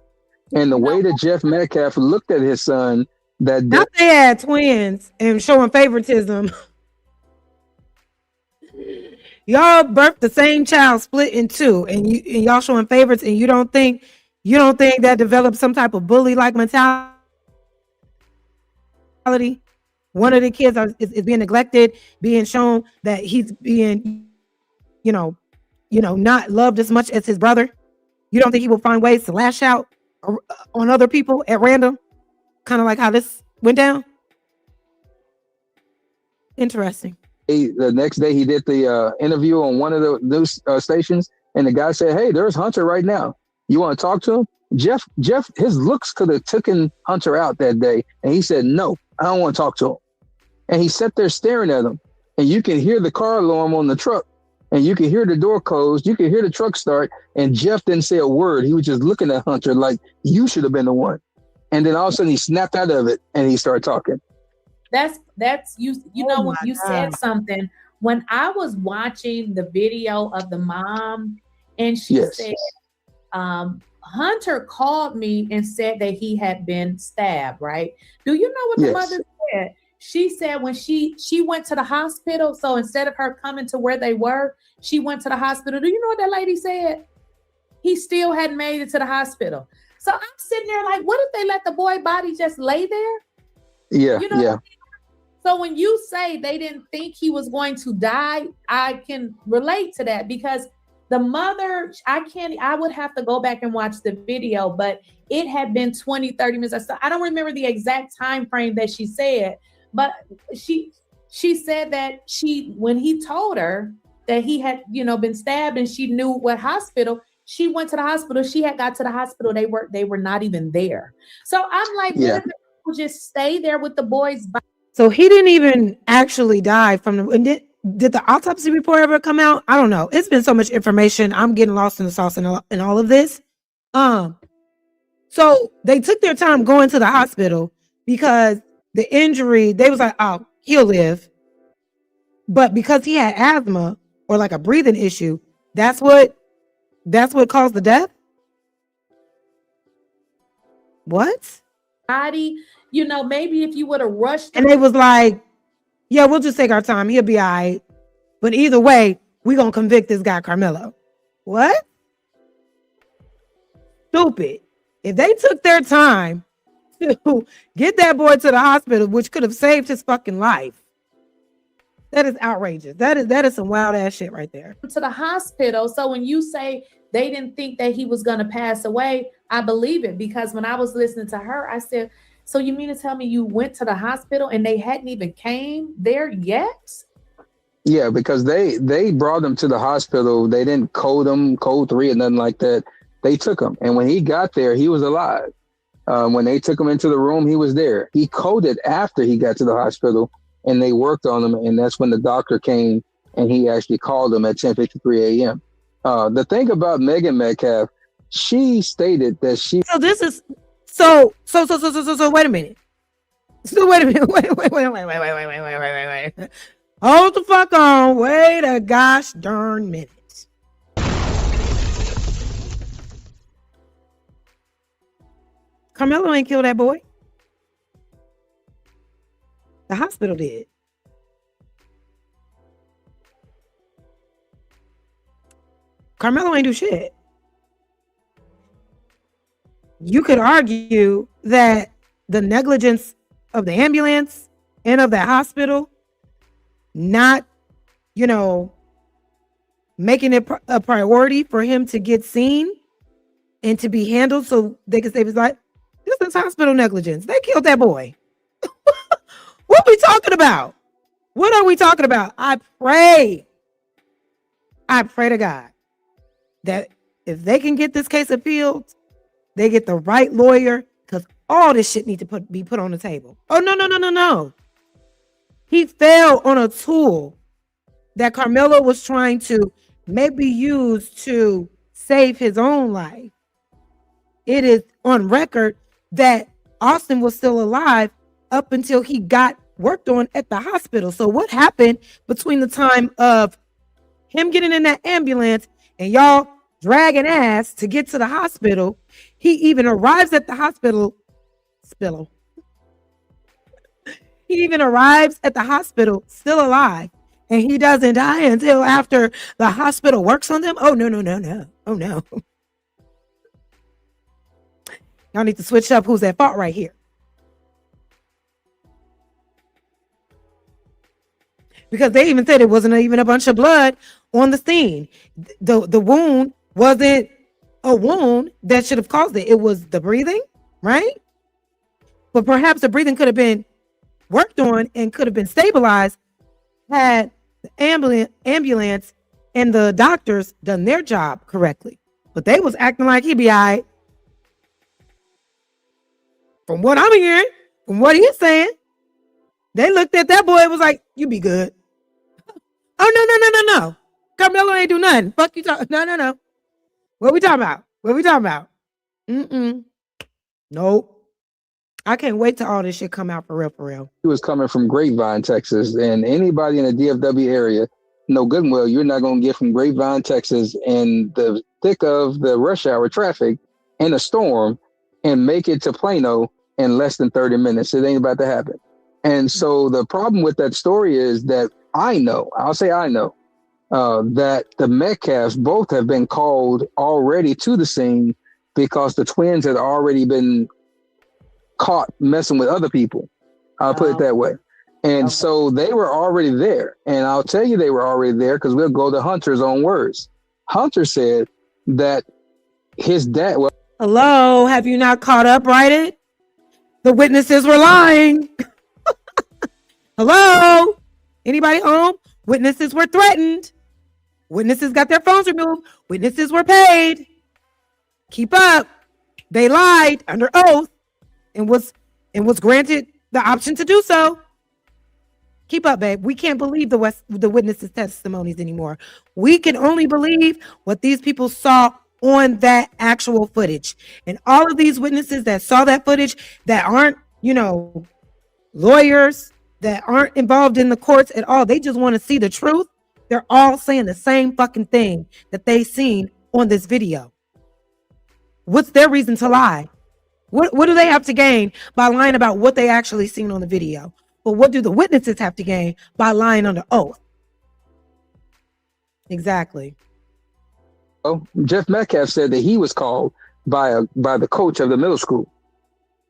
And the way that Jeff Metcalf looked at his son, that now they had twins and showing favoritism. Y'all birthed the same child split in two, and y'all showing favorites, and you don't think that developed some type of bully like mentality? One of the kids is being neglected, being shown that he's being, not loved as much as his brother. You don't think he will find ways to lash out on other people at random, kind of like how this went down? Interesting. The next day he did the interview on one of the news stations, and the guy said, "Hey, there's Hunter right now. You want to talk to him?" Jeff, his looks could have taken Hunter out that day, and he said, "No, I don't want to talk to him." And he sat there staring at him, and you can hear the car alarm on the truck, and you can hear the door close, you can hear the truck start, and Jeff didn't say a word. He was just looking at Hunter like, "You should have been the one." And then all of a sudden he snapped out of it and he started talking. That's you know, when you said something, when I was watching the video of the mom, and she said, Hunter called me and said that he had been stabbed, right? Do you know what the mother said? She said when she went to the hospital, so instead of her coming to where they were, she went to the hospital. Do you know what that lady said? He still hadn't made it to the hospital. So I'm sitting there like, what if they let the boy body just lay there? Yeah. So when you say they didn't think he was going to die, I can relate to that, because the mother, I would have to go back and watch the video, but it had been 20, 30 minutes. I don't remember the exact time frame that she said, but she said that when he told her that he had, been stabbed and she knew what hospital, she went to the hospital. She had got to the hospital. They were not even there. So I'm like, what if people just stay there with the boy's body? So he didn't even actually die from the. And did the autopsy report ever come out? I don't know. It's been so much information. I'm getting lost in the sauce in all of this. So they took their time going to the hospital because the injury, they was like, "Oh, he'll live." But because he had asthma or like a breathing issue, that's what caused the death. What? Body, maybe if you would have rushed, and they was like, "Yeah, we'll just take our time. He'll be all right. But either way, we're gonna convict this guy, Karmelo." What? Stupid. If they took their time to get that boy to the hospital, which could have saved his fucking life, that is outrageous. That is some wild ass shit right there. To the hospital. So when you say they didn't think that he was gonna pass away, I believe it, because when I was listening to her, I said, so you mean to tell me you went to the hospital and they hadn't even came there yet? Yeah, because they brought him to the hospital. They didn't code 3 or nothing like that. They took him. And when he got there, he was alive. When they took him into the room, he was there. He coded after he got to the hospital, and they worked on him. And that's when the doctor came and he actually called him at 10:53 a.m. The thing about Megan Metcalf, she stated that she. So this is so wait a minute. So wait a minute. Wait. Hold the fuck on. Wait a gosh darn minute. Karmelo ain't killed that boy. The hospital did. Karmelo ain't do shit. you could argue that the negligence of the ambulance and of the hospital not, making it a priority for him to get seen and to be handled so they can save his life. This is hospital negligence. They killed that boy. What are we talking about? What are we talking about? I pray to God that if they can get this case appealed, they get the right lawyer, because all this shit needs to be put on the table. Oh, no. He fell on a tool that Karmelo was trying to maybe use to save his own life. It is on record that Austin was still alive up until he got worked on at the hospital. So what happened between the time of him getting in that ambulance and y'all dragging ass to get to the hospital? He even arrives at the hospital. He even arrives at the hospital still alive, and he doesn't die until after the hospital works on them. Oh, no. Oh, no. Y'all need to switch up who's at fault right here. Because they even said it wasn't even a bunch of blood on the scene. The wound wasn't a wound that should have caused it. It was the breathing, right? But perhaps the breathing could have been worked on and could have been stabilized had the ambulance and the doctors done their job correctly. But they was acting like he'd be all right. From what I'm hearing, from what he's saying, they looked at that boy and was like, you be good. Oh, no. Karmelo ain't do nothing. Fuck you talking. No. What we talking about? Nope. I can't wait till all this shit come out for real. He was coming from Grapevine, Texas, and anybody in the DFW area know good and well you're not going to get from Grapevine, Texas in the thick of the rush hour traffic in a storm and make it to Plano in less than 30 minutes. It ain't about to happen. And so the problem with that story is that I know that the Metcalfs both have been called already to the scene because the twins had already been caught messing with other people. I'll put it that way. And so they were already there. And I'll tell you they were already there because we'll go to Hunter's own words. Hunter said that his dad... Hello, have you not caught up, right? The witnesses were lying. Hello? Anybody home? Witnesses were threatened. Witnesses got their phones removed. Witnesses were paid. Keep up. They lied under oath and was granted the option to do so. Keep up, babe. We can't believe the witnesses' testimonies anymore. We can only believe what these people saw on that actual footage. And all of these witnesses that saw that footage that aren't, lawyers, that aren't involved in the courts at all. They just want to see the truth. They're all saying the same fucking thing that they seen on this video. What's their reason to lie? What do they have to gain by lying about what they actually seen on the video? But what do the witnesses have to gain by lying under oath? Exactly. Oh, Jeff Metcalf said that he was called by the coach of the middle school.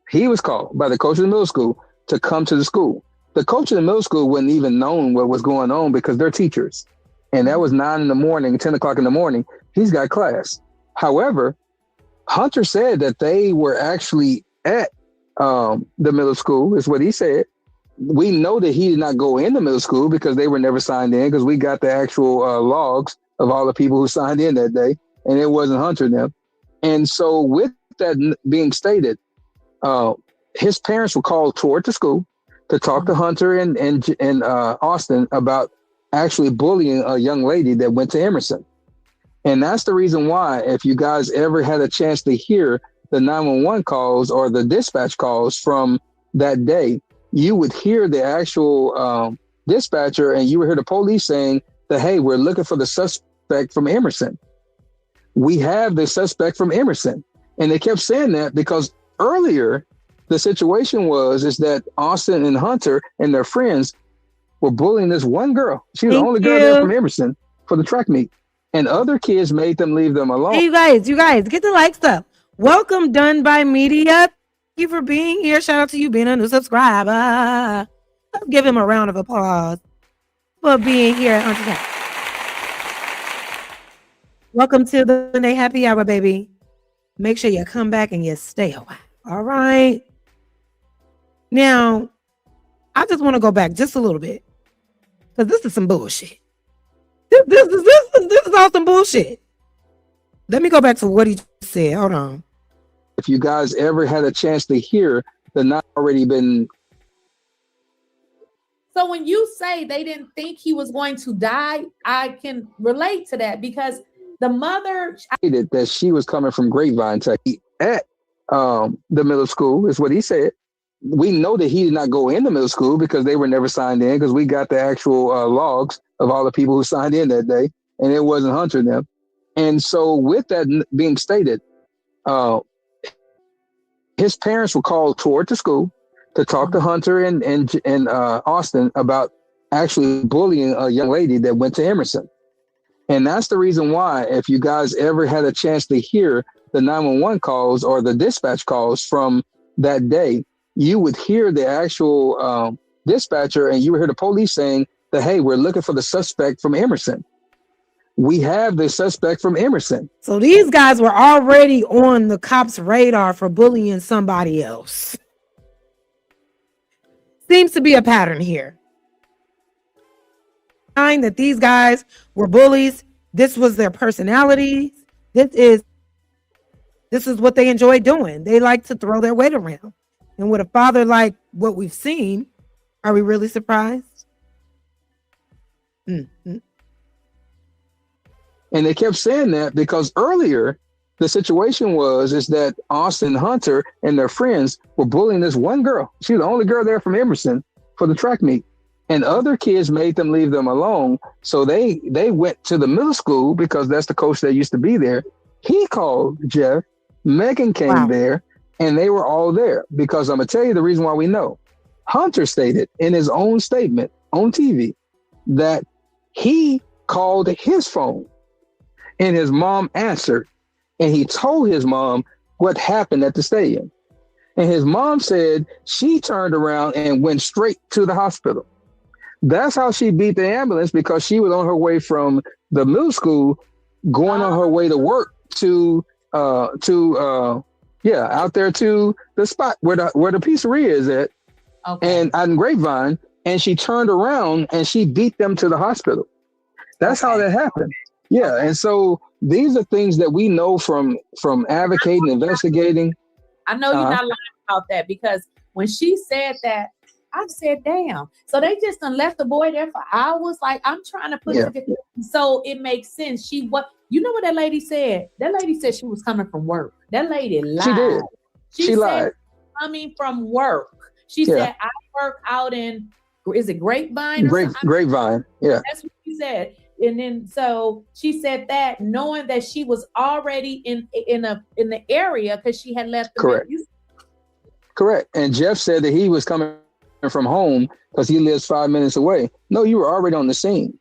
He was called by the coach of the middle school to come to the school. The coach of the middle school wouldn't even known what was going on because they're teachers. And that was 9 a.m, 10 o'clock in the morning. He's got class. However, Hunter said that they were actually at the middle school, is what he said. We know that he did not go in the middle school because they were never signed in, because we got the actual logs of all the people who signed in that day, and it wasn't Hunter and them. And so with that being stated, his parents were called toward the school to talk to Hunter and Austin about actually bullying a young lady that went to Emerson. And that's the reason why, if you guys ever had a chance to hear the 911 calls or the dispatch calls from that day, you would hear the actual dispatcher, and you would hear the police saying that, hey, we're looking for the suspect from Emerson. We have the suspect from Emerson. And they kept saying that because earlier the situation is that Austin and Hunter and their friends were bullying this one girl. She was the only girl there from Emerson for the track meet. And other kids made them leave them alone. Hey, you guys, get the likes up. Welcome, Done by Media. Thank you for being here. Shout out to you being a new subscriber. Let's give him a round of applause for being here at Auntie House. Welcome to the Sunday Happy Hour, baby. Make sure you come back and you stay a while. All right. Now, I just want to go back just a little bit because this is some bullshit. This is all some bullshit. Let me go back to what he said. Hold on. If you guys ever had a chance to hear the not already been. So when you say they didn't think he was going to die, I can relate to that because the mother stated that she was coming from Grapevine, Texas, at the middle school, is what he said. We know that he did not go into middle school because they were never signed in, because we got the actual logs of all the people who signed in that day, and it wasn't Hunter and them. And so with that being stated, his parents were called toward the school to talk to Hunter and Austin about actually bullying a young lady that went to Emerson. And that's the reason why, if you guys ever had a chance to hear the 911 calls or the dispatch calls from that day, you would hear the actual dispatcher and you would hear the police saying that, hey, we're looking for the suspect from Emerson. We have the suspect from Emerson. So these guys were already on the cops' radar for bullying somebody else. Seems to be a pattern here. That these guys were bullies. This was their personalities. This is what they enjoy doing. They like to throw their weight around. And with a father like what we've seen, are we really surprised? Mm-hmm. And they kept saying that because earlier the situation is that Austin Hunter and their friends were bullying this one girl. She was the only girl there from Emerson for the track meet. And other kids made them leave them alone. So they went to the middle school because that's the coach that used to be there. He called Jeff. Megan came there, and they were all there because I'm going to tell you the reason why we know. Hunter stated in his own statement on TV that he called his phone and his mom answered, and he told his mom what happened at the stadium. And his mom said she turned around and went straight to the hospital. That's how she beat the ambulance, because she was on her way from the middle school, going on her way to work out there to the spot where the pizzeria is at, and in Grapevine, and she turned around and she beat them to the hospital. That's how that happened. Yeah, and so these are things that we know from advocating, investigating. I know you're not lying about that, because when she said that, I said, damn. So they just done left the boy there for hours. Like, I'm trying to put it together. So it makes sense. You know what that lady said? That lady said she was coming from work. That lady lied. She did. She lied. Coming from work. She said, I work out in, is it Grapevine? Grapevine. Yeah. That's what she said. And then so she said that knowing that she was already in the area because she had left. Correct. And Jeff said that he was coming from home because he lives 5 minutes away. No, you were already on the scene.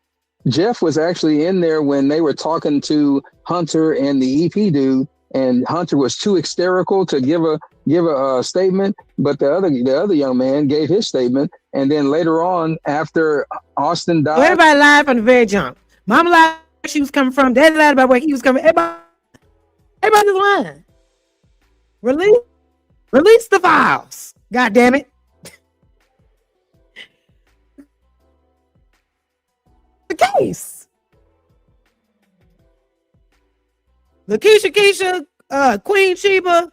Jeff was actually in there when they were talking to Hunter and the EP dude, and Hunter was too hysterical to give a statement, but the other young man gave his statement. And then later on, after Austin died, everybody lied from the very jump. Mama lied where she was coming from. Daddy lied about where he was coming. Everybody's lying. Release the files. God damn it. The case. Lakeisha, Queen Sheba,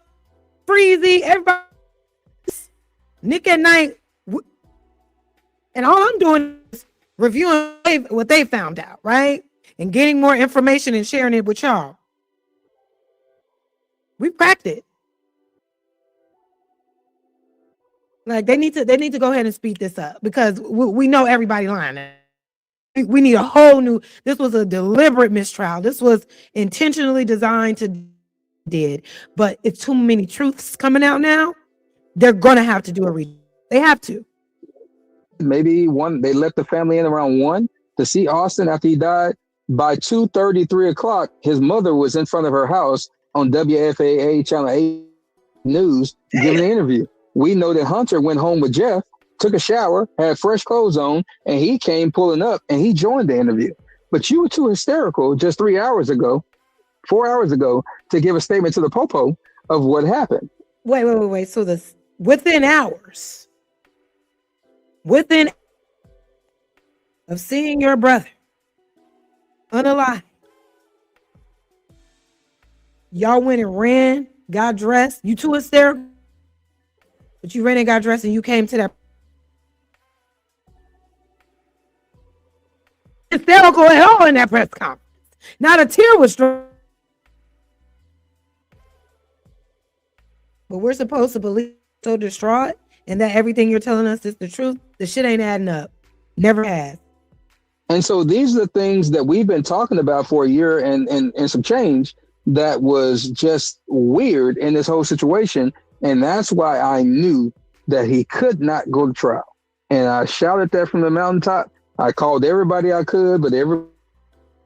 Freezy, everybody, Nick at Night, and all I'm doing is reviewing what they found out, right? And getting more information and sharing it with y'all. We cracked it. Like they need to go ahead and speed this up, because we know everybody lying. We need a whole new. This was a deliberate mistrial. This was intentionally designed to did, but it's too many truths coming out now. They're gonna have to do a read. They have to. Maybe they let the family in around 1 to see Austin after he died. By 2:30, 3 o'clock, his mother was in front of her house on WFAA Channel 8 News giving an interview. We know that Hunter went home with Jeff, took a shower, had fresh clothes on, and he came pulling up and he joined the interview. But you were too hysterical just 4 hours ago, to give a statement to the Popo of what happened. Wait. So within of seeing your brother unalive, y'all went and ran, got dressed. You too hysterical, but you ran and got dressed and you came to that hysterical at all in that press conference. Not a tear was struck. But we're supposed to believe so distraught and that everything you're telling us is the truth. The shit ain't adding up. Never has. And so these are the things that we've been talking about for a year and some change that was just weird in this whole situation. And that's why I knew that he could not go to trial. And I shouted that from the mountaintop. I called everybody I could, but everybody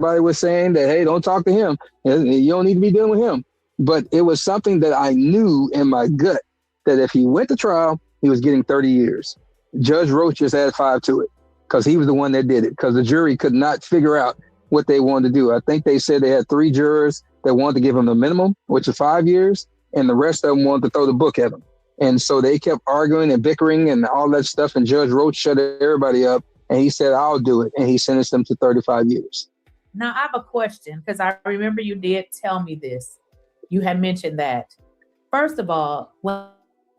was saying that, hey, don't talk to him. You don't need to be dealing with him. But it was something that I knew in my gut that if he went to trial, he was getting 30 years. Judge Roach just added 5 to it because he was the one that did it, because the jury could not figure out what they wanted to do. I think they said they had 3 jurors that wanted to give him the minimum, which is 5 years, and the rest of them wanted to throw the book at him. And so they kept arguing and bickering and all that stuff, and Judge Roach shut everybody up, and he said, I'll do it, and he sentenced them to 35 years. Now, I have a question, because I remember you did tell me this. You had mentioned that. First of all, when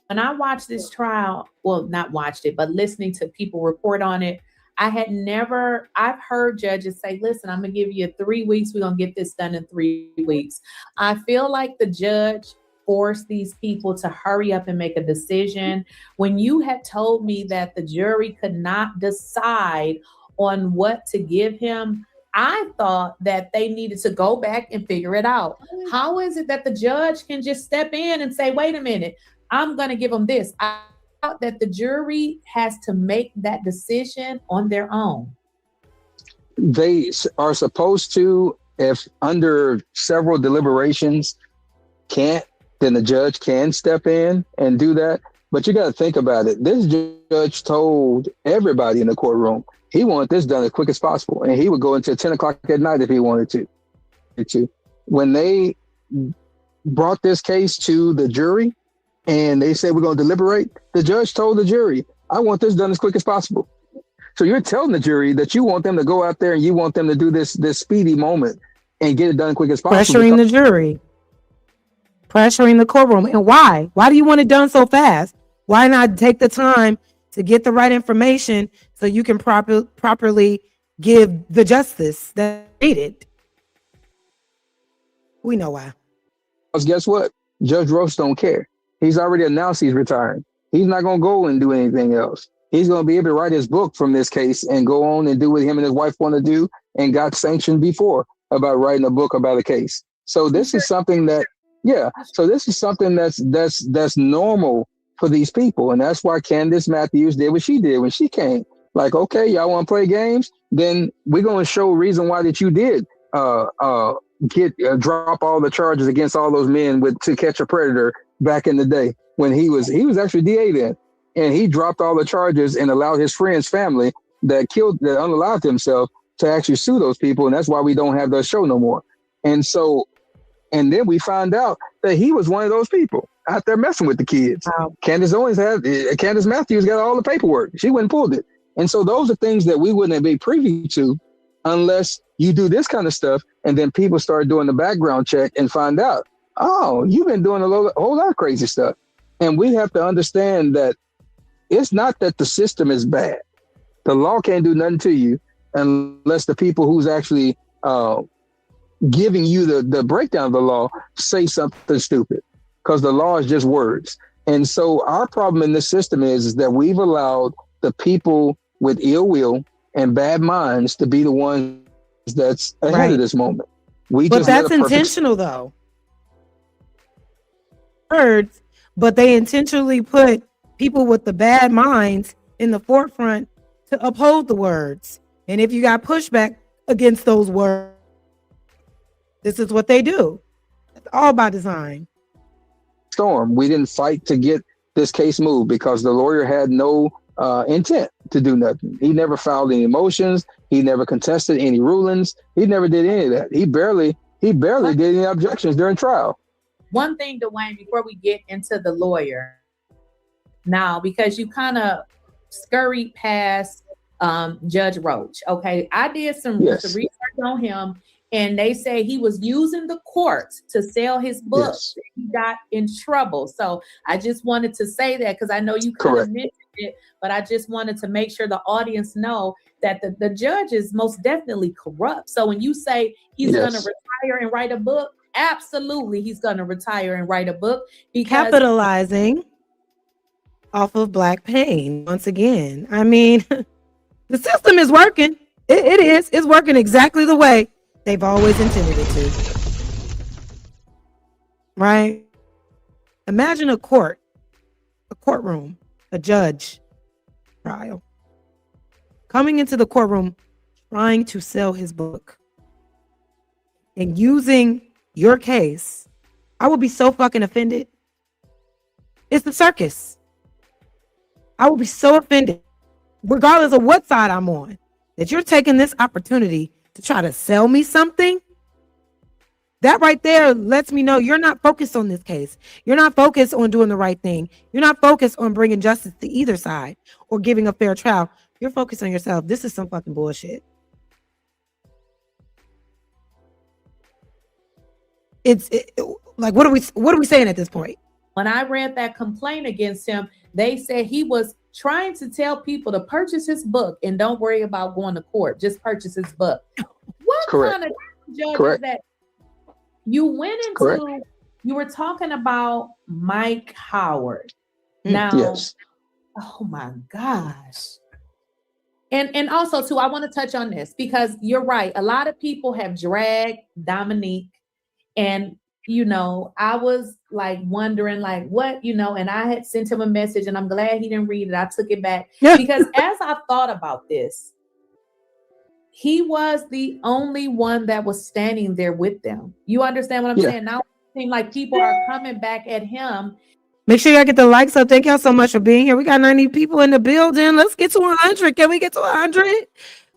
I watched this trial, well, not watched it, but listening to people report on it, I've heard judges say, listen, I'm going to give you 3 weeks. We're going to get this done in 3 weeks. I feel like the judge forced these people to hurry up and make a decision. When you had told me that the jury could not decide on what to give him, I thought that they needed to go back and figure it out. How is it that the judge can just step in and say, wait a minute, I'm going to give them this? I thought that the jury has to make that decision on their own. They are supposed to, if under several deliberations can't, then the judge can step in and do that. But you got to think about it. This judge told everybody in the courtroom he wanted this done as quick as possible. And he would go until 10 o'clock at night if he wanted to. When they brought this case to the jury and they said, we're going to deliberate, the judge told the jury, I want this done as quick as possible. So you're telling the jury that you want them to go out there and you want them to do this speedy moment and get it done as quick as possible. Pressuring the jury. Pressuring the courtroom. And why? Why do you want it done so fast? Why not take the time to get the right information so you can properly give the justice that's needed? We know why. Because guess what? Judge Roach don't care. He's already announced he's retiring. He's not going to go and do anything else. He's going to be able to write his book from this case and go on and do what him and his wife want to do and got sanctioned before about writing a book about a case. So this is something that, that's normal for these people. And that's why Candace Matthews did what she did when she came. Like, okay, y'all want to play games? Then we're going to show a reason why that you did drop all the charges against all those men with To Catch a Predator back in the day when he was actually DA then. And he dropped all the charges and allowed his friend's family that unalived himself to actually sue those people. And that's why we don't have the show no more. And then we find out that he was one of those people out there messing with the kids. Wow. Candace Matthews got all the paperwork. She went and pulled it. And so those are things that we wouldn't be privy to unless you do this kind of stuff. And then people start doing the background check and find out, oh, you've been doing a whole lot of crazy stuff. And we have to understand that it's not that the system is bad. The law can't do nothing to you unless the people who's actually giving you the breakdown of the law say something stupid, because the law is just words. And so our problem in this system is that we've allowed the people with ill will and bad minds to be the ones that's ahead of this moment. But that's intentional though. Words, but they intentionally put people with the bad minds in the forefront to uphold the words. And if you got pushback against those words, this is what they do. all by design. Storm. We didn't fight to get this case moved because the lawyer had no intent to do nothing. He never filed any motions. He never contested any rulings. He never did any of that. He barely did any objections during trial. One thing, Dwayne, before we get into the lawyer now, because you kind of scurried past Judge Roach. Okay, I did some research on him, and they say he was using the courts to sell his books. Yes. He got in trouble. So I just wanted to say that because I know you kind of mentioned it, but I just wanted to make sure the audience know that the judge is most definitely corrupt. So when you say he's going to retire and write a book, absolutely he's going to retire and write a book. Because capitalizing off of Black pain once again. I mean, the system is working. It is. It's working exactly the way they've always intended it to. Right? Imagine a courtroom, a judge trial, coming into the courtroom trying to sell his book and using your case. I would be so fucking offended. It's the circus. I would be so offended, regardless of what side I'm on, that you're taking this opportunity to try to sell me something. That right there lets me know you're not focused on this case. You're not focused on doing the right thing. You're not focused on bringing justice to either side or giving a fair trial. You're focused on yourself. This is some fucking bullshit. Like, what are we saying at this point? When I read that complaint against him, they said he was trying to tell people to purchase his book and don't worry about going to court. Just purchase his book. What kind of judge is that? You went into, you were talking about Mike Howard. Now, oh my gosh. And also too, I want to touch on this because you're right. A lot of people have dragged Dominique, and you know, I was like wondering like what, you know, and I had sent him a message and I'm glad he didn't read it. I took it back because as I thought about this, he was the only one that was standing there with them. You understand what I'm saying? Now it seems like people are coming back at him. Make sure y'all get the likes up. Thank y'all so much for being here. We got 90 people in the building. Let's get to 100. Can we get to 100?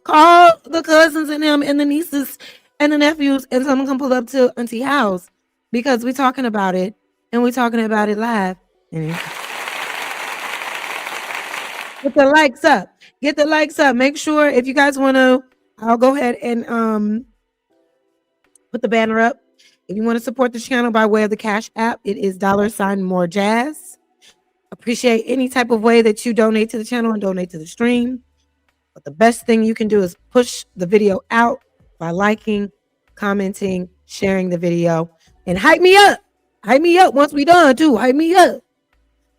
Call the cousins and them and the nieces and the nephews and someone come pull up to Auntie House because we're talking about it and we're talking about it live. Get the likes up. Get the likes up. Make sure if you guys want to, I'll go ahead and put the banner up. If you want to support the channel by way of the Cash App, it is $more jazz. Appreciate any type of way that you donate to the channel and donate to the stream. But the best thing you can do is push the video out by liking, commenting, sharing the video, and hype me up. Hype me up once we done too. Hype me up.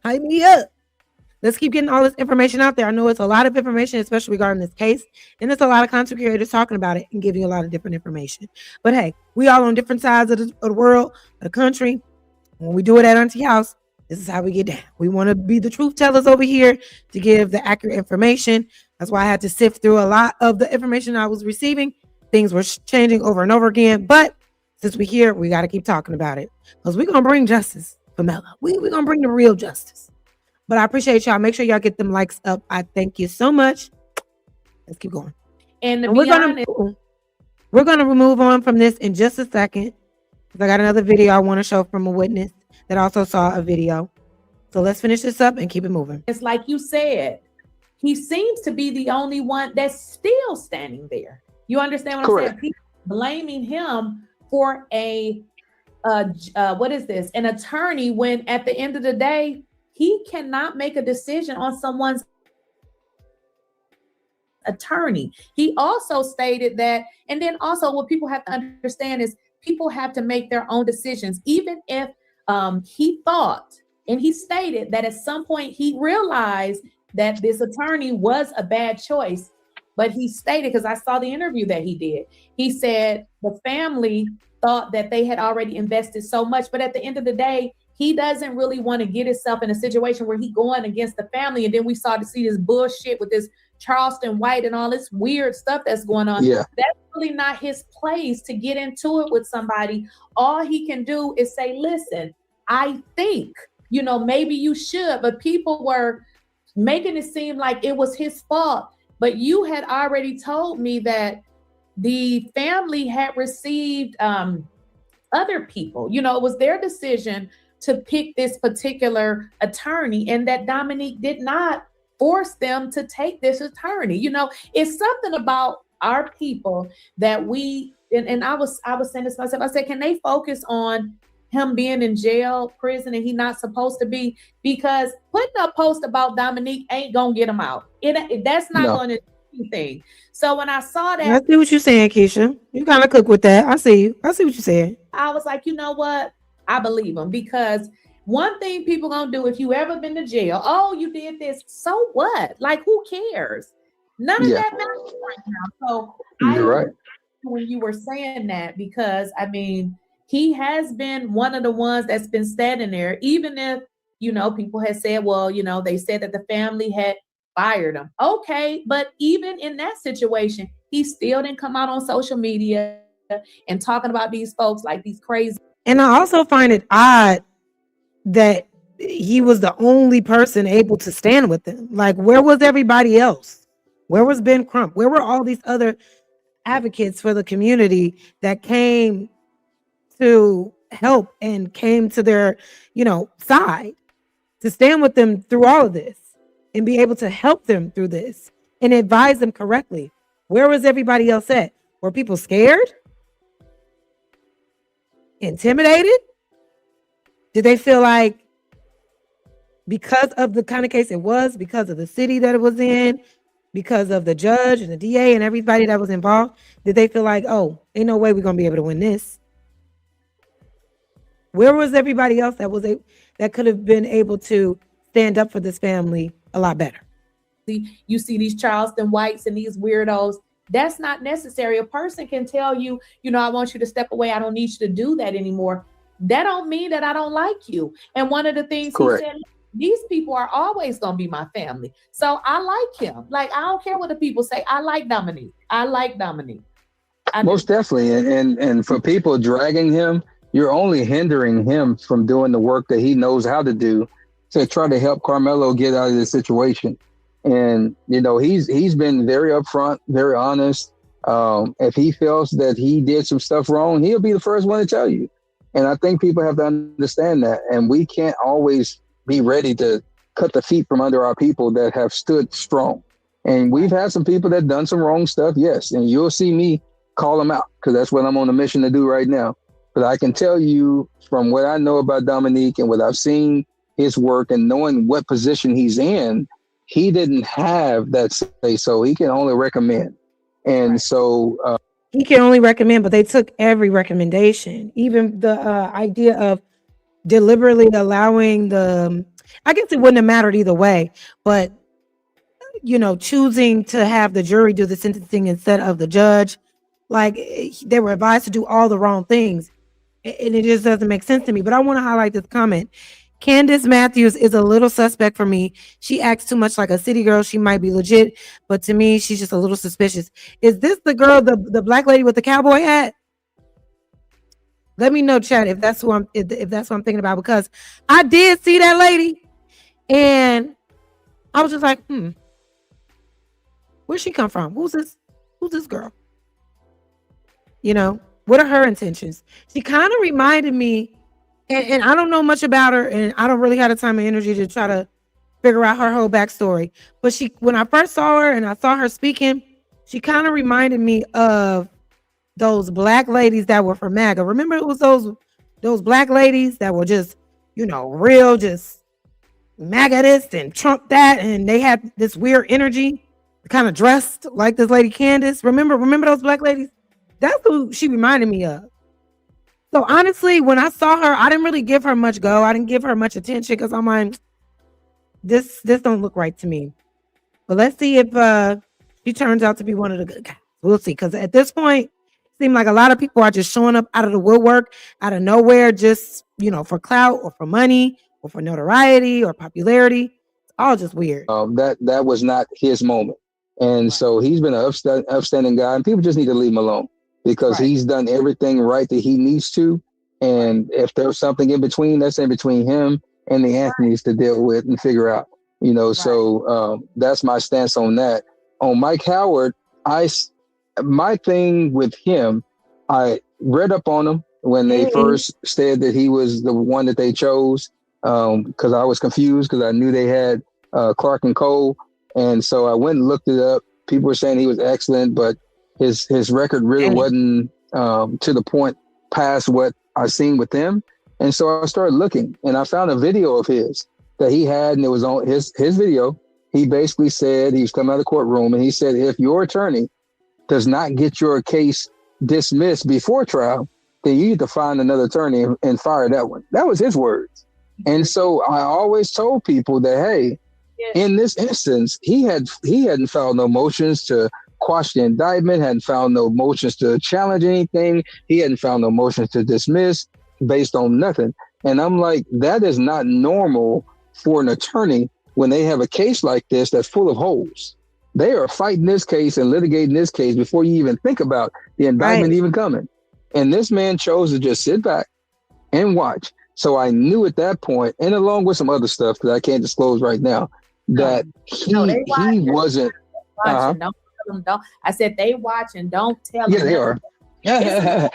Hype me up. Let's keep getting all this information out there. I know it's a lot of information, especially regarding this case. And there's a lot of content creators talking about it and giving you a lot of different information. But hey, we all on different sides of the world, of the country. When we do it at Auntie House, this is how we get down. We want to be the truth tellers over here to give the accurate information. That's why I had to sift through a lot of the information I was receiving. Things were changing over and over again. But since we're here, we got to keep talking about it. Because we're going to bring justice, Pamela. We're going to bring the real justice. But I appreciate y'all. Make sure y'all get them likes up. I thank you so much. Let's keep going. And we're gonna move on from this in just a second. Because I got another video I want to show from a witness that also saw a video. So let's finish this up and keep it moving. It's like you said, he seems to be the only one that's still standing there. You understand what I'm saying? People blaming him for an attorney when at the end of the day, he cannot make a decision on someone's attorney. He also stated that, and then also what people have to understand is people have to make their own decisions. Even if he thought, and he stated that at some point he realized that this attorney was a bad choice, but he stated, because I saw the interview that he did, he said the family thought that they had already invested so much, but at the end of the day, he doesn't really want to get himself in a situation where he going against the family. And then we saw to see this bullshit with this Charleston White and all this weird stuff that's going on. Yeah. That's really not his place to get into it with somebody. All he can do is say, listen, I think, maybe you should, but people were making it seem like it was his fault. But you had already told me that the family had received other people. It was their decision to pick this particular attorney, and that Dominique did not force them to take this attorney. It's something about our people that we, and I was saying this myself, I said, can they focus on him being in jail, prison, and he not supposed to be? Because putting a post about Dominique ain't gonna get him out. That's not going to do anything. So when I saw that, I see what you're saying, Keisha. You kind of cook with that. I see you. I see what you're saying. I was like, you know what? I believe him, because one thing people gonna do, if you ever been to jail, oh, you did this, so what? Like, who cares? None of that matters right now. So you're right when you were saying that, because I mean, he has been one of the ones that's been standing there, even if, people had said, well, they said that the family had fired him. Okay, but even in that situation, he still didn't come out on social media and talking about these folks like these crazy. And I also find it odd that he was the only person able to stand with them. Like, where was everybody else? Where was Ben Crump? Where were all these other advocates for the community that came to help and came to their, side to stand with them through all of this and be able to help them through this and advise them correctly? Where was everybody else at? Were people scared? Intimidated? Did they feel like, because of the kind of case it was, because of the city that it was in, because of the judge and the DA and everybody that was involved, did they feel like, oh, ain't no way we're gonna be able to win this? Where was everybody else that could have been able to stand up for this family a lot better? You see these Charleston Whites and these weirdos. That's not necessary. A person can tell you, I want you to step away. I don't need you to do that anymore. That don't mean that I don't like you. And one of the things he said, these people are always going to be my family. So I like him. Like, I don't care what the people say. I like Dominique. Most definitely. And for people dragging him, you're only hindering him from doing the work that he knows how to do to try to help Karmelo get out of this situation. And, he's been very upfront, very honest. If he feels that he did some stuff wrong, he'll be the first one to tell you. And I think people have to understand that. And we can't always be ready to cut the feet from under our people that have stood strong. And we've had some people that done some wrong stuff, yes. And you'll see me call them out, because that's what I'm on a mission to do right now. But I can tell you, from what I know about Dominique and what I've seen his work and knowing what position he's in, he didn't have that say, so he can only recommend. And so he can only recommend, but they took every recommendation, even the idea of deliberately allowing I guess it wouldn't have mattered either way, but choosing to have the jury do the sentencing instead of the judge. Like, they were advised to do all the wrong things, and it just doesn't make sense to me. But I want to highlight this comment. Candace Matthews is a little suspect for me. She acts too much like a city girl. She might be legit, but to me, she's just a little suspicious. Is this the girl, the black lady with the cowboy hat? Let me know, chat, if that's what I'm thinking about, because I did see that lady, and I was just like, where'd she come from? Who's this girl? What are her intentions? She kind of reminded me. And I don't know much about her, and I don't really have the time and energy to try to figure out her whole backstory. But when I first saw her and I saw her speaking, she kind of reminded me of those black ladies that were for MAGA. Remember, it was those black ladies that were just, real, just MAGA this and Trump that, and they had this weird energy, kind of dressed like this lady Candace. Remember those black ladies? That's who she reminded me of. So honestly, when I saw her, I didn't really give her much go. I didn't give her much attention, because I'm like, this don't look right to me. But let's see if she turns out to be one of the good guys. We'll see. Because at this point, seem like a lot of people are just showing up out of the woodwork, out of nowhere, just, for clout or for money or for notoriety or popularity. It's all just weird. That was not his moment. And so he's been an upstanding guy, and people just need to leave him alone because he's done everything right that he needs to. And if there's something in between, that's in between him and the Anthonys to deal with and figure out, so that's my stance on that. On Mike Howard, my thing with him, I read up on him when they first said that he was the one that they chose, because I was confused because I knew they had Clark and Cole. And so I went and looked it up. People were saying he was excellent, but his record really wasn't to the point past what I seen with them. And so I started looking, and I found a video of his that he had, and it was on his video. He basically said, he was coming out of the courtroom, and he said, if your attorney does not get your case dismissed before trial, then you need to find another attorney and fire that one. That was his words. And so I always told people that, hey, in this instance, he hadn't filed no motions to quash the indictment, hadn't filed no motions to challenge anything. He hadn't filed no motions to dismiss based on nothing. And I'm like, that is not normal for an attorney when they have a case like this that's full of holes. They are fighting this case and litigating this case before you even think about the indictment even coming. And this man chose to just sit back and watch. So I knew at that point, and along with some other stuff that I can't disclose right now, that he wasn't. Don't tell them, don't. I said they watch and don't tell them. Yeah, they are. I'm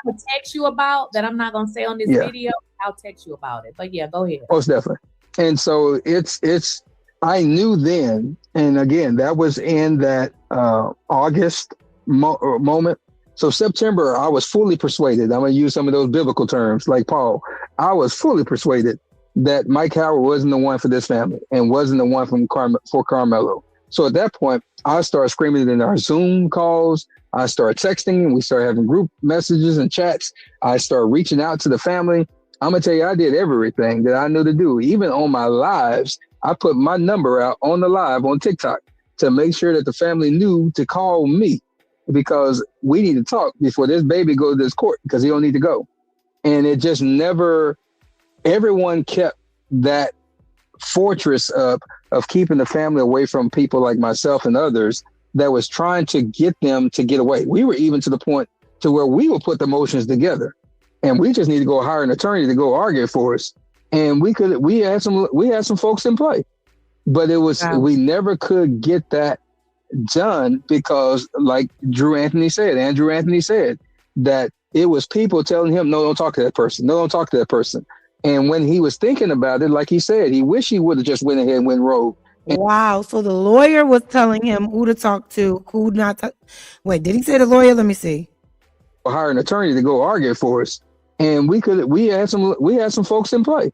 gonna text you about that. I'm not gonna say on this video. I'll text you about it. But yeah, go ahead. Most definitely. And so it's. I knew then, and again, that was in that August moment. So September, I was fully persuaded. I'm gonna use some of those biblical terms, like Paul. I was fully persuaded that Mike Howard wasn't the one for this family and wasn't the one for Karmelo. So at that point, I started screaming in our Zoom calls. I started texting, and we started having group messages and chats. I started reaching out to the family. I'm going to tell you, I did everything that I knew to do. Even on my lives, I put my number out on the live on TikTok to make sure that the family knew to call me because we need to talk before this baby goes to this court because he don't need to go. And it just never, everyone kept that fortress up of keeping the family away from people like myself and others that was trying to get them to get away. We were even to the point to where we would put the motions together and we just need to go hire an attorney to go argue for us. And we had some folks in play, but it was, we never could get that done because like Andrew Anthony said that it was people telling him, no, don't talk to that person. No, don't talk to that person. And when he was thinking about it, like he said, he wished he would have just went ahead and went rogue. Wow. So the lawyer was telling him who to talk to, who not to. Wait, did he say the lawyer? Let me see. Hire an attorney to go argue for us. And we had some folks in play,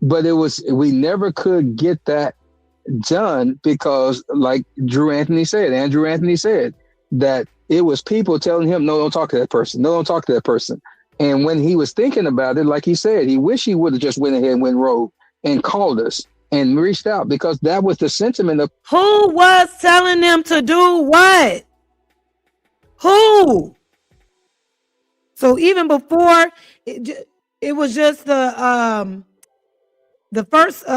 but we never could get that done because like Andrew Anthony said that it was people telling him, no, don't talk to that person. No, don't talk to that person. And when he was thinking about it, like he said, he wished he would have just went ahead and went rogue and called us and reached out because that was the sentiment of who was telling them to do what? Who? So even before it was just the first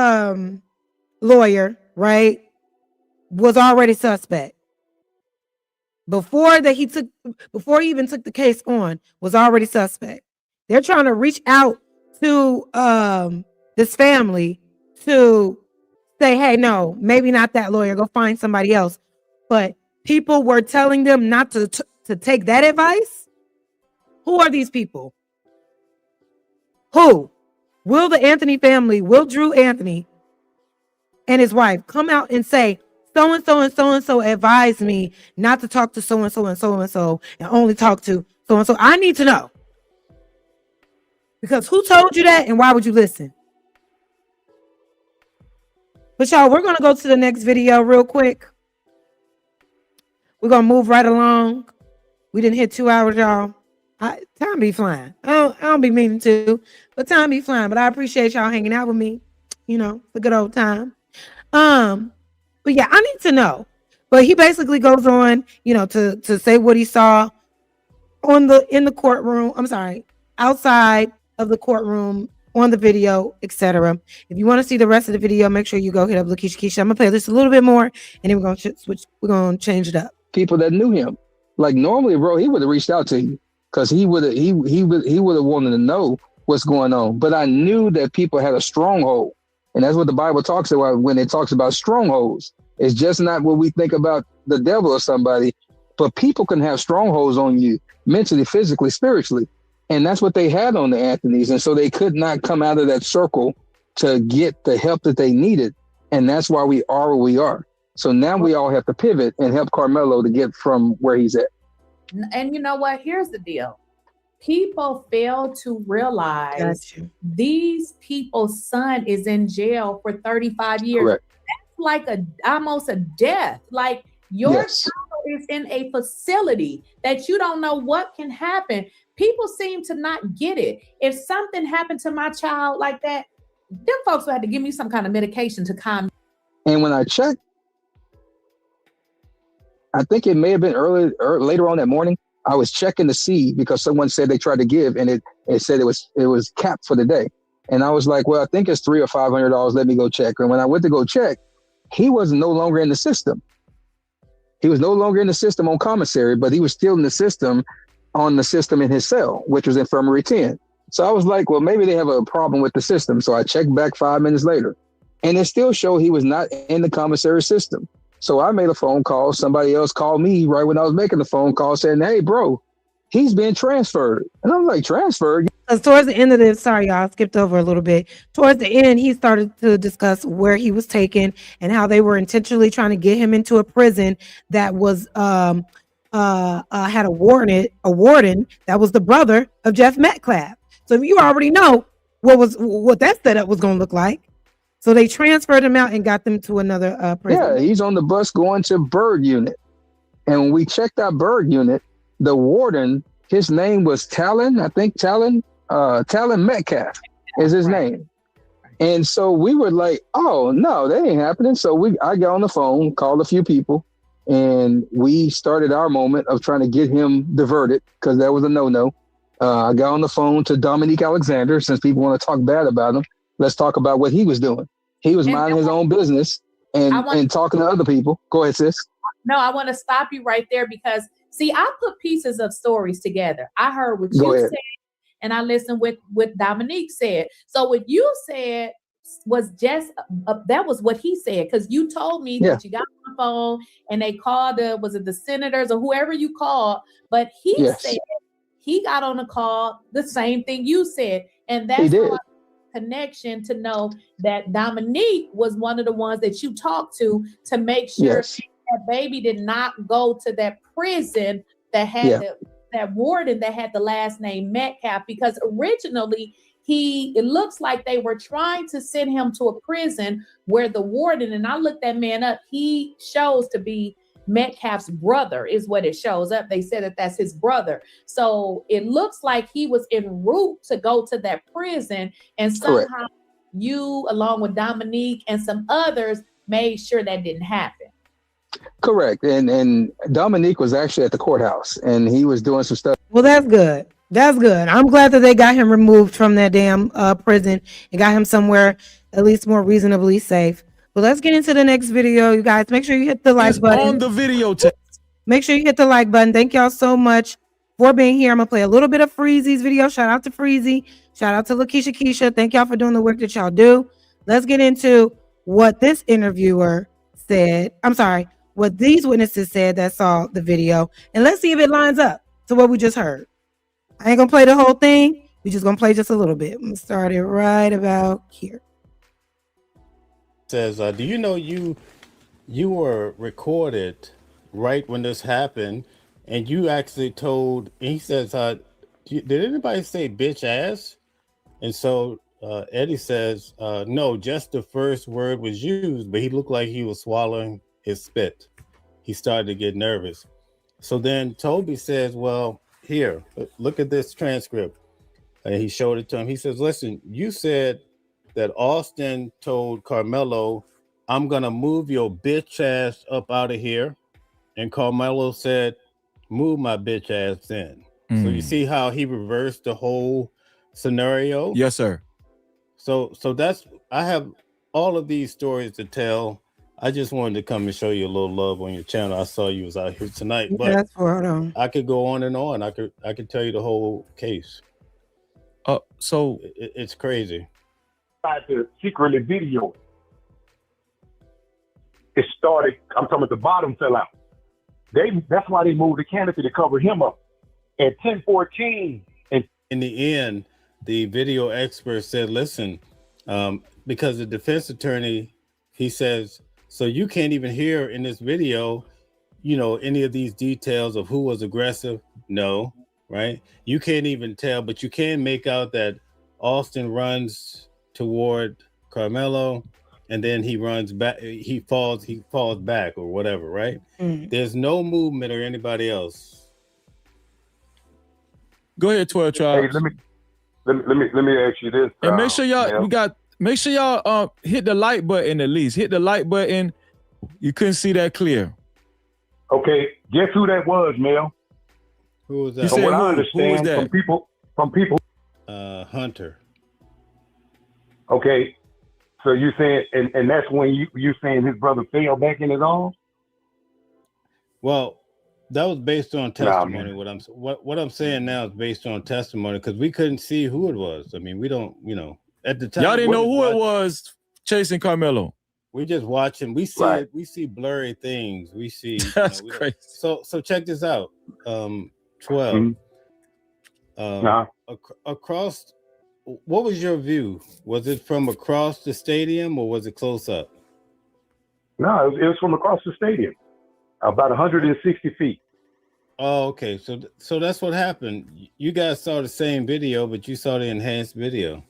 lawyer, right, was already suspect. Before he even took the case on, was already suspect. They're trying to reach out to this family to say, hey, no, maybe not that lawyer. Go find somebody else. But people were telling them not to take that advice. Who are these people? Who? Will the Anthony family, will Drew Anthony and his wife come out and say, so-and-so and so-and-so advised me not to talk to so-and-so and so-and-so and only talk to so-and-so? I need to know. Because who told you that and why would you listen? But y'all, we're going to go to the next video real quick. We're going to move right along. We didn't hit 2 hours, y'all. Time be flying. I don't be meaning to, but time be flying. But I appreciate y'all hanging out with me. You know, it's a good old time. But yeah, I need to know. But he basically goes on, you know, to say what he saw in the courtroom. I'm sorry, outside of the courtroom on the video, etc. If you want to see the rest of the video, make sure you go hit up Lakeisha Keisha. I'm gonna play this a little bit more, and then we're gonna switch. We're gonna change it up. People that knew him, like normally, bro, he would have reached out to you because he would have wanted to know what's going on. But I knew that people had a stronghold, and that's what the Bible talks about when it talks about strongholds. It's just not what we think about the devil or somebody, but people can have strongholds on you mentally, physically, spiritually. And that's what they had on the Anthonys. And so they could not come out of that circle to get the help that they needed. And that's why we are where we are. So now we all have to pivot and help Karmelo to get from where he's at. And you know what? Here's the deal. People fail to realize these people's son is in jail for 35 years. Correct. That's like almost a death. Like your child is in a facility that you don't know what can happen. People seem to not get it. If something happened to my child like that, them folks would have to give me some kind of medication to calm. And when I checked, I think it may have been later on that morning, I was checking to see because someone said they tried to give and it said it was capped for the day. And I was like, well, I think it's $300 or $500. Let me go check. And when I went to go check, he was no longer in the system. He was no longer in the system on commissary, but he was still in the system on the system in his cell, which was infirmary 10. So I was like, well, maybe they have a problem with the system. So I checked back 5 minutes later and it still showed he was not in the commissary system. So I made a phone call. Somebody else called me right when I was making the phone call saying, hey, bro, he's been transferred. And I'm like, transferred? Because towards the end of this, sorry, y'all, I skipped over a little bit. Towards the end, he started to discuss where he was taken and how they were intentionally trying to get him into a prison that was had a warden that was the brother of Jeff Metcalf. So you already know what that setup was going to look like. So they transferred him out and got them to another prison. Yeah, he's on the bus going to Bird Unit. And when we checked out Bird Unit, the warden, his name was Talon Metcalf is his name. And so we were like, oh, no, that ain't happening. So I got on the phone, called a few people, and we started our moment of trying to get him diverted because that was a no-no. I got on the phone to Dominique Alexander, since people want to talk bad about him. Let's talk about what he was doing. He was minding his own business and talking to other people. Go ahead, sis. No, I want to stop you right there because, see, I put pieces of stories together. I heard what you said, and I listened with what Dominique said. So what you said was just, that was what he said, because you told me that you got on the phone and they called was it the senators or whoever you called, but he said he got on the call, the same thing you said. And that's connection to know that Dominique was one of the ones that you talked to make sure that baby did not go to that prison that had that warden that had the last name Metcalf, because originally it looks like they were trying to send him to a prison where the warden, and I looked that man up, he shows to be Metcalf's brother is what it shows up. They said that that's his brother. So it looks like he was en route to go to that prison, and somehow you, along with Dominique and some others, made sure that didn't happen. Correct. And Dominique was actually at the courthouse and he was doing some stuff. Well, that's good. That's good. I'm glad that they got him removed from that damn prison and got him somewhere at least more reasonably safe. But let's get into the next video, you guys. Make sure you hit the like button. On the video. Make sure you hit the like button. Thank y'all so much for being here. I'm going to play a little bit of Freezy's video. Shout out to Freezy. Shout out to Lakeisha Keisha. Thank y'all for doing the work that y'all do. Let's get into what this interviewer said. I'm sorry, what these witnesses said that saw the video. And let's see if it lines up to what we just heard. I ain't going to play the whole thing. We're just going to play just a little bit. I'm going to start it right about here. Says, do you know you were recorded right when this happened, and you actually told, and he says, did anybody say bitch ass? And so Eddie says, no, just the first word was used, but he looked like he was swallowing his spit. He started to get nervous. So then Toby says, well, here, look at this transcript. And he showed it to him. He says, listen, you said that Austin told Karmelo, I'm going to move your bitch ass up out of here. And Karmelo said, move my bitch ass in. So you see how he reversed the whole scenario? Yes, sir. So that's, I have all of these stories to tell. I just wanted to come and show you a little love on your channel. I saw you was out here tonight, but That's for them. I could go on and on. I could tell you the whole case. So It's crazy. Tried to secretly video it. Started, I'm talking about the bottom fell out. That's why they moved the canopy to cover him up. At 10:14, and in the end, the video expert said, listen, because the defense attorney, he says, so you can't even hear in this video, any of these details of who was aggressive. No, right? You can't even tell, but you can make out that Austin runs toward Karmelo, and then he runs back, he falls back or whatever, right? There's no movement or anybody else. Go ahead, 12 Tribes. hey, let me ask you this. And make sure y'all Mel. make sure y'all hit the like button at least. Hit the like button. You couldn't see that clear. Okay, guess who that was, Mel? Who was You that? said From what who? I Who understand was that? from people. Hunter. Okay, so you saying, and that's when you saying his brother fell back in his arms? Well, that was based on testimony. man. What I'm saying now is based on testimony, because we couldn't see who it was. I mean, we don't, at the time. Y'all didn't know who it watching- was chasing Karmelo. We just watching. We see Right. it. We see blurry things. We see. That's we don't- crazy. So check this out. 12. Mhm. Nah. Across. What was your view? Was it from across the stadium or was it close up? No, it was from across the stadium, about 160 feet. Oh, okay. So that's what happened. You guys saw the same video, but you saw the enhanced video.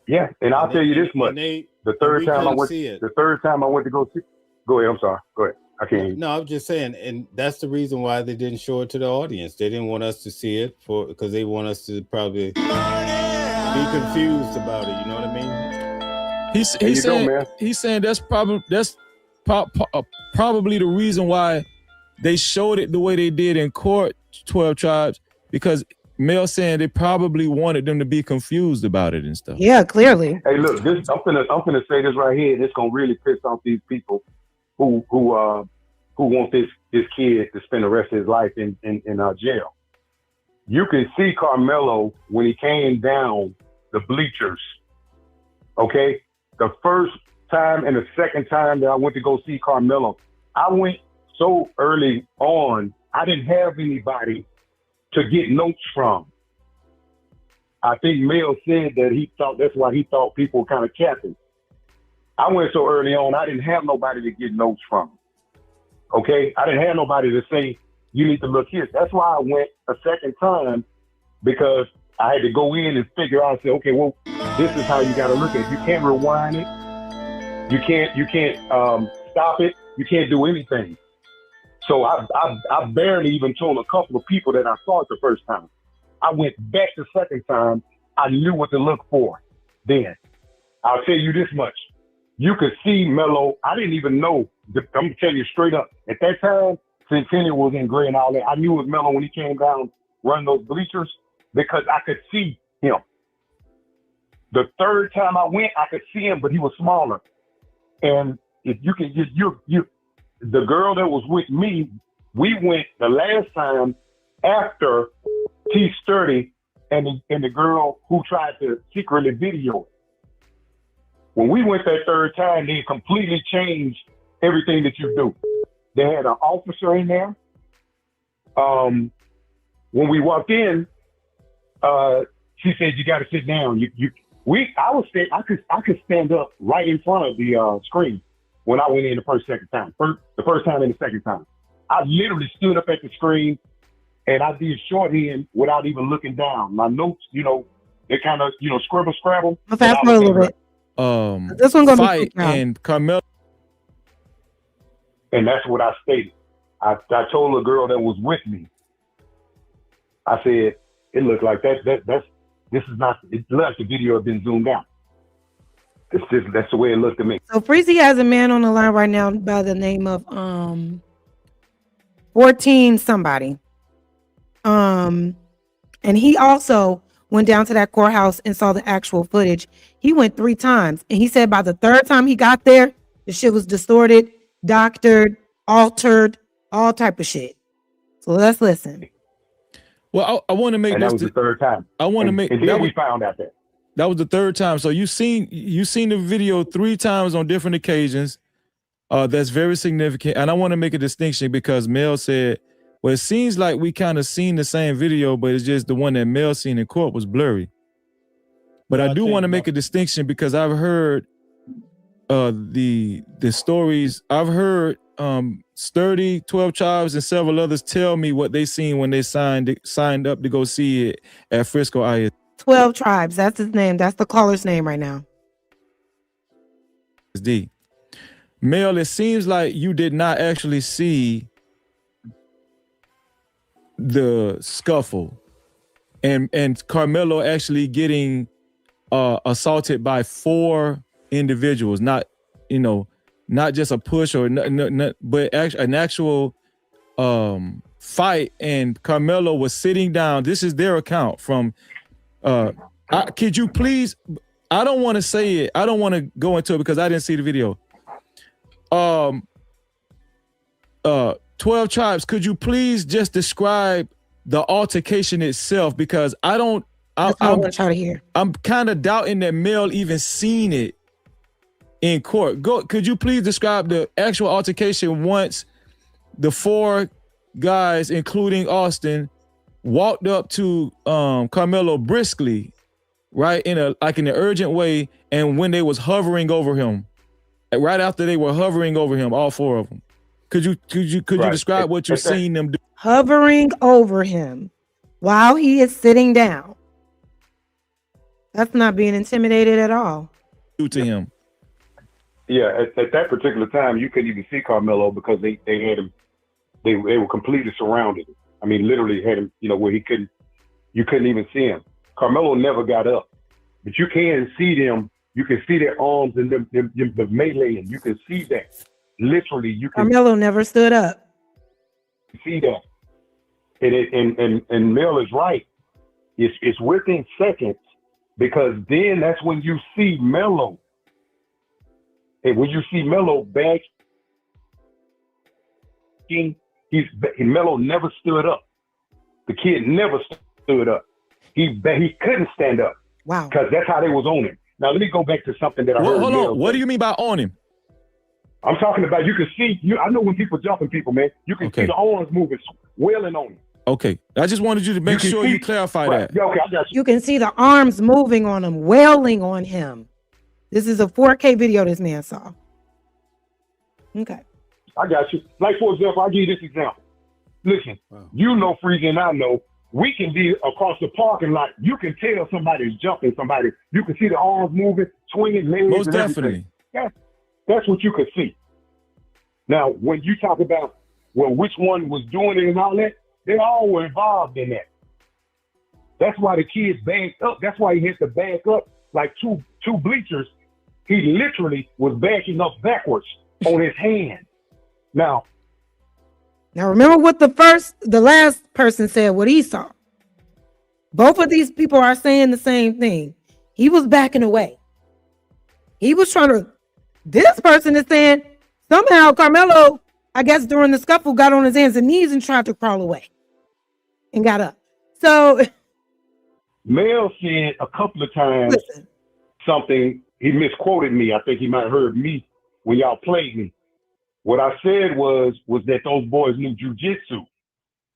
Yeah, and I'll tell you this much: The the third time I went to go see. Go ahead. I'm sorry. Go ahead. I can't hear you. No, I'm just saying, and that's the reason why they didn't show it to the audience. They didn't want us to see it because they want us to probably be confused about it. You know what I mean? He's saying that's probably the reason why they showed it the way they did in court, 12 Tribes, because Mel saying they probably wanted them to be confused about it and stuff. Yeah, clearly. Hey, look, I'm finna say this right here, and it's gonna really piss off these people who want this kid to spend the rest of his life in jail. You can see Karmelo when he came down the bleachers. Okay, the first time and the second time that I went to go see Karmelo, I went so early on, I didn't have anybody to get notes from. I think Mel said that he thought that's why he thought people were kind of capping. I went so early on, I didn't have nobody to get notes from. Okay, I didn't have nobody to say you need to look here. That's why I went a second time, because I had to go in and figure out. Say, okay, well, this is how you got to look at it. You can't rewind it. You can't stop it. You can't do anything. So I barely even told a couple of people that I saw it the first time. I went back the second time. I knew what to look for then. I'll tell you this much. You could see Melo. I didn't even know. I'm going to tell you straight up. At that time, Centennial was in gray and all that. I knew it was Melo when he came down running those bleachers because I could see him. The third time I went, I could see him, but he was smaller. And if you can get the girl that was with me, we went the last time after T Sturdy and the girl who tried to secretly video it. When we went that third time, they completely changed everything that you do. They had an officer in there. When we walked in, she said, "You got to sit down." I could stand up right in front of the screen when I went in the second time and the second time. I literally stood up at the screen and I did shorthand without even looking down. My notes, they kind of, scrabble. I'll fast forward a little bit. This one's gonna be Fight quick now. and Karmelo. And that's what I stated. I told the girl that was with me, I said, it looked like this is not, it looked like the video had been zoomed out. That's the way it looked to me. So Freezy has a man on the line right now by the name of 14 somebody. And he also went down to that courthouse and saw the actual footage. He went 3 times, and he said by the 3rd time he got there, the shit was distorted, doctored, altered, all type of shit. So let's listen. Well, I want to make And this. that was the 3rd time. I want to make and then we found out that was the 3rd time. So you seen the video 3 times on different occasions. That's very significant. And I want to make a distinction because Mel said, well, it seems like we kind of seen the same video, but it's just the one that Mel seen in court was blurry. But I do want to make a distinction because I've heard the stories. I've heard Sturdy, 12 Tribes, and several others tell me what they seen when they signed up to go see it at Frisco IS. 12 Tribes, that's his name. That's the caller's name right now. Mel, it seems like you did not actually see the scuffle and Karmelo actually getting assaulted by 4 individuals, not just a push or but an actual fight, and Karmelo was sitting down. This is their account from could you please, I don't want to say it, I don't want to go into it because I didn't see the video. 12 Tribes, could you please just describe the altercation itself? Because I'm want to try to hear. I'm kind of doubting that Mel even seen it in court. Could you please describe the actual altercation once the 4 guys, including Austin, walked up to Karmelo briskly, right, in an urgent way, and when they was hovering over him, right after they were hovering over him, all 4 of them. Could you describe what you've seen them do? Hovering over him while he is sitting down. That's not being intimidated at all. Do to him. Yeah, at that particular time, you couldn't even see Karmelo because they had him. They were completely surrounded. I mean, literally had him, where you couldn't even see him. Karmelo never got up, but you can see them. You can see their arms and the melee, and you can see that. Literally, you can. Karmelo never stood up. See that, and Mel is right. It's within seconds, because then that's when you see Melo. And when you see Melo back, Melo never stood up. The kid never stood up. He couldn't stand up. Wow. Because that's how they was on him. Now let me go back to something that I heard. Hold on. What do you mean by on him? I'm talking about, you can see, I know when people jumping people, man, you can see the arms moving, wailing on him. Okay. I just wanted you to make sure you clarify that. Yeah, okay, I got you. You can see the arms moving on him, wailing on him. This is a 4K video this man saw. Okay. I got you. Like, for example, I'll give you this example. Listen, you know, Freezy, and I know, we can be across the parking lot. You can tell somebody's jumping somebody. You can see the arms moving, swinging, legs. Most definitely. That's what you could see. Now, when you talk about, well, which one was doing it and all that, they all were involved in that. That's why the kids backed up. That's why he had to back up like two bleachers. He literally was backing up backwards on his hand. Now remember what the last person said, what he saw. Both of these people are saying the same thing. He was backing away. He was trying to, this person is saying somehow Karmelo, I guess during the scuffle, got on his hands and knees and tried to crawl away and got up. So Mel said a couple of times something, he misquoted me. I think he might have heard me when y'all played me. What I said was that those boys knew jujitsu.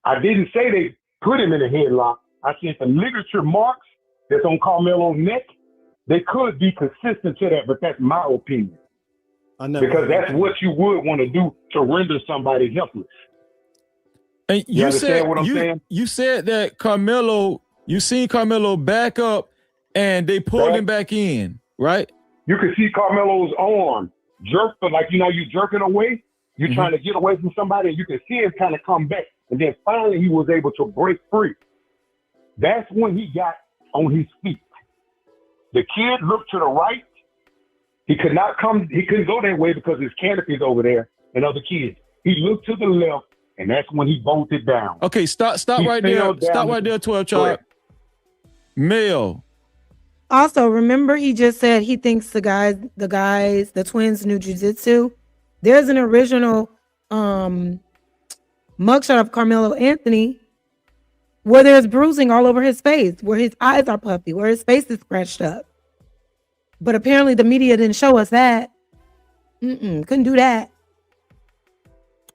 I didn't say they put him in a headlock. I said the ligature marks that's on Karmelo's neck, they could be consistent to that, but that's my opinion. Because that's what you would want to do to render somebody helpless. And you understand what I'm saying? You said that Karmelo, you seen Karmelo back up and they pulled him back in, right? You can see Karmelo's arm jerk, but like, you jerking away, you're trying to get away from somebody, and you can see him kind of come back. And then finally he was able to break free. That's when he got on his feet. The kid looked to the right. He couldn't go that way because his canopy's over there and other kids. He looked to the left and that's when he bolted down. Okay, stop He right there. fell down Stop the- right there, 12 Go ahead. tribe. Male. Also, remember he just said he thinks the twins knew jujitsu. There's an original mugshot of Karmelo Anthony where there's bruising all over his face, where his eyes are puffy, where his face is scratched up. But apparently the media didn't show us that. Couldn't do that.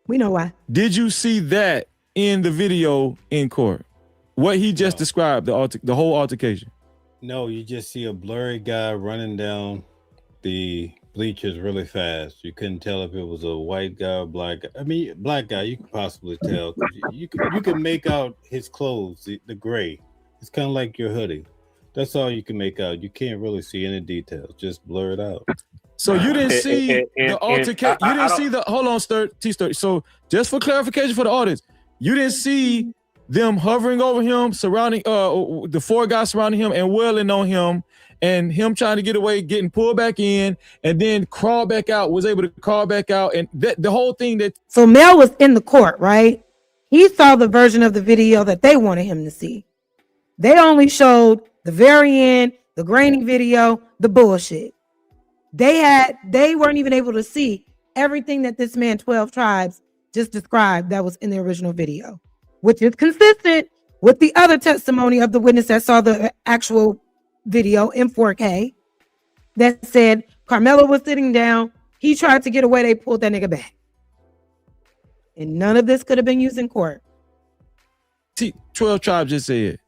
We know why. Did you see that in the video in court? What he just described, the whole altercation. No, you just see a blurry guy running down the bleachers really fast. You couldn't tell if it was a white guy or black guy. I mean, black guy, you could possibly tell. You can make out his clothes, the gray. It's kind of like your hoodie. That's all you can make out. You can't really see any details, just blur it out. So you didn't see the altercation. You didn't see the, hold on, T-Sturdy. So just for clarification for the audience, you didn't see them hovering over him, surrounding the four guys surrounding him and wailing on him, and him trying to get away, getting pulled back in, and then crawl back out, was able to crawl back out, and the whole thing that. So Mel was in the court, right? He saw the version of the video that they wanted him to see. They only showed the very end, the grainy video, the bullshit. They weren't even able to see everything that this man 12 Tribes just described that was in the original video, which is consistent with the other testimony of the witness that saw the actual video in 4K that said Karmelo was sitting down. He tried to get away. They pulled that nigga back. And none of this could have been used in court. 12 Tribes just said.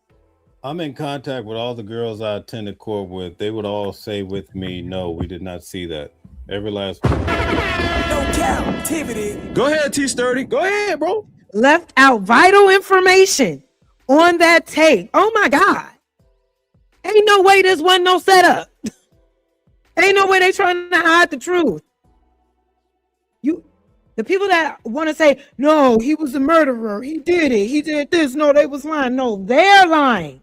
I'm in contact with all the girls I attended court with. They would all say with me, no, we did not see that. Every last one. No captivity. Go ahead, T-Sturdy. Go ahead, bro. Left out vital information on that tape. Oh my God. Ain't no way this wasn't no setup. Ain't no way they trying to hide the truth. The people that want to say, no, he was a murderer. He did it. He did this. No, they was lying. No, they're lying.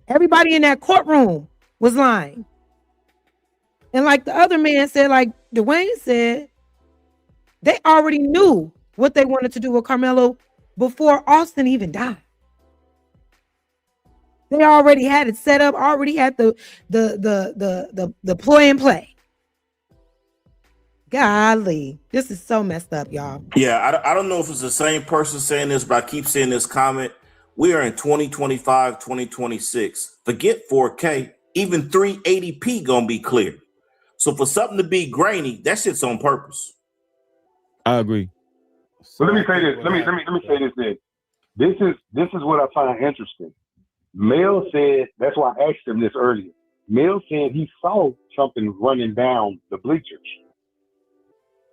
Everybody in that courtroom was lying. And like the other man said, like Dwayne said, they already knew what they wanted to do with Karmelo before Austin even died. They already had it set up, already had the play and play. Golly, this is so messed up, y'all. Yeah, I don't know if it's the same person saying this, but I keep seeing this comment. We are in 2025, 2026. Forget 4K, even 380p gonna be clear. So for something to be grainy, that shit's on purpose. I agree. So let me say this. Let me say this then. This is what I find interesting. Mel said, that's why I asked him this earlier. Mel said he saw something running down the bleachers,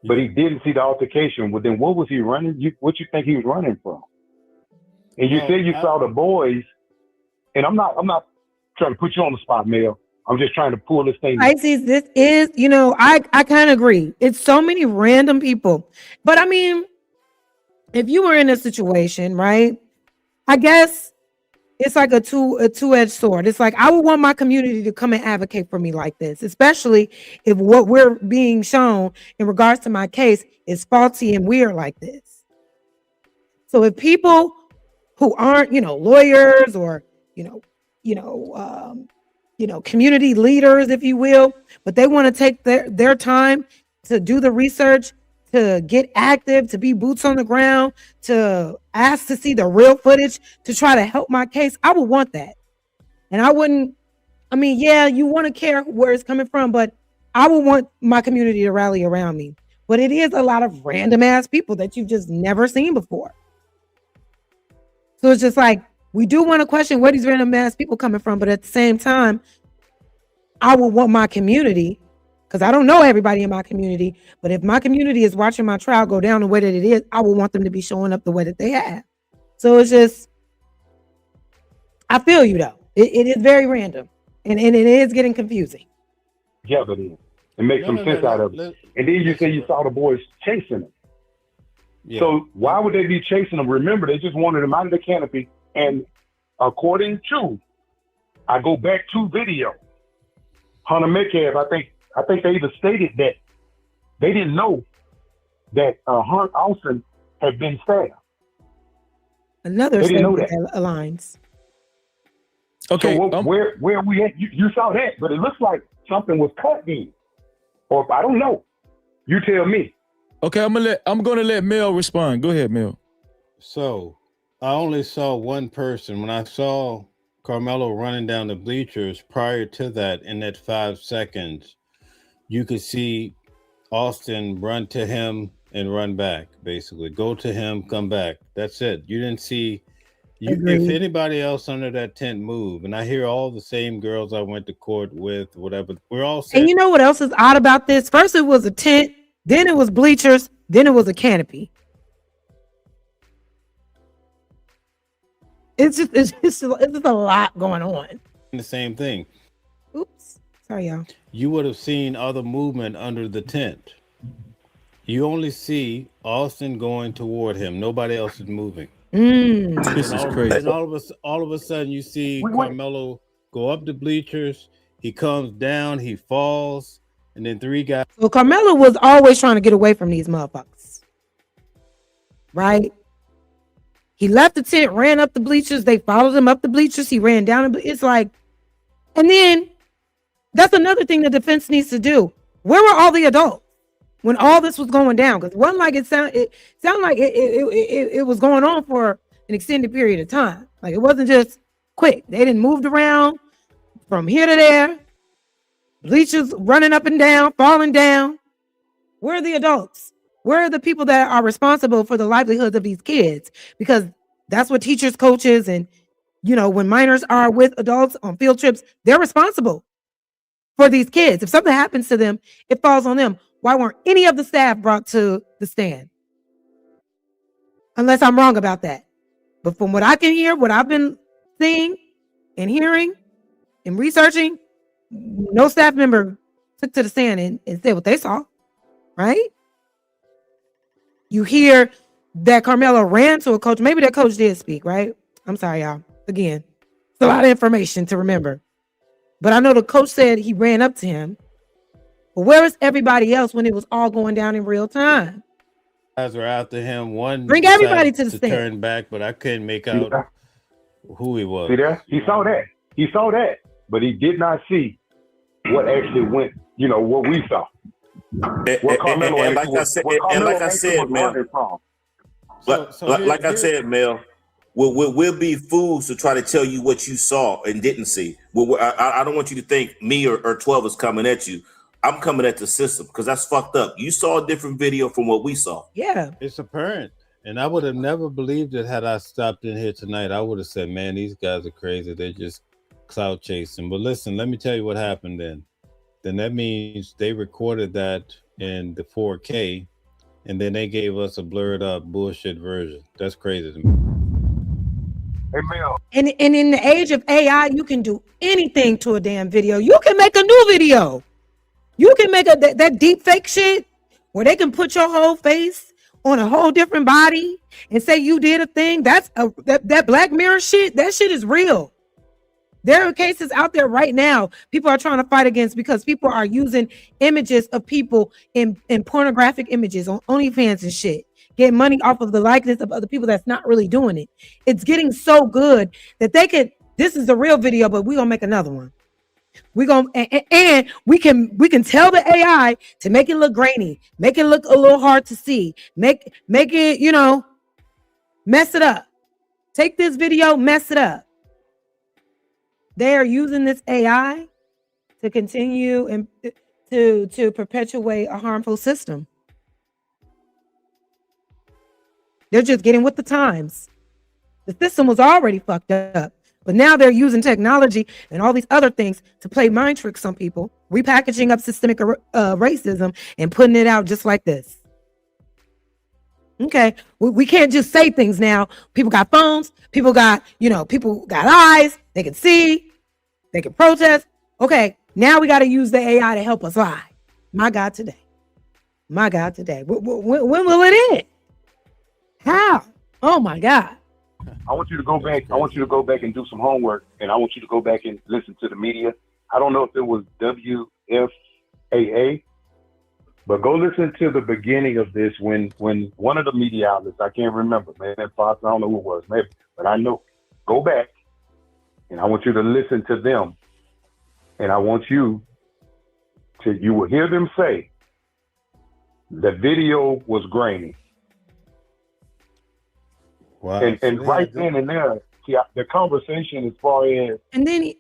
but he didn't see the altercation. Well, then what was he running? What you think he was running from? And you said you saw the boys, and I'm not trying to put you on the spot, Mel. I'm just trying to pull this thing. Pisces, this is, I kind of agree. It's so many random people. But I mean, if you were in a situation, right, I guess it's like a two-edged sword. It's like, I would want my community to come and advocate for me like this, especially if what we're being shown in regards to my case is faulty and weird like this. So if people who aren't, lawyers or, community leaders, if you will, but they want to take their time to do the research, to get active, to be boots on the ground, to ask to see the real footage, to try to help my case, I would want that. And you want to care where it's coming from, but I would want my community to rally around me. But it is a lot of random ass people that you've just never seen before. So it's just like, we do want to question where these random ass people coming from, but at the same time, I would want my community, because I don't know everybody in my community, but if my community is watching my trial go down the way that it is, I would want them to be showing up the way that they have. So it's just, I feel you though. It is very random, and it is getting confusing. Yeah, but it makes some sense out of it. And then you say you saw the boys chasing them. Yeah. So why would they be chasing them? Remember, they just wanted them out of the canopy. And according to, I go back to video, Hunter Metcalf, I think they even stated that they didn't know that Hunt Austin have been stabbed. Another They didn't know statement that aligns. Okay. So where are we at? You saw that, but it looks like something was cut in, or I don't know. You tell me. Okay, I'm gonna let Mel respond. Go ahead, Mel. So I only saw one person. When I saw Karmelo running down the bleachers prior to that, in that 5 seconds, you could see Austin run to him and run back, basically. Go to him, come back. That's it. You didn't see if anybody else under that tent moved. And I hear all the same girls I went to court with, whatever. We're all saying. And you know what else is odd about this? First it was a tent, then it was bleachers, then it was a canopy. It's just a lot going on. The same thing. Oops. Sorry, y'all. You would have seen other movement under the tent. You only see Austin going toward him. Nobody else is moving. This is crazy. And all of a sudden, you see Karmelo go up the bleachers. He comes down. He falls, and then 3 guys. So Karmelo was always trying to get away from these motherfuckers, right? He left the tent, ran up the bleachers. They followed him up the bleachers. He ran down. It's like, and then that's another thing the defense needs to do. Where were all the adults when all this was going down? Because one, like it sounded like it was going on for an extended period of time. Like it wasn't just quick. They didn't move around from here to there. Bleachers running up and down, falling down. Where are the adults? Where are the people that are responsible for the livelihoods of these kids? Because that's what teachers, coaches, and when minors are with adults on field trips, they're responsible for these kids. If something happens to them, it falls on them. Why weren't any of the staff brought to the stand? Unless I'm wrong about that. But from what I can hear, what I've been seeing and hearing and researching, no staff member took to the stand and said what they saw, right? You hear that Karmelo ran to a coach. Maybe that coach did speak, right? I'm sorry, y'all. Again, it's a lot of information to remember. But I know the coach said he ran up to him. But where was everybody else when it was all going down in real time? Guys were after him. One bring everybody to the stand. Turn back, but I couldn't make out who he was. See that? He saw that. He saw that, but he did not see what actually went. What we saw. And like I said, Mel. Like I said, Mel, we'll be fools to try to tell you what you saw and didn't see. I don't want you to think me or 12 is coming at you. I'm coming at the system because that's fucked up. You saw a different video from what we saw. Yeah, it's apparent. And I would have never believed it had I stopped in here tonight. I would have said, man, these guys are crazy. They're just clout chasing. But listen, let me tell you what happened then. Then that means they recorded that in the 4K, and then they gave us a blurred up bullshit version. That's crazy to me. Hey, Mel. And in the age of AI, you can do anything to a damn video. You can make a new video. You can make that deep fake shit where they can put your whole face on a whole different body and say you did a thing. That Black Mirror shit. That shit is real. There are cases out there right now people are trying to fight against because people are using images of people in pornographic images on OnlyFans and shit, getting money off of the likeness of other people that's not really doing it. It's getting so good that this is the real video, but we're going to make another one. We're going and we can tell the AI to make it look grainy, make it look a little hard to see, make it, mess it up. Take this video, mess it up. They are using this AI to continue and to perpetuate a harmful system. They're just getting with the times. The system was already fucked up, but now they're using technology and all these other things to play mind tricks on people, repackaging up systemic racism and putting it out just like this. Okay, we can't just say things now. People got phones. People got eyes. They can see. They can protest. Okay, now we got to use the AI to help us lie. My God, today. When will it end? How? Oh my God. I want you to go back. I want you to go back and do some homework, and I want you to go back and listen to the media. I don't know if it was WFAA, But go listen to the beginning of this when one of the media outlets, I can't remember, man, Fox, I don't know who it was, maybe, but I know. Go back, and I want you to listen to them, and I want you will hear them say the video was grainy. Wow. And right then and there, see, the conversation as far as... And then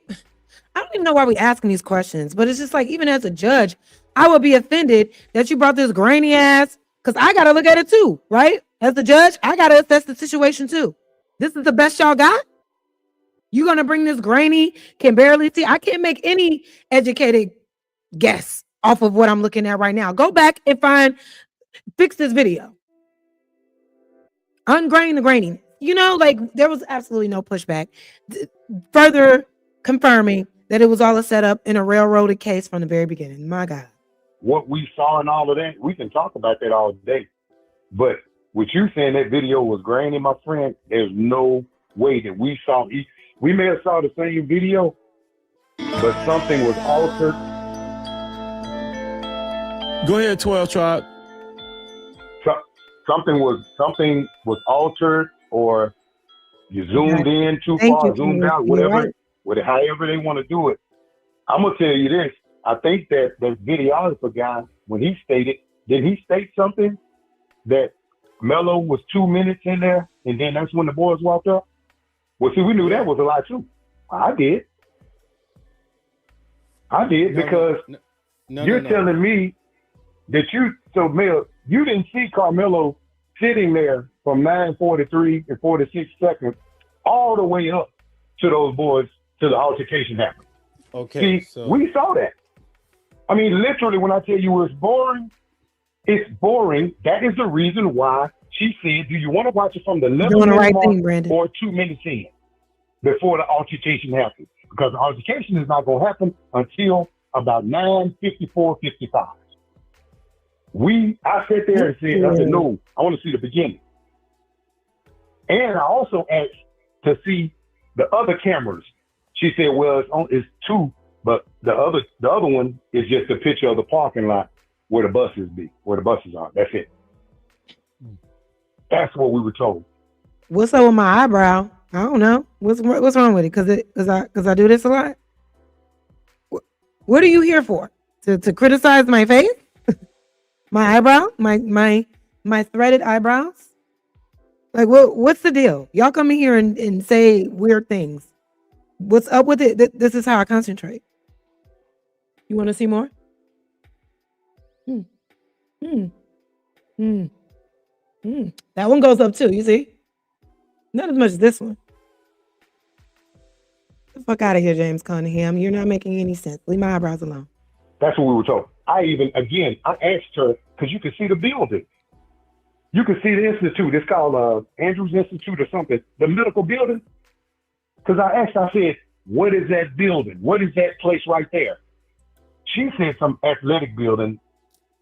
I don't even know why we asking these questions, but it's just like, even as a judge, I would be offended that you brought this grainy ass, because I got to look at it too, right? As the judge, I got to assess the situation too. This is the best y'all got? You going to bring this grainy, can barely see? I can't make any educated guess off of what I'm looking at right now. Go back and fix this video. Ungrain the graining. You know, like, there was absolutely no pushback. Further confirming that it was all a setup in a railroaded case from the very beginning. My God. What we saw and all of that, we can talk about that all day. But with you saying that video was grainy, my friend, there's no way that we saw. We may have saw the same video, but something was altered. Go ahead, 12 Tribe. Something was altered, or you zoomed in too far, zoomed out, whatever, however they want to do it. I'm gonna tell you this. I think that the videographer guy, when he stated, did he state something that Melo was 2 minutes in there, and then that's when the boys walked up? Well, see, we knew that was a lie too. I did because you're telling me that Mel, you didn't see Karmelo sitting there from 9:43 and 46 seconds all the way up to those boys, to the altercation happened. Okay. See, we saw that. I mean, literally, when I tell you it's boring, it's boring. That is the reason why she said, do you want to watch it from the 11-minute mark or 2 minutes in before the altercation happens? Because the altercation is not going to happen until about 9:54, 55. I sat there and said, I said, no, I want to see the beginning. And I also asked to see the other cameras. She said, well, it's two, but the other one is just a picture of the parking lot where the buses are. That's it. That's what we were told. What's up with my eyebrow? I don't know. What's wrong with it? Because I do this a lot. What are you here for? To criticize my face? My eyebrow? My threaded eyebrows? Like, what's the deal? Y'all come in here and say weird things. What's up with it? This is how I concentrate. You want to see more? That one goes up too, you see? Not as much as this one. Get the fuck out of here, James Cunningham. You're not making any sense. Leave my eyebrows alone. That's what we were told. I asked her, because you could see the building. You could see the institute. It's called Andrews Institute or something. The medical building. Because I said, what is that building? What is that place right there? She said some athletic building.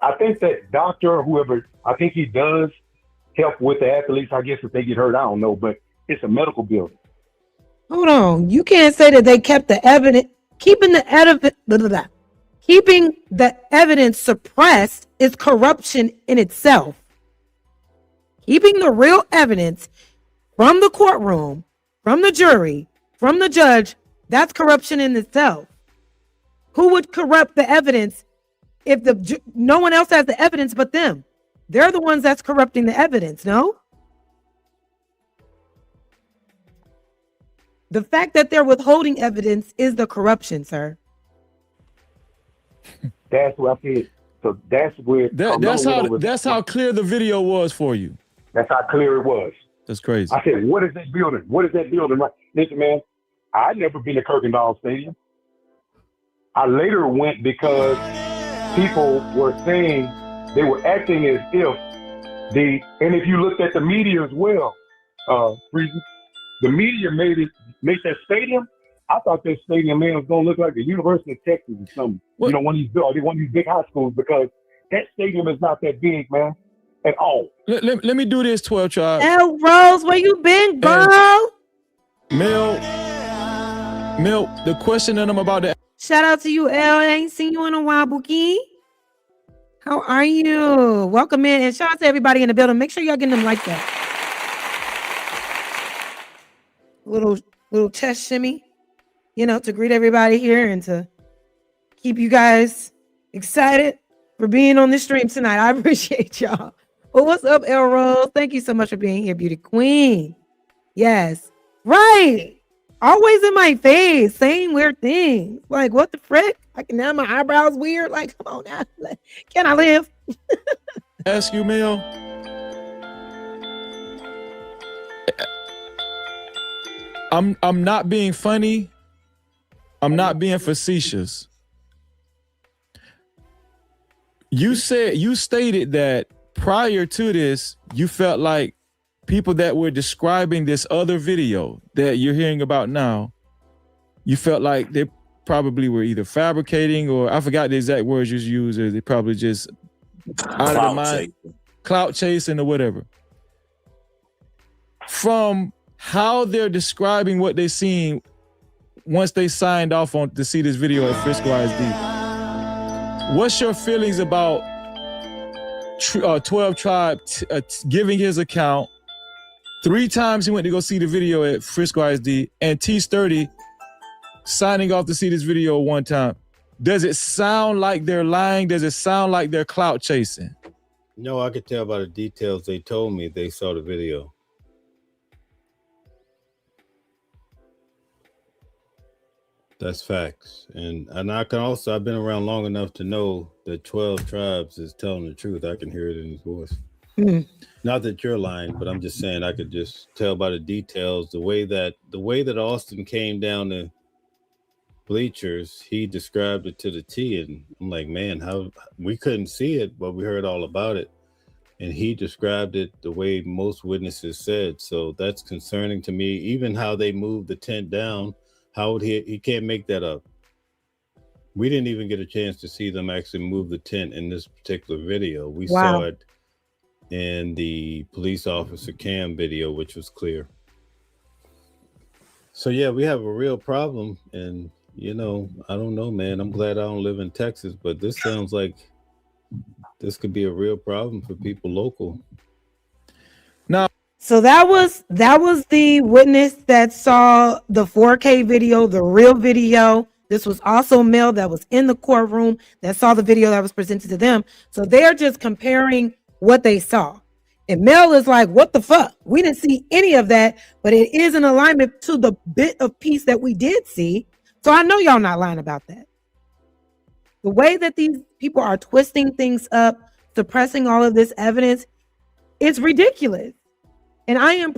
I think that doctor or whoever, I think he does help with the athletes. I guess if they get hurt, I don't know, but it's a medical building. Hold on. You can't say that they kept the evidence. Keeping the evidence suppressed is corruption in itself. Keeping the real evidence from the courtroom, from the jury, from the judge, that's corruption in itself. Who would corrupt the evidence if no one else has the evidence but them? They're the ones that's corrupting the evidence, no? The fact that they're withholding evidence is the corruption, sir. That's what I said. So that's where that's how clear the video was for you. That's how clear it was. That's crazy. I said, what is that building? What is that building? Listen, man, I'd never been to Kirkendall Stadium. I later went because people were saying they were acting as if and if you looked at the media as well, the media made that stadium. I thought that stadium, man, was going to look like the University of Texas or something. What? You know, one of these big high schools, because that stadium is not that big, man, at all. Let me do this, 12 Tribe. L Rose, where you been, bro? Mel, the question that I'm about to shout out to you, L. I ain't seen you in a while, Bookie. How are you? Welcome in, and shout out to everybody in the building. Make sure y'all getting them like that. Little chest shimmy, to greet everybody here and to keep you guys excited for being on this stream tonight. I appreciate y'all. Well, what's up, El Rose? Thank you so much for being here, beauty queen. Yes, right. Always in my face, saying weird things. Like, what the frick? Like, now my eyebrows weird. Like, come on now. Can I live? Ask you, Mel. I'm not being funny. I'm not being facetious. You stated that prior to this, you felt like people that were describing this other video that you're hearing about now, you felt like they probably were either fabricating, or I forgot the exact words you used, or they probably just out of their mind, clout chasing or whatever. From how they're describing what they're seeing once they signed off on to see this video at Frisco ISD, what's your feelings about 12 Tribe giving his account? 3 times he went to go see the video at Frisco ISD, and T Sturdy signing off to see this video 1 time. Does it sound like they're lying? Does it sound like they're clout chasing? No, I could tell by the details they told me they saw the video. That's facts. And I've been around long enough to know that 12 Tribes is telling the truth. I can hear it in his voice. Not that you're lying, but I'm just saying I could just tell by the details, the way that Austin came down the bleachers, he described it to the T, and I'm like, man, how we couldn't see it, but we heard all about it. And he described it the way most witnesses said. So that's concerning to me. Even how they moved the tent down, how would he can't make that up. We didn't even get a chance to see them actually move the tent in this particular video. We saw it in the police officer cam video, which was clear. So yeah, we have a real problem. And I don't know, man. I'm glad I don't live in Texas, but this sounds like this could be a real problem for people local. Now, so that was the witness that saw the 4K video, the real video. This was also Mel that was in the courtroom that saw the video that was presented to them. So they're just comparing what they saw. And Mel is like, what the fuck? We didn't see any of that, but it is in alignment to the bit of piece that we did see. So I know y'all not lying about that. The way that these people are twisting things up, suppressing all of this evidence, it's ridiculous. And I'm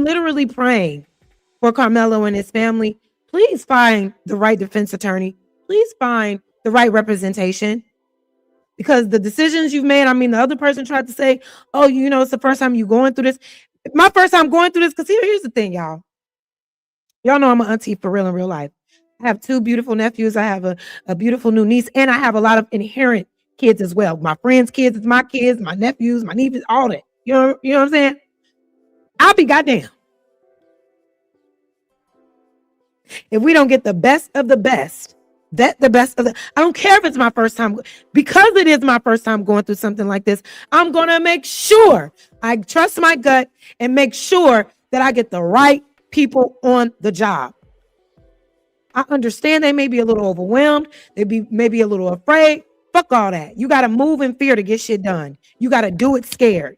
literally praying for Karmelo and his family. Please find the right defense attorney. Please find the right representation. Because the decisions you've made, the other person tried to say, oh, it's the first time you're going through this. My first time going through this, because here's the thing, y'all. Y'all know I'm an auntie for real in real life. I have 2 beautiful nephews. I have a beautiful new niece, and I have a lot of inherent kids as well. My friends' kids, it's my kids, my nephews, my nieces, all that. You know what I'm saying? I'll be goddamn if we don't get the best of the best. I don't care if it's my first time, because it is my first time going through something like this. I'm going to make sure I trust my gut and make sure that I get the right people on the job. I understand they may be a little overwhelmed. They may be a little afraid. Fuck all that. You got to move in fear to get shit done. You got to do it scared.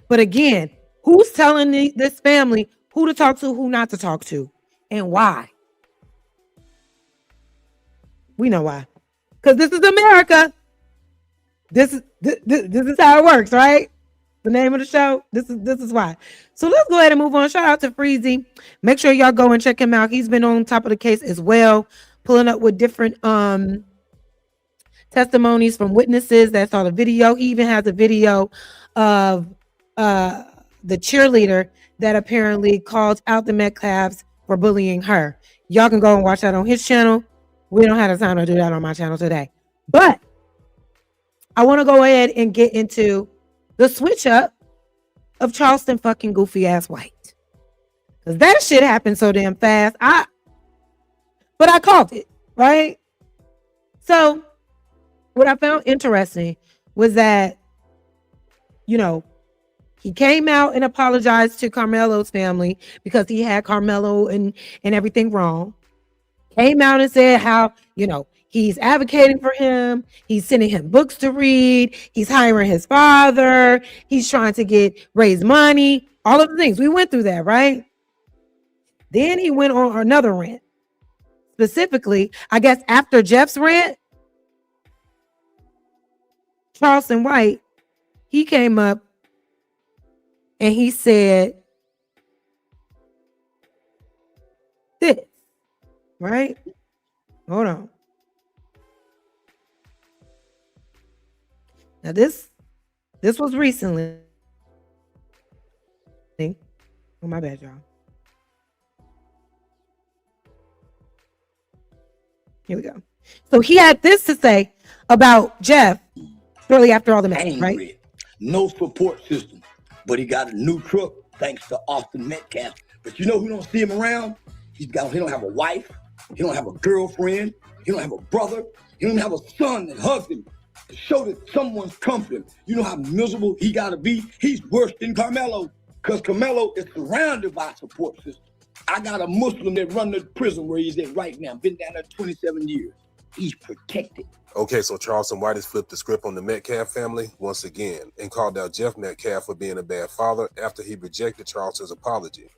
But again, who's telling this family who to talk to, who not to talk to, and why? We know why. Because this is America. This is how it works, right? The name of the show. This is why. So let's go ahead and move on. Shout out to Freezy. Make sure y'all go and check him out. He's been on top of the case as well, pulling up with different testimonies from witnesses that saw the video. He even has a video of the cheerleader that apparently called out the Metcalfs for bullying her. Y'all can go and watch that on his channel. We don't have the time to do that on my channel today. But I want to go ahead and get into the switch up of Charleston fucking goofy ass White. Because that shit happened so damn fast. But I called it, right? So what I found interesting was that, you know, he came out and apologized to Karmelo's family because he had Karmelo and everything wrong. Came out and said how, you know, he's advocating for him. He's sending him books to read. He's hiring his father. He's trying to raise money. All of the things. We went through that, right? Then he went on another rant. Specifically, I guess after Jeff's rant, Charleston White, he came up and he said this, right? Hold on. Now this was recently. Oh, my bad, y'all. Here we go. So he had this to say about Jeff shortly after all the mess, right? No support system, but he got a new truck thanks to Austin Metcalf. But you know who don't see him around? He don't have a wife. He don't have a girlfriend. He don't have a brother. He don't have a son that hugs him to show that someone's comforting. You know how miserable he got to be? He's worse than Karmelo because Karmelo is surrounded by a support system. I got a Muslim that run the prison where he's at right now. Been down there 27 years. He's protected. Okay, so Charleston White has flipped the script on the Metcalf family once again and called out Jeff Metcalf for being a bad father after he rejected Charleston's apology.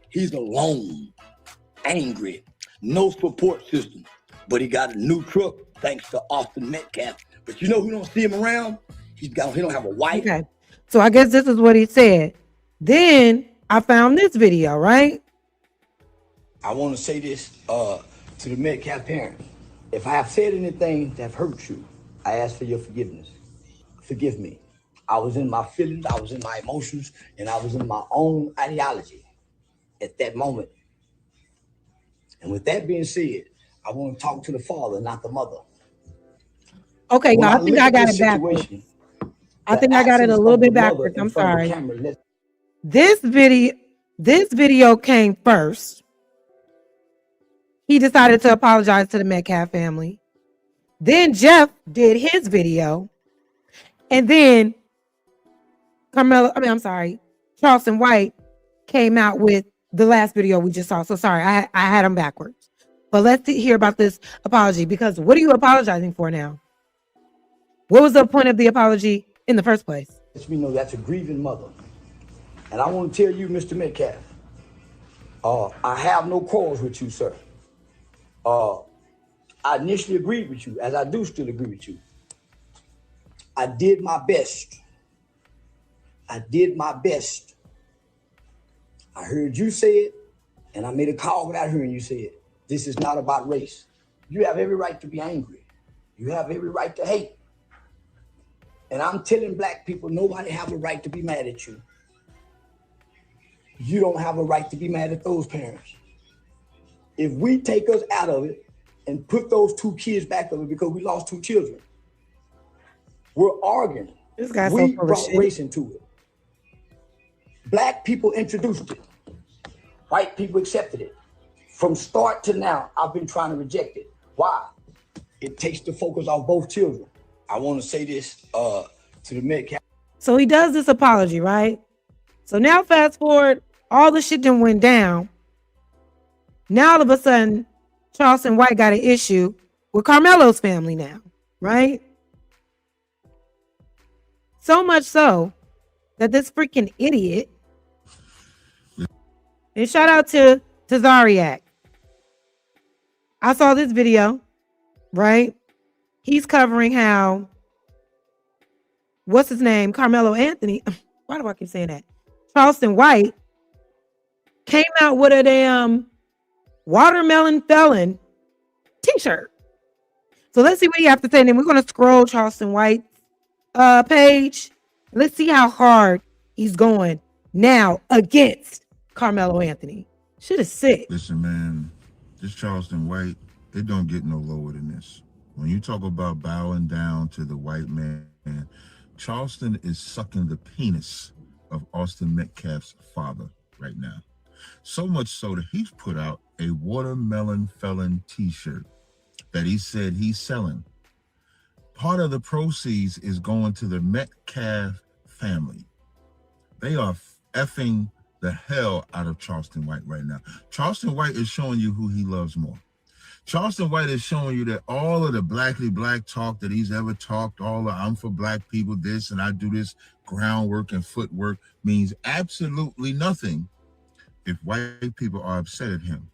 He's alone, angry, no support system, but he got a new truck thanks to Austin Metcalf. But you know who don't see him around? He don't have a wife. Okay, so I guess this is what he said. Then I found this video, right? I want to say this to the Metcalf parents. If I have said anything that hurt you, I ask for your forgiveness. Forgive me. I was in my feelings, I was in my emotions, and I was in my own ideology at that moment. And with that being said, I want to talk to the father, not the mother. Okay, y'all, I think I got it backwards. I think I got it a little bit backwards. I'm sorry. This video came first. He decided to apologize to the Metcalf family. Then Jeff did his video. And then Charleston White came out with the last video we just saw. So sorry, I had them backwards. But let's hear about this apology, because what are you apologizing for now? What was the point of the apology in the first place? Let me know that's a grieving mother. And I want to tell you, Mr. Metcalf, I have no quarrels with you, sir. I initially agreed with you, as I do still agree with you. I did my best. I heard you say it, and I made a call without hearing you say it. This is not about race. You have every right to be angry. You have every right to hate. And I'm telling black people, nobody have a right to be mad at you. You don't have a right to be mad at those parents. If we take us out of it and put those two kids back of it because we lost two children, we're arguing. This guy's we so brought race into it. Black people introduced it. White people accepted it. From start to now, I've been trying to reject it. Why? It takes the focus off both children. I want to say this to the Metcalf. So he does this apology, right? So now fast forward, all the shit that went down. Now all of a sudden, Charleston White got an issue with Karmelo's family now, right? So much so that this freaking idiot, and shout out to Zariak. I saw this video, right? He's covering how, what's his name? Karmelo Anthony. Why do I keep saying that? Charleston White came out with a damn watermelon felon t-shirt. So let's see what you have to say. And then we're going to scroll Charleston White's page. Let's see how hard he's going now against Karmelo Anthony. Shit is sick. Listen, man, this Charleston White, it don't get no lower than this. When you talk about bowing down to the white man, Charleston is sucking the penis of Austin Metcalf's father right now. So much so that he's put out a watermelon felon t-shirt that he said he's selling. part of the proceeds is going to the Metcalf family. They are effing the hell out of Charleston White right now. Charleston White is showing you who he loves more. Charleston White is showing you that all of the blackly black talk that he's ever talked, all the I'm for black people, this and I do this groundwork and footwork means absolutely nothing if white people are upset at him.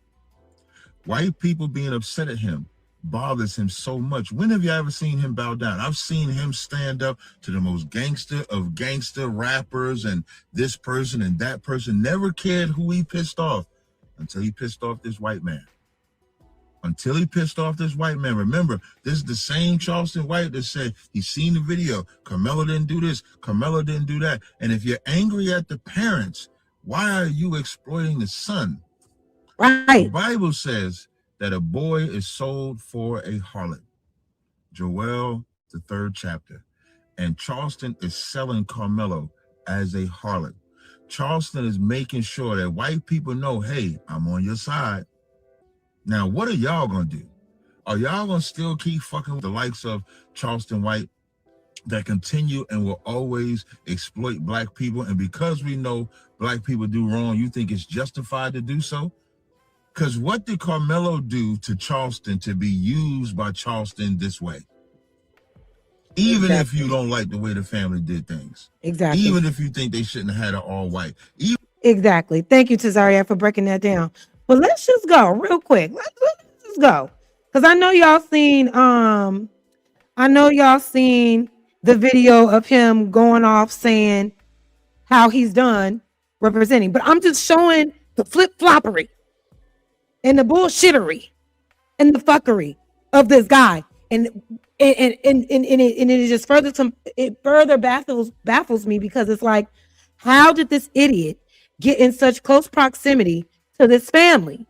White people being upset at him bothers him so much. When have you ever seen him bow down? I've seen him stand up to the most gangster of gangster rappers and this person and that person. Never cared who he pissed off until he pissed off this white man. Until he pissed off this white man. Remember, this is the same Charleston White that said he's seen the video. Karmelo didn't do this. Karmelo didn't do that. And if you're angry at the parents, why are you exploiting the son? Right. The Bible says that a boy is sold for a harlot. Joel, the 3rd chapter. And Charleston is selling Karmelo as a harlot. Charleston is making sure that white people know, hey, I'm on your side. Now, what are y'all gonna do? Are y'all gonna still keep fucking with the likes of Charleston White that continue and will always exploit black people? And because we know black people do wrong, you think it's justified to do so? Because what did Karmelo do to Charleston to be used by Charleston this way? Even if you don't like the way the family did things. Exactly. Even if you think they shouldn't have had it all white. Exactly. Thank you, Tazaria, for breaking that down. But let's just go real quick. Let's just go. Because I know y'all seen the video of him going off saying how he's done representing. But I'm just showing the flip-floppery and the bullshittery and the fuckery of this guy. And it just further baffles me, because it's like, how did this idiot get in such close proximity to this family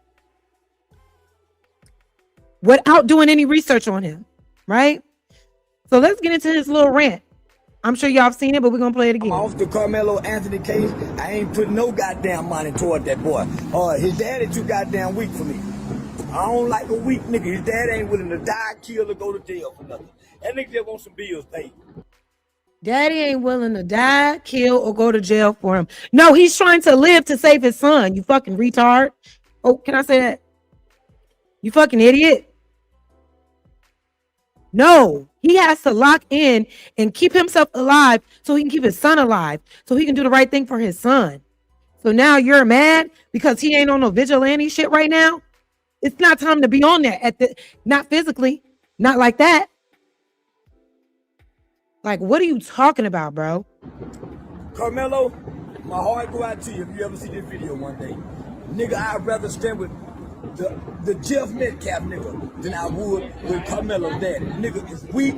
without doing any research on him, right? So let's get into his little rant. I'm sure y'all have seen it, but we're gonna play it again. I'm off the Karmelo Anthony case. I ain't putting no goddamn money toward that boy. His daddy too goddamn weak for me. I don't like a weak nigga. His dad ain't willing to die, kill, or go to jail for nothing. That nigga just wants some bills paid. Daddy ain't willing to die, kill, or go to jail for him. No, he's trying to live to save his son. You fucking retard. Oh, can I say that? You fucking idiot. No, he has to lock in and keep himself alive so he can keep his son alive, so he can do the right thing for his son. So now you're mad because he ain't on no vigilante shit right now? It's not time to be on that, not physically, not like that. Like, what are you talking about, bro? Karmelo, my heart go out to you if you ever see this video one day. Nigga, I'd rather stand with the Jeff Metcalf nigga than I would with Karmelo's daddy. Nigga is weak,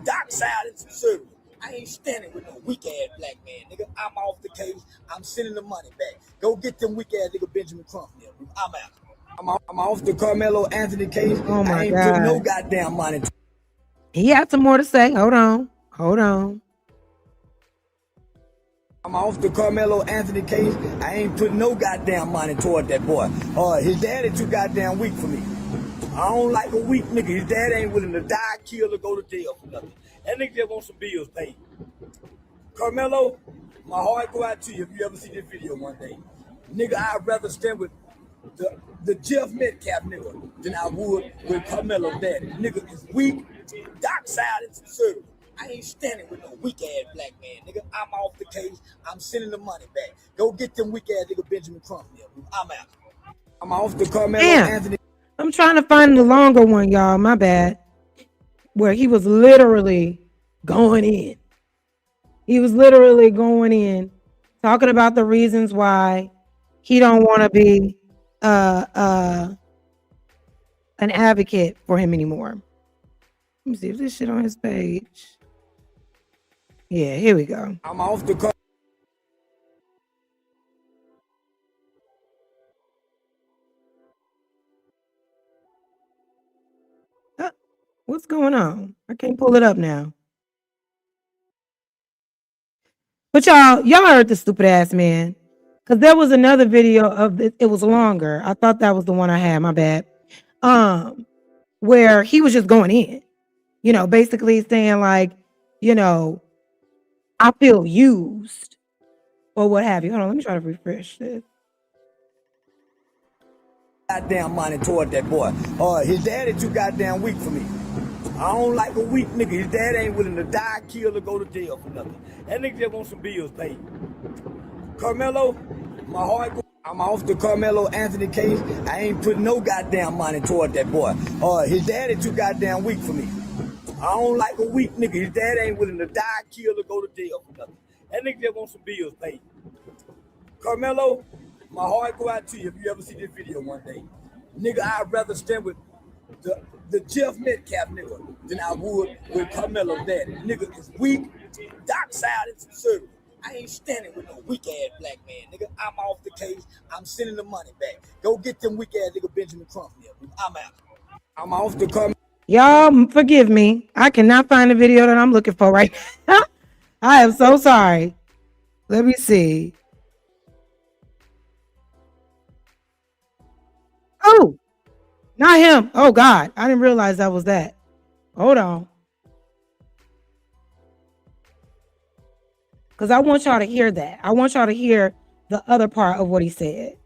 dock-sided, and conservative. I ain't standing with no weak-ass black man, nigga. I'm off the case. I'm sending the money back. Go get them weak-ass nigga Benjamin Crump there. I'm out. I'm off the Karmelo Anthony case. Oh my I ain't God. putting no goddamn money. He had some more to say. Hold on. I'm off the Karmelo Anthony case. I ain't putting no goddamn money toward that boy. His daddy too goddamn weak for me. I don't like a weak nigga. His dad ain't willing to die, kill, or go to jail for nothing. That nigga just wants some bills paid. Karmelo, my heart go out to you if you ever see this video one day. Nigga, I'd rather stand with the Jeff Metcalf nigga than I would with Karmelo's daddy. Nigga is weak, dock-sided, and conservative. I ain't standing with no weak-ass black man, nigga. I'm off the case. I'm sending the money back. Go get them weak-ass nigga Benjamin Crump there. I'm out. I'm off the Karmelo Anthony. I'm trying to find the longer one, y'all. My bad. Where he was literally going in. He was literally going in, talking about the reasons why he don't want to be an advocate for him anymore. Let me see if this shit on his page. Yeah, here we go. I'm off the What's going on? I can't pull it up now. But y'all heard the stupid ass man. Because there was another video of it. It was longer. I thought that was the one I had. My bad. Where he was just going in. you know, basically saying like, you know, I feel used or what have you. Hold on, let me try to refresh this. Goddamn money toward that boy. His daddy too goddamn weak for me. I don't like a weak nigga. His dad ain't willing to die, kill, or go to jail for nothing. That nigga just want some bills paid. Karmelo, my heart, I'm off the Karmelo Anthony case. I ain't putting no goddamn money toward that boy. His daddy too goddamn weak for me. I don't like a weak nigga. His dad ain't willing to die, kill, or go to jail for nothing. That nigga just want some bills paid. Karmelo, my heart go out to you if you ever see this video one day. Nigga, I'd rather stand with the Jeff Metcalf nigga than I would with Karmelo's daddy. Nigga is weak, dockside and conservative. I ain't standing with no weak ass black man, nigga. I'm off the case. I'm sending the money back. Go get them weak ass nigga Benjamin Crump here. I'm out. I'm off the Karmelo. Y'all forgive me. I cannot find the video that I'm looking for right now. I am so sorry. Let me see. Oh, not him. Oh God, I didn't realize that was that. Hold on. Because I want y'all to hear that. I want y'all to hear the other part of what he said.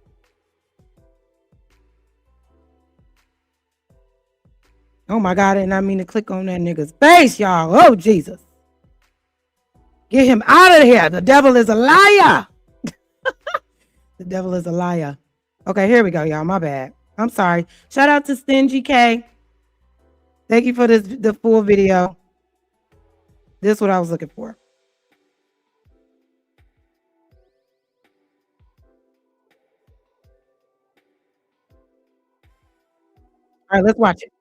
Oh my God, I did not mean to click on that nigga's face, y'all. Oh, Jesus. Get him out of here. The devil is a liar. The devil is a liar. Okay, here we go, y'all. My bad. I'm sorry. Shout out to Stingy K. Thank you for the full video. This is what I was looking for. All right, let's watch it.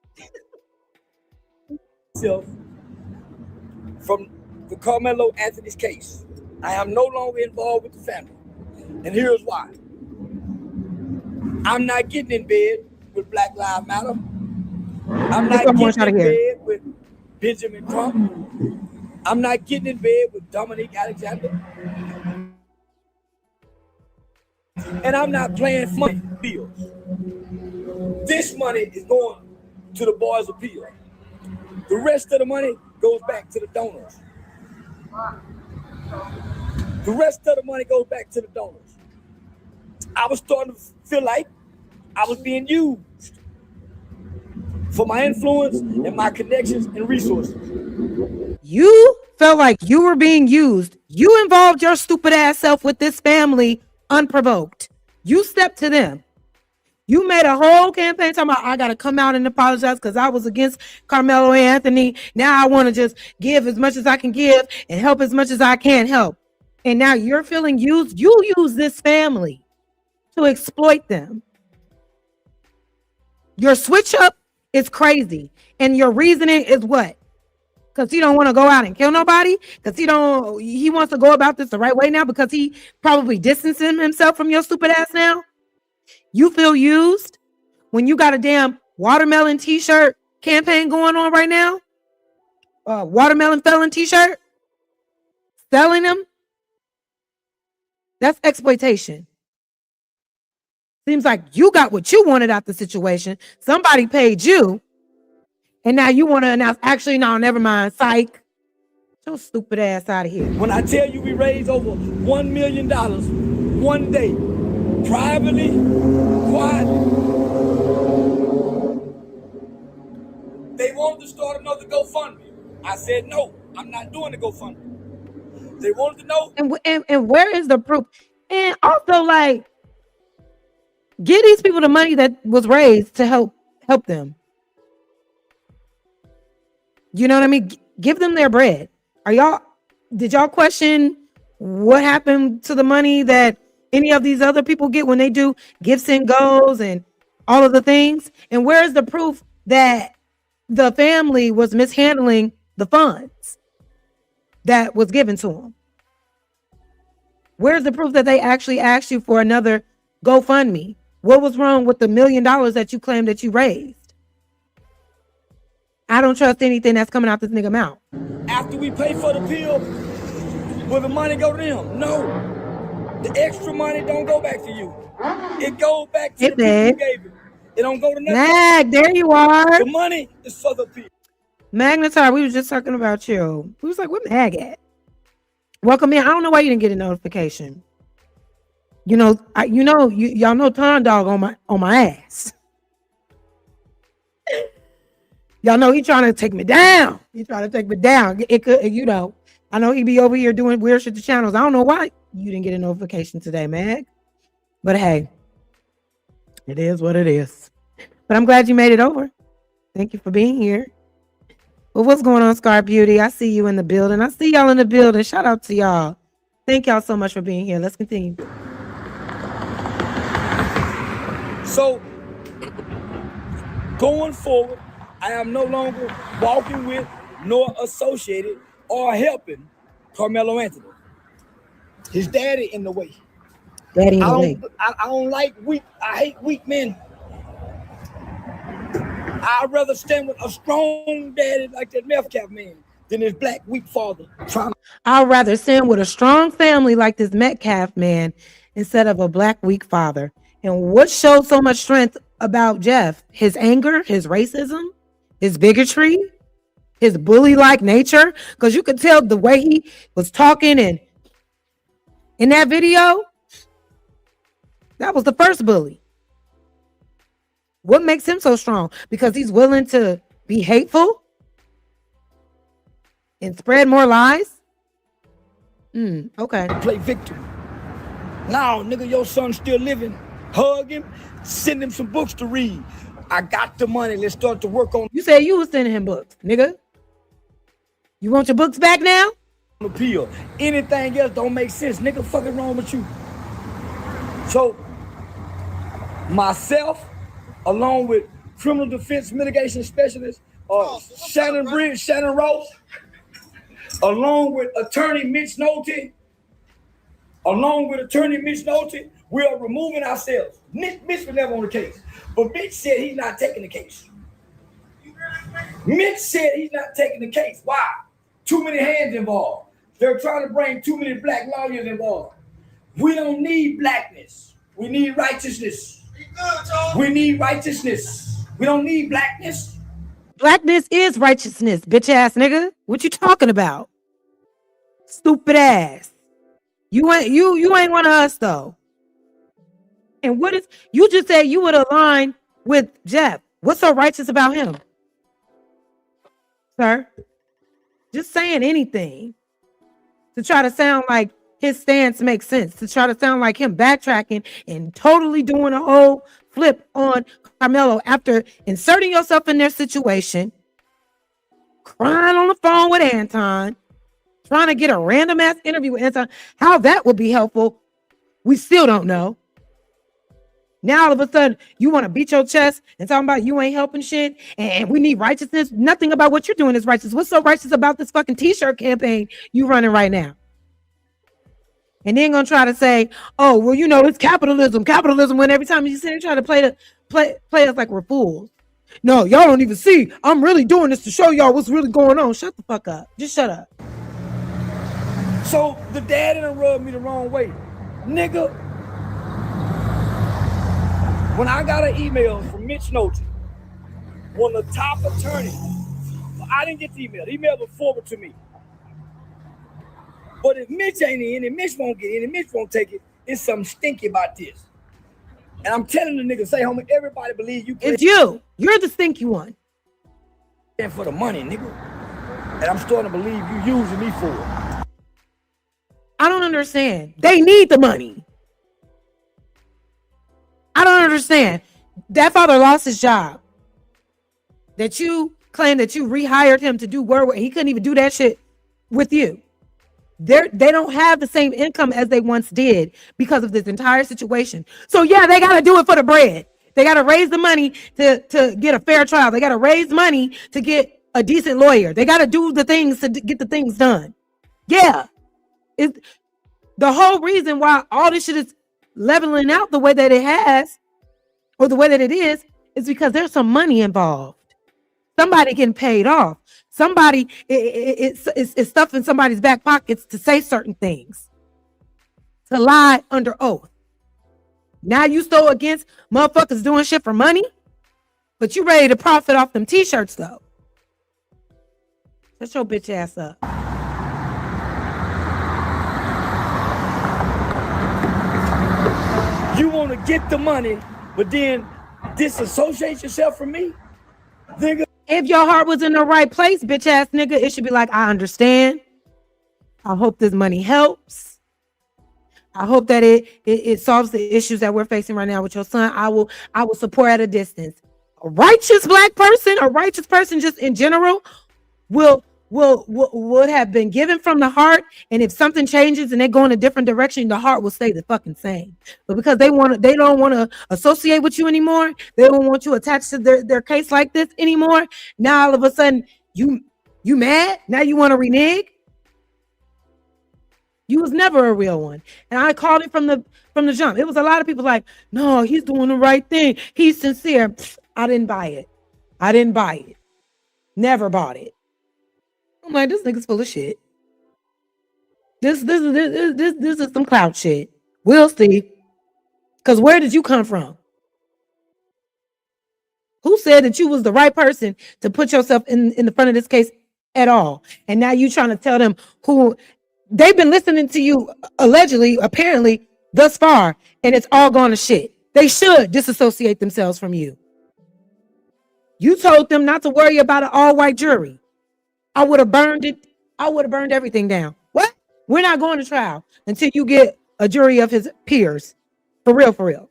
From the Karmelo Anthony's case, I am no longer involved with the family. And here's why. I'm not getting in bed with Black Lives Matter. I'm not getting in bed with Benjamin Crump. I'm not getting in bed with Dominique Alexander. And I'm not playing for money bills. This money is going to the Boys Appeal. The rest of the money goes back to the donors. The rest of the money goes back to the donors. I was starting to feel like I was being used for my influence and my connections and resources. You felt like you were being used. You involved your stupid ass self with this family unprovoked. You stepped to them. You made a whole campaign talking about, I got to come out and apologize because I was against Karmelo Anthony. Now I want to just give as much as I can give and help as much as I can help. And now you're feeling used. You use this family to exploit them. Your switch up is crazy. And your reasoning is what? Because he don't want to go out and kill nobody? Because he wants to go about this the right way now because he probably distancing himself from your stupid ass now? You feel used when you got a damn watermelon t-shirt campaign going on right now? Watermelon felon t-shirt? Selling them? That's exploitation. Seems like you got what you wanted out the situation. Somebody paid you. And now you want to announce, actually, no, never mind. Psych. Get your stupid ass out of here. When I tell you we raised over $1 million one day, privately, quietly, they wanted to start another GoFundMe. I said, no, I'm not doing the GoFundMe. They wanted to know. And where is the proof? And also, like, give these people the money that was raised to help them. You know what I mean? Give them their bread. Did y'all question what happened to the money that any of these other people get when they do gifts and goes and all of the things? And where's the proof that the family was mishandling the funds that was given to them? Where's the proof that they actually asked you for another GoFundMe? What was wrong with the $1 million that you claimed that you raised? I don't trust anything that's coming out this nigga mouth. After we pay for the pill, will the money go to them? No. The extra money don't go back to you. It goes back to the people who gave it. It don't go to nothing. There you are. The money is for the people. Magnetar, we was just talking about you. We was like, where Mag at? Welcome in. I don't know why you didn't get a notification. You know, y'all know Ton Dog on my ass. Y'all know he trying to take me down. He trying to take me down. It could, you know. I know he be over here doing weird shit to channels. I don't know why you didn't get a notification today, Mag. But hey, it is what it is. But I'm glad you made it over. Thank you for being here. Well, what's going on, Scar Beauty? I see you in the building. I see y'all in the building. Shout out to y'all. Thank y'all so much for being here. Let's continue. So, going forward, I am no longer walking with nor associated or helping Karmelo Anthony. His daddy in the way. Daddy in the way. I don't like weak. I hate weak men. I'd rather stand with a strong daddy like that meth cap man than his black weak father. I'd rather stand with a strong family like this Metcalf man instead of a black weak father. And what showed so much strength about Jeff? His anger, his racism, his bigotry, his bully-like nature. Because you could tell the way he was talking, and in that video, that was the first bully. What makes him so strong? Because he's willing to be hateful and spread more lies? Okay. Play victim. Now, nigga, your son's still living. Hug him. Send him some books to read. I got the money. Let's start to work on. You said you was sending him books, nigga. You want your books back now? Appeal. Anything else don't make sense. Nigga, fucking wrong with you. So, myself, along with criminal defense mitigation specialist, Shannon Ross, along with attorney Mitch Nolte, we are removing ourselves. Mitch was never on the case, but Mitch said he's not taking the case. Why? Too many hands involved. They're trying to bring too many black lawyers involved. We don't need blackness. We need righteousness. We don't need blackness. Blackness is righteousness, bitch ass nigga. What you talking about? Stupid ass. You ain't one of us though. And what is you just said you would align with Jeff? What's so righteous about him? Sir? Just saying anything to try to sound like his stance makes sense, to try to sound like him backtracking and totally doing a whole flip on Karmelo after inserting yourself in their situation, crying on the phone with Anton, trying to get a random ass interview with Anton. How that would be helpful, we still don't know. Now all of a sudden you want to beat your chest and talking about you ain't helping shit and we need righteousness. Nothing about what you're doing is righteous. What's so righteous about this fucking t-shirt campaign you running right now? And then gonna try to say, oh, well, you know, it's capitalism, when every time you sit and try to play us like we're fools. No, y'all don't even see. I'm really doing this to show y'all what's really going on. Shut the fuck up. Just shut up. So the dad done rubbed me the wrong way. Nigga, when I got an email from Mitch Nolte, one of the top attorneys, I didn't get the email. The email was forwarded to me. But if Mitch ain't in, and Mitch won't get in, and Mitch won't take it, it's something stinky about this. And I'm telling the nigga, say, homie, everybody believe you. It's you. You're the stinky one. And for the money, nigga. And I'm starting to believe you using me for it. I don't understand. They need the money. I don't understand. That father lost his job. That you claim that you rehired him to do work. He couldn't even do that shit with you. They don't have the same income as they once did because of this entire situation. So yeah, they got to do it for the bread. They got to raise the money to get a fair trial. They got to raise money to get a decent lawyer. They got to do the things to get the things done. Yeah. It's the whole reason why all this shit is leveling out the way that it has, or the way that it is because there's some money involved. Somebody getting paid off. Somebody it's stuff in somebody's back pockets to say certain things, to lie under oath. Now you so against motherfuckers doing shit for money, but you ready to profit off them t-shirts though. Shut your bitch ass up. You want to get the money, but then disassociate yourself from me? Nigga. If your heart was in the right place, bitch ass nigga, it should be like, I understand. I hope this money helps. I hope that it solves the issues that we're facing right now with your son. I will support at a distance. A righteous black person, a righteous person just in general would have been given from the heart, and if something changes and they go in a different direction, the heart will stay the fucking same. But because they don't want to associate with you anymore, they don't want you attached to their case like this anymore. Now all of a sudden you mad? Now you want to renege? You was never a real one, and I called it from the jump. It was a lot of people like, no, he's doing the right thing. He's sincere. I didn't buy it. I didn't buy it. Never bought it. I'm like, this nigga's full of shit. This is some clout shit. We'll see. Because where did you come from? Who said that you was the right person to put yourself in the front of this case at all? And now you trying to tell them who they've been listening to you allegedly, apparently, thus far, and it's all gone to shit. They should disassociate themselves from you. You told them not to worry about an all-white jury. I would have burned it. I would have burned everything down. What? We're not going to trial until you get a jury of his peers. For real, for real.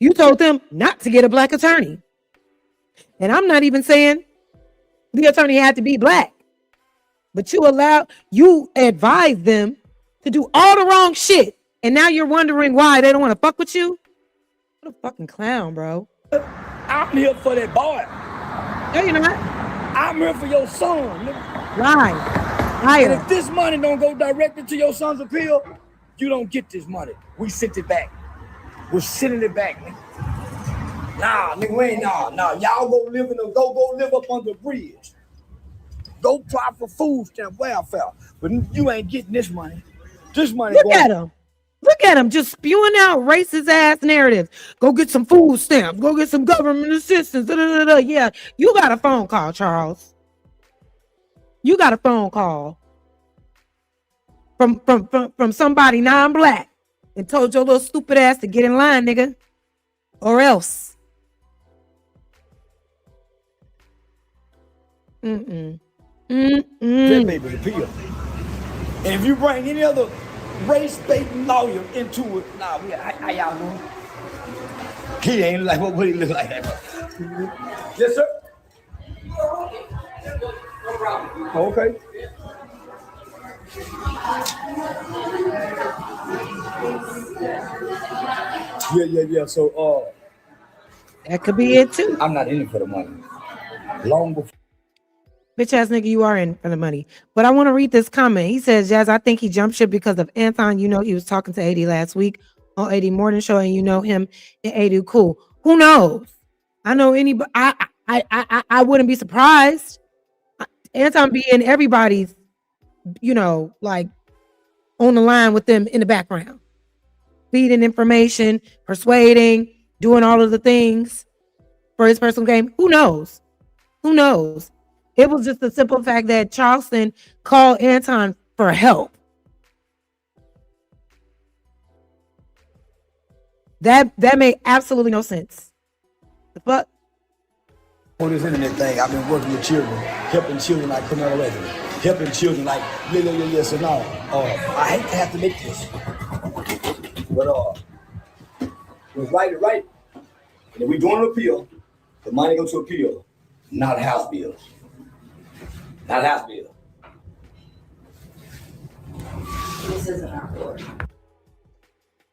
You told them not to get a black attorney. And I'm not even saying the attorney had to be black. But you advised them to do all the wrong shit. And now you're wondering why they don't want to fuck with you? What a fucking clown, bro. I'm here for that boy. No, you're not. I'm here for your son, nigga. Lie. And if this money don't go directly to your son's appeal, you don't get this money. We sent it back. We're sending it back, nigga. Nah, nigga, we ain't nah. Y'all go live up under the bridge. Go apply for food stamp welfare. But you ain't getting this money. This money. Look at him just spewing out racist ass narratives. Go get some food stamps. Go get some government assistance. Yeah, you got a phone call, Charles. You got a phone call from somebody non-black and told your little stupid ass to get in line, nigga, or else. That baby's appeal. And if you bring any other race-baiting lawyer into it, nah, how y'all doing? He ain't like what he look like that. Yes, sir. No problem. Okay. Yeah. So, that could be it too. I'm not in it for the money. Long before. Bitch ass nigga, you are in for the money. But I want to read this comment. He says, Jazz, I think he jumped ship because of Anton. You know, he was talking to AD last week on AD Morning Show, and you know him and AD cool. Who knows? I know anybody. I wouldn't be surprised. Anton be in everybody's, like on the line with them in the background, feeding information, persuading, doing all of the things for his personal game. Who knows? Who knows? It was just the simple fact that Charleston called Anton for help. That made absolutely no sense. The fuck? On this internet thing, I've been working with children, helping children like Karmelo Anthony, helping children like yes and no. I hate to have to make this, but it's right. And if we doing an appeal, the money go to appeal, not house bills. Not house bill. This isn't our court.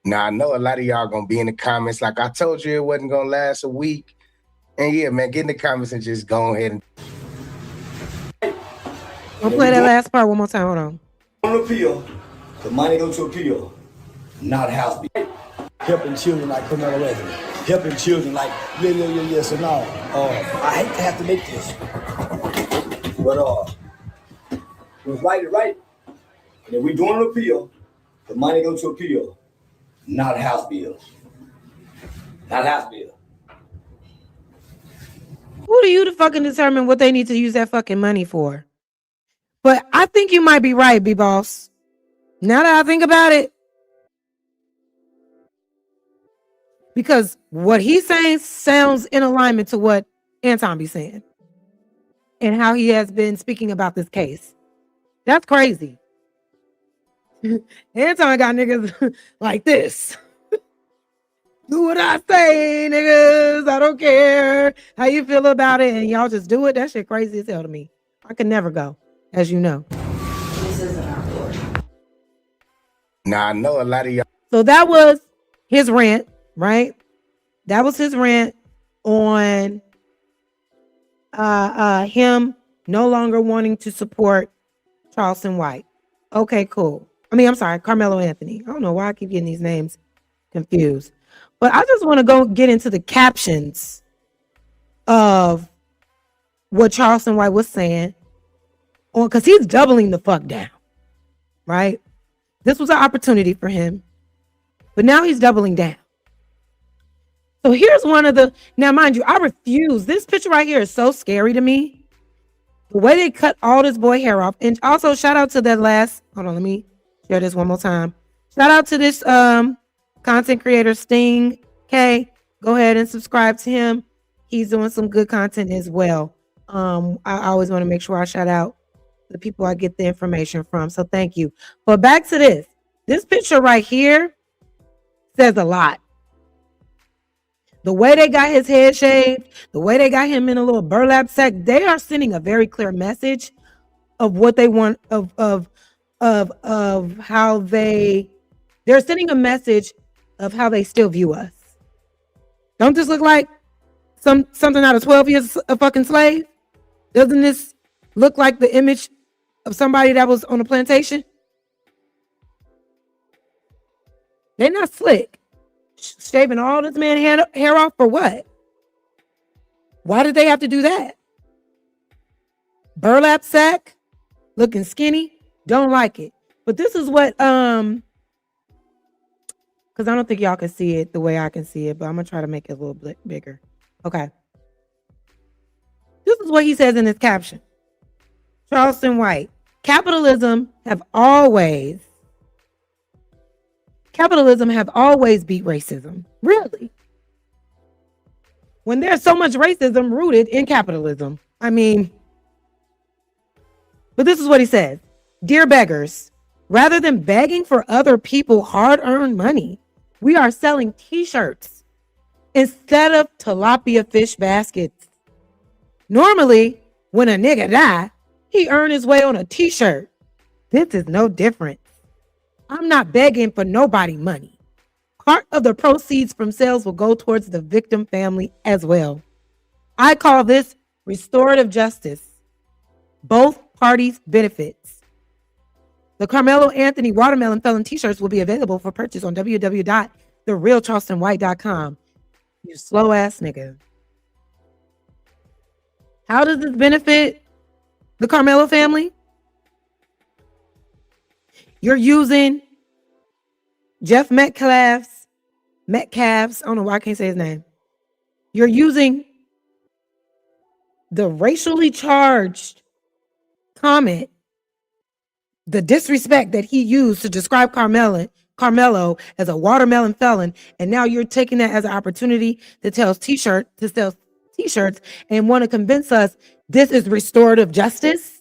Now, I know a lot of y'all gonna be in the comments like I told you it wasn't gonna last a week. And yeah, man, get in the comments and just go ahead and I'll play that last part one more time. Hold on. On appeal, the money go to appeal, not house bill. Helping children like Karmelo Anthony, helping children like yes and no. I hate to have to make this, but it's right. And if we doing an appeal, the money go to appeal, not house bills. Not house bill. Who do you to fucking determine what they need to use that fucking money for? But I think you might be right, B-Boss. Now that I think about it, because what he's saying sounds in alignment to what Anton be saying and how he has been speaking about this case. That's crazy. Anton got niggas like this. Do what I say, niggas. I don't care how you feel about it. And y'all just do it. That shit crazy as hell to me. I could never go, as you know. This isn't our court. Now, I know a lot of y'all. So that was his rant, right? That was his rant on him no longer wanting to support Charleston White. Okay, cool. I mean, I'm sorry, Karmelo Anthony. I don't know why I keep getting these names confused. But I just want to go get into the captions of what Charleston White was saying on, because he's doubling the fuck down, right? This was an opportunity for him, but now he's doubling down. So here's one of the, now mind you, I refuse. This picture right here is so scary to me. The way they cut all this boy hair off. And also shout out to that last, hold on, let me share this one more time. Shout out to this content creator Sting K. Go ahead and subscribe to him. He's doing some good content as well. I always want to make sure I shout out the people I get the information from. So thank you. But back to this. This picture right here says a lot. The way they got his head shaved, the way they got him in a little burlap sack, they are sending a very clear message of what they want, of how they're sending a message of how they still view us. Don't this look like something out of 12 Years a fucking Slave? Doesn't this look like the image of somebody that was on a plantation? They're not slick. Shaving all this man hair off for what? Why did they have to do that? Burlap sack, looking skinny, don't like it. But this is what because I don't think y'all can see it the way I can see it, but I'm gonna try to make it a little bit bigger. Okay. This is what he says in his caption. Charleston White, capitalism have always beat racism. Really? When there's so much racism rooted in capitalism. I mean, but this is what he says. Dear beggars, rather than begging for other people hard-earned money, we are selling t-shirts instead of tilapia fish baskets. Normally, when a nigga die, he earn his way on a t-shirt. This is no different. I'm not begging for nobody money. Part of the proceeds from sales will go towards the victim family as well. I call this restorative justice. Both parties benefits. The Karmelo Anthony Watermelon Felon t-shirts will be available for purchase on www.therealcharlestonwhite.com. You slow ass nigga. How does this benefit the Karmelo family? You're using Jeff Metcalf's, I don't know why I can't say his name. You're using the racially charged comment, the disrespect that he used to describe Karmelo as a watermelon felon, and now you're taking that as an opportunity to sell t-shirts and want to convince us this is restorative justice.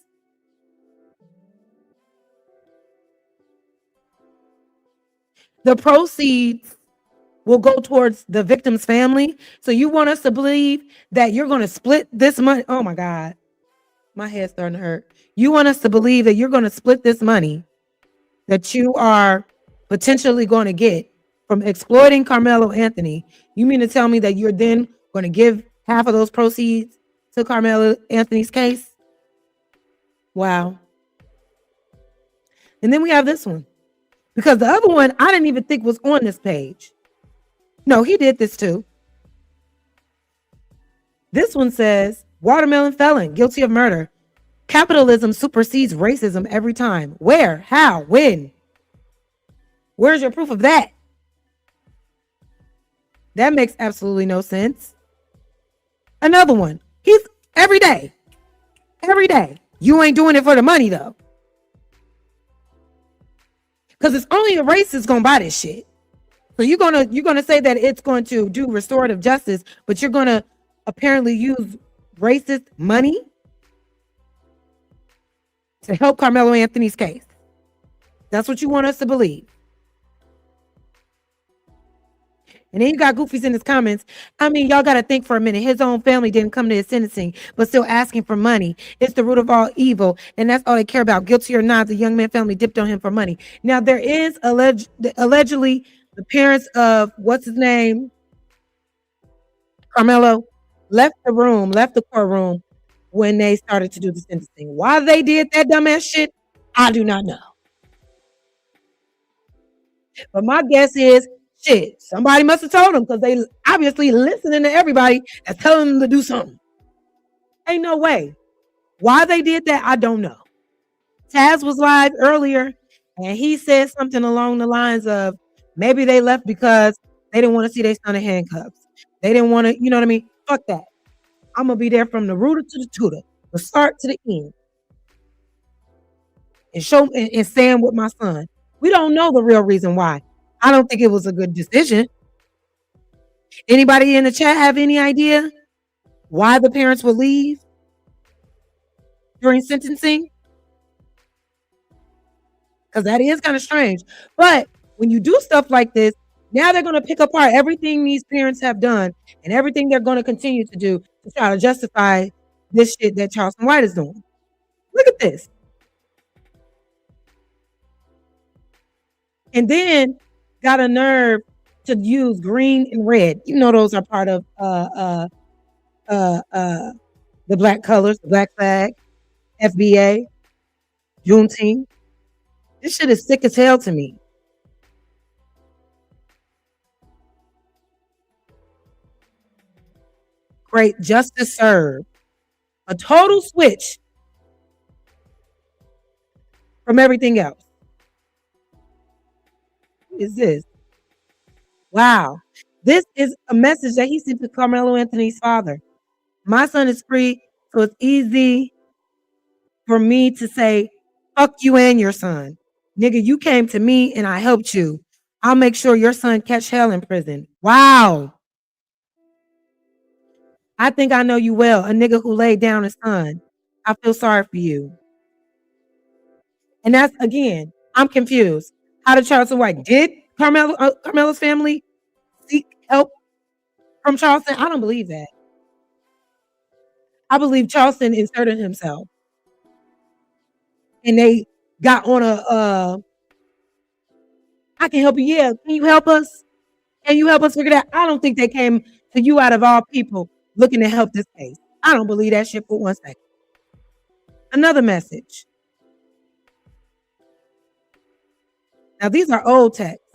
The proceeds will go towards the victim's family. So you want us to believe that you're going to split this money? Oh my God. My head's starting to hurt. You want us to believe that you're going to split this money that you are potentially going to get from exploiting Karmelo Anthony. You mean to tell me that you're then going to give half of those proceeds to Karmelo Anthony's case? Wow. And then we have this one. Because the other one, I didn't even think was on this page. No, he did this too. This one says, watermelon felon, guilty of murder. Capitalism supersedes racism every time. Where? How? When? Where's your proof of that? That makes absolutely no sense. Another one. He's every day. Every day. You ain't doing it for the money though. Because it's only a racist gonna buy this shit. So you're gonna say that it's going to do restorative justice, but you're gonna apparently use racist money to help Karmelo Anthony's case. That's what you want us to believe. And then you got goofies in his comments. I mean, y'all got to think for a minute. His own family didn't come to his sentencing, but still asking for money. It's the root of all evil, and that's all they care about. Guilty or not, the young man family dipped on him for money. Now, there is allegedly the parents of, what's his name? Karmelo left the courtroom when they started to do the sentencing. Why they did that dumbass shit, I do not know. But my guess is, shit, somebody must have told them because they obviously listening to everybody that's telling them to do something. Ain't no way. Why they did that, I don't know. Taz was live earlier and he said something along the lines of maybe they left because they didn't want to see their son in handcuffs. They didn't want to, you know what I mean? Fuck that. I'm going to be there from the rooter to the tutor, the start to the end. And stand with my son. We don't know the real reason why. I don't think it was a good decision. Anybody in the chat have any idea why the parents would leave during sentencing? Because that is kind of strange. But when you do stuff like this, now they're going to pick apart everything these parents have done and everything they're going to continue to do to try to justify this shit that Charleston White is doing. Look at this. And then got a nerve to use green and red. You know those are part of the black colors, the black flag, FBA, Juneteenth. This shit is sick as hell to me. Great justice served. A total switch from everything else. What is this? Wow. This is a message that he sent to Karmelo Anthony's father. My son is free, so it's easy for me to say, fuck you and your son. Nigga, you came to me and I helped you. I'll make sure your son catch hell in prison. Wow. I think I know you well, a nigga who laid down his son. I feel sorry for you. And that's, again, I'm confused. How did Charleston White, did Karmelo's family seek help from Charleston? I don't believe that. I believe Charleston inserted himself. And they got on I can help you. Yeah, can you help us? Can you help us figure that? I don't think they came to you out of all people looking to help this case. I don't believe that shit for 1 second. Another message. Now, these are old texts.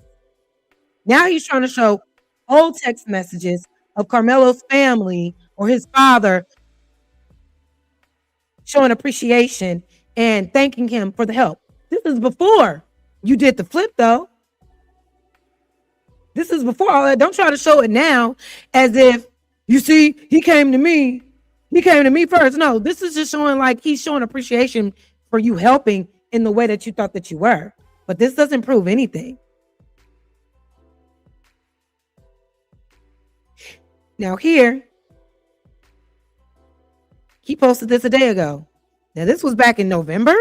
Now he's trying to show old text messages of Karmelo's family or his father showing appreciation and thanking him for the help. This is before you did the flip, though. This is before all that. Don't try to show it now as if, you see, he came to me. He came to me first. No, this is just showing like he's showing appreciation for you helping in the way that you thought that you were. But this doesn't prove anything. Now here, he posted this a day ago. Now this was back in November.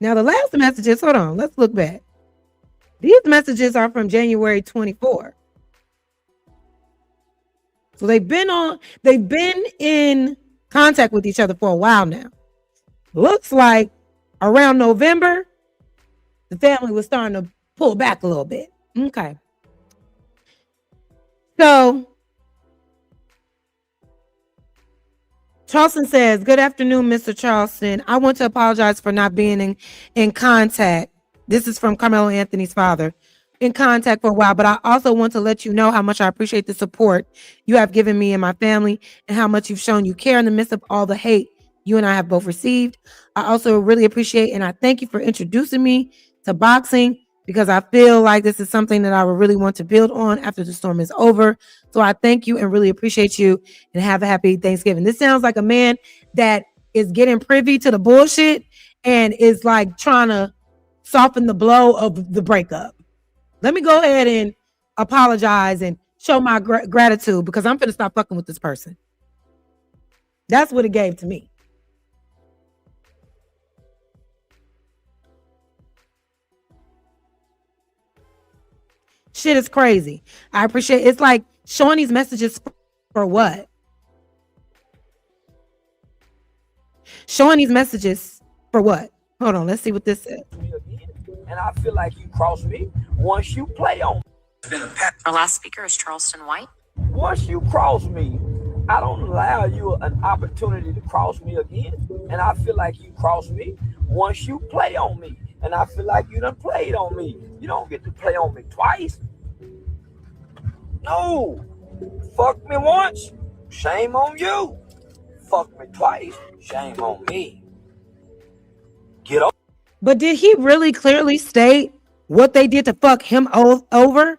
Now the last messages, hold on, let's look back. These messages are from January 24. So they've been in contact with each other for a while now. Looks like around November, the family was starting to pull back a little bit. Okay. So Charleston says, good afternoon, Mr. Charleston. I want to apologize for not being in contact. This is from Karmelo Anthony's father. In contact for a while, but I also want to let you know how much I appreciate the support you have given me and my family and how much you've shown you care in the midst of all the hate you and I have both received. I also really appreciate and I thank you for introducing me to boxing because I feel like this is something that I would really want to build on after the storm is over. So I thank you and really appreciate you, and have a happy Thanksgiving. This sounds like a man that is getting privy to the bullshit and is like trying to soften the blow of the breakup. Let me go ahead and apologize and show my gratitude, because I'm finna stop fucking with this person. That's what it gave to me. Shit is crazy. I appreciate it's like showing these messages for what? Showing these messages for what? Hold on, let's see what this says. And I feel like you cross me once you play on me. Our last speaker is Charleston White. Once you cross me, I don't allow you an opportunity to cross me again. And I feel like you cross me once you play on me. And I feel like you done played on me. You don't get to play on me twice. No. Fuck me once, shame on you. Fuck me twice, shame on me. Get up. But did he really clearly state what they did to fuck him over,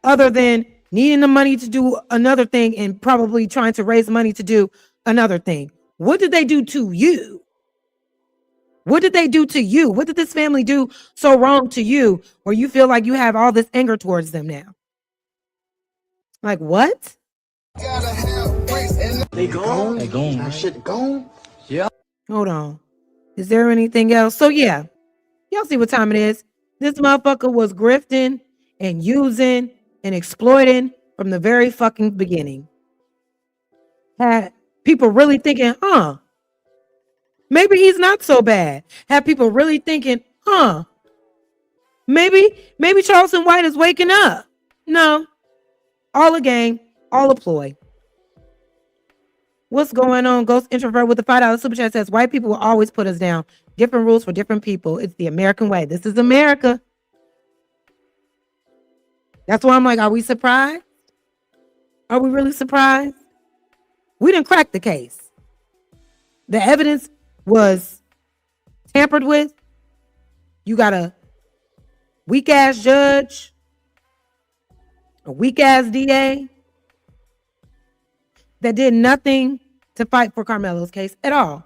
other than needing the money to do another thing and probably trying to raise money to do another thing? What did they do to you? What did they do to you? What did this family do so wrong to you where you feel like you have all this anger towards them now? Like what? They gone. They gone. That shit gone. Yeah. Hold on. Is there anything else? So yeah, y'all see what time it is. This motherfucker was grifting and using and exploiting from the very fucking beginning. Had people really thinking, maybe he's not so bad. Had people really thinking, maybe Charleston White is waking up. No, all a game, all a ploy. What's going on? Ghost Introvert with the $5 super chat says, white people will always put us down. Different rules for different people. It's the American way. This is America. That's why I'm like, are we surprised? Are we really surprised? We didn't crack the case. The evidence was tampered with. You got a weak ass judge, a weak ass DA that did nothing to fight for Karmelo's case at all.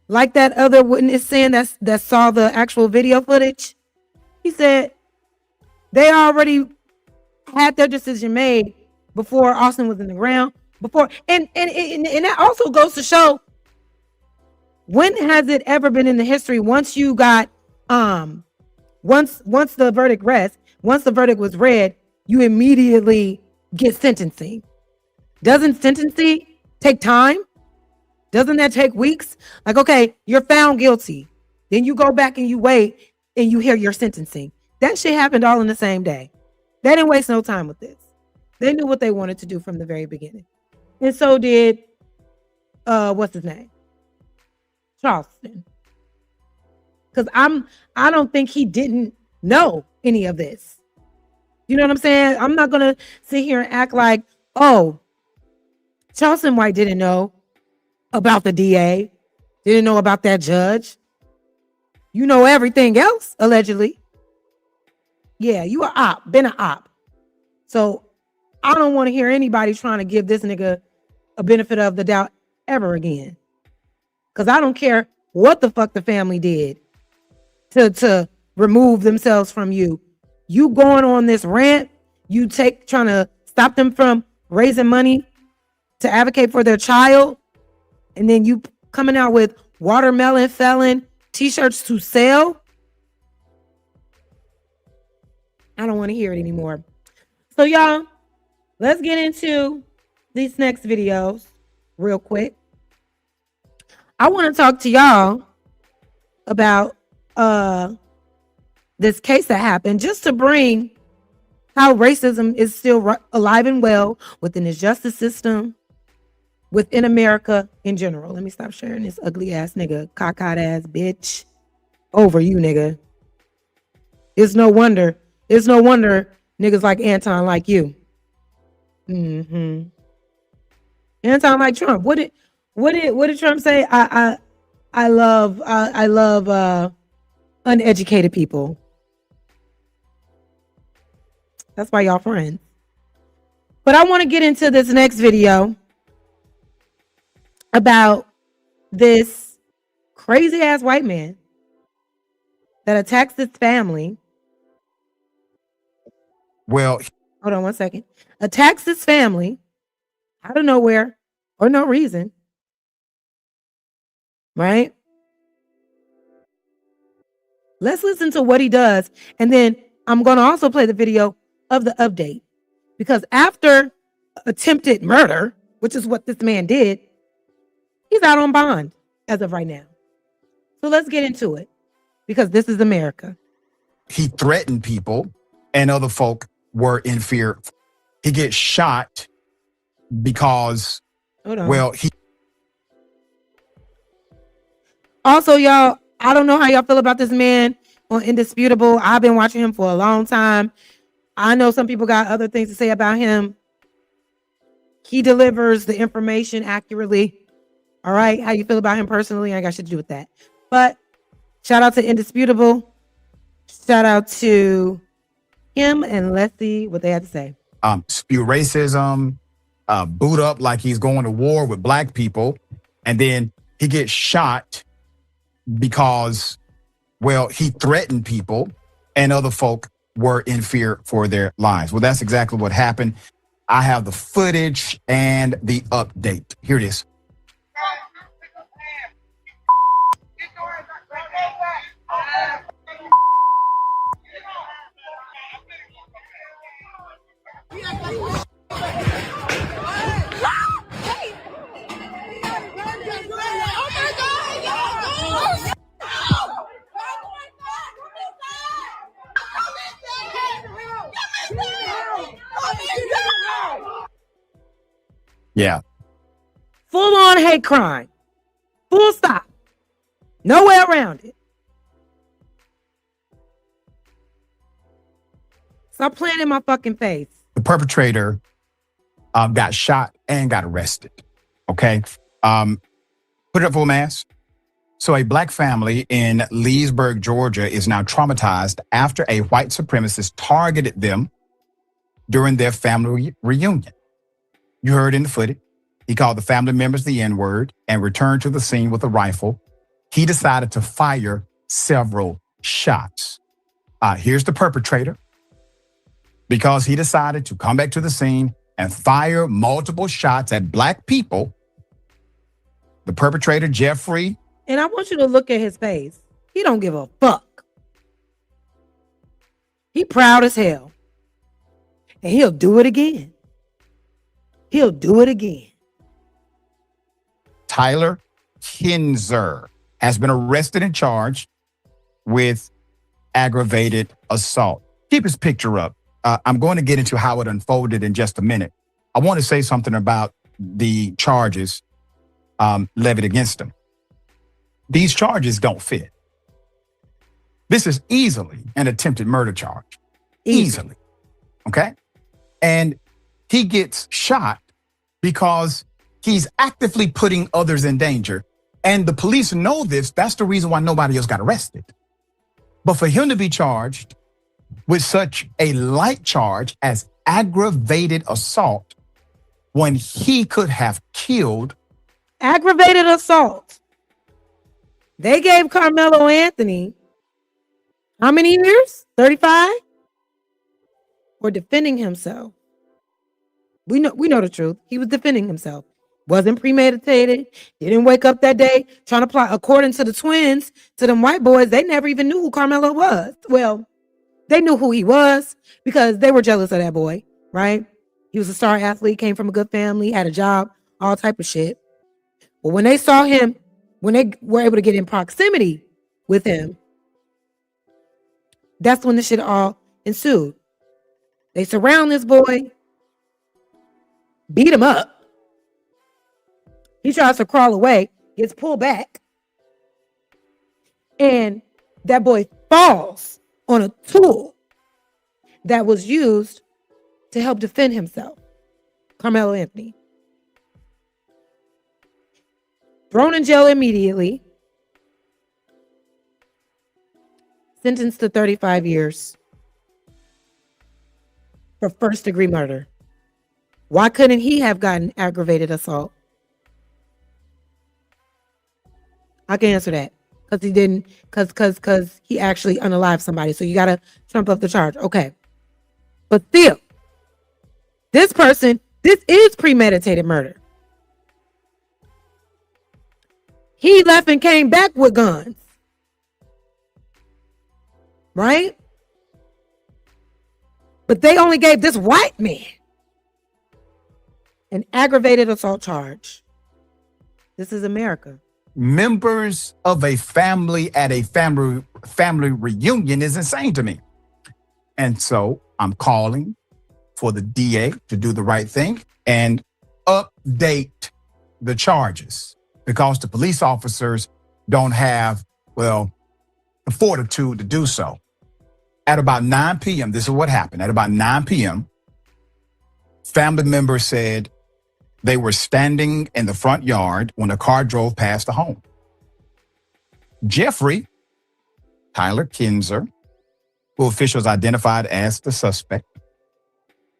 Like that other witness saying that saw the actual video footage. He said they already had their decision made before Austin was in the ground. And that also goes to show, when has it ever been in the history, once you got once the verdict rests, once the verdict was read, you immediately get sentencing? Doesn't sentencing take time? Doesn't that take weeks? Like, okay, you're found guilty. Then you go back and you wait and you hear your sentencing. That shit happened all in the same day. They didn't waste no time with this. They knew what they wanted to do from the very beginning. And so did, what's his name? Charleston. Because I don't think he didn't know any of this. You know what I'm saying? I'm not going to sit here and act like, oh, Charleston White didn't know about the DA, didn't know about that judge. You know everything else, allegedly. Yeah, you a op, been an op. So I don't want to hear anybody trying to give this nigga a benefit of the doubt ever again. Because I don't care what the fuck the family did to remove themselves from you. You going on this rant, you trying to stop them from raising money to advocate for their child, and then you coming out with watermelon felon t-shirts to sell. I don't want to hear it anymore. So y'all, let's get into these next videos real quick. I want to talk to y'all about this case that happened, just to bring how racism is still alive and well within the justice system, within America in general. Let me stop sharing this ugly ass nigga, cockeyed ass bitch over you, nigga. It's no wonder niggas like Anton like you. Anton like Trump. What did Trump say? I love uneducated people. That's why y'all friends. But I want to get into this next video about this crazy ass white man that attacks his family. Well, hold on one second. Attacks his family out of nowhere or no reason. Right? Let's listen to what he does. And then I'm going to also play the video of the update. Because after attempted murder, which is what this man did, he's out on bond as of right now. So let's get into it. Because this is America. he threatened people and other folk were in fear. He gets shot because, well, he... Also, y'all, I don't know how y'all feel about this man on Indisputable. I've been watching him for a long time. I know some people got other things to say about him. He delivers the information accurately. All right. How you feel about him personally, I ain't got shit to do with that. But shout out to Indisputable. Shout out to him, and let's see what they had to say. Spew racism, boot up like he's going to war with black people, and then he gets shot because, well, he threatened people and other folk were in fear for their lives. Well, that's exactly what happened. I have the footage and the update. Here it is. Yeah. Full on hate crime. Full stop. No way around it. Stop playing in my fucking face. The perpetrator got shot and got arrested. Okay. Put it up full mass. So a black family in Leesburg, Georgia is now traumatized after a white supremacist targeted them during their family reunion. You heard in the footage, he called the family members the N-word and returned to the scene with a rifle. He decided to fire several shots. Here's the perpetrator. Because he decided to come back to the scene and fire multiple shots at black people, the perpetrator, Jeffrey. And I want you to look at his face. He don't give a fuck. He proud as hell. And he'll do it again. He'll do it again. Tyler Kinzer has been arrested and charged with aggravated assault. Keep his picture up. I'm going to get into how it unfolded in just a minute. I want to say something about the charges levied against him. These charges don't fit. This is easily an attempted murder charge. Easily. Okay? And he gets shot because he's actively putting others in danger. And the police know this. That's the reason why nobody else got arrested. But for him to be charged with such a light charge as aggravated assault when he could have killed. Aggravated assault. They gave Karmelo Anthony how many years? 35? For defending himself. We know the truth. He was defending himself. Wasn't premeditated. Didn't wake up that day trying to plot. According to the twins, to them white boys, they never even knew who Karmelo was. Well, they knew who he was because they were jealous of that boy, right? He was a star athlete, came from a good family, had a job, all type of shit. But when they saw him, when they were able to get in proximity with him, that's when the shit all ensued. They surround this boy, beat him up. He tries to crawl away, gets pulled back, and that boy falls on a tool that was used to help defend himself. Karmelo Anthony. Thrown in jail immediately. Sentenced to 35 years. for first-degree murder. Why couldn't he have gotten aggravated assault? I can answer that. Because he didn't, because he actually unalived somebody. So you got to trump up the charge. Okay. But still, this is premeditated murder. He left and came back with guns. Right? But they only gave this white man an aggravated assault charge. This is America. Members of a family at a family reunion is insane to me. And so I'm calling for the DA to do the right thing and update the charges, because the police officers don't have, well, the fortitude to do so. At about 9 p.m., this is what happened. At about 9 p.m., family members said they were standing in the front yard when a car drove past the home. Jeffrey Tyler Kinzer, who officials identified as the suspect,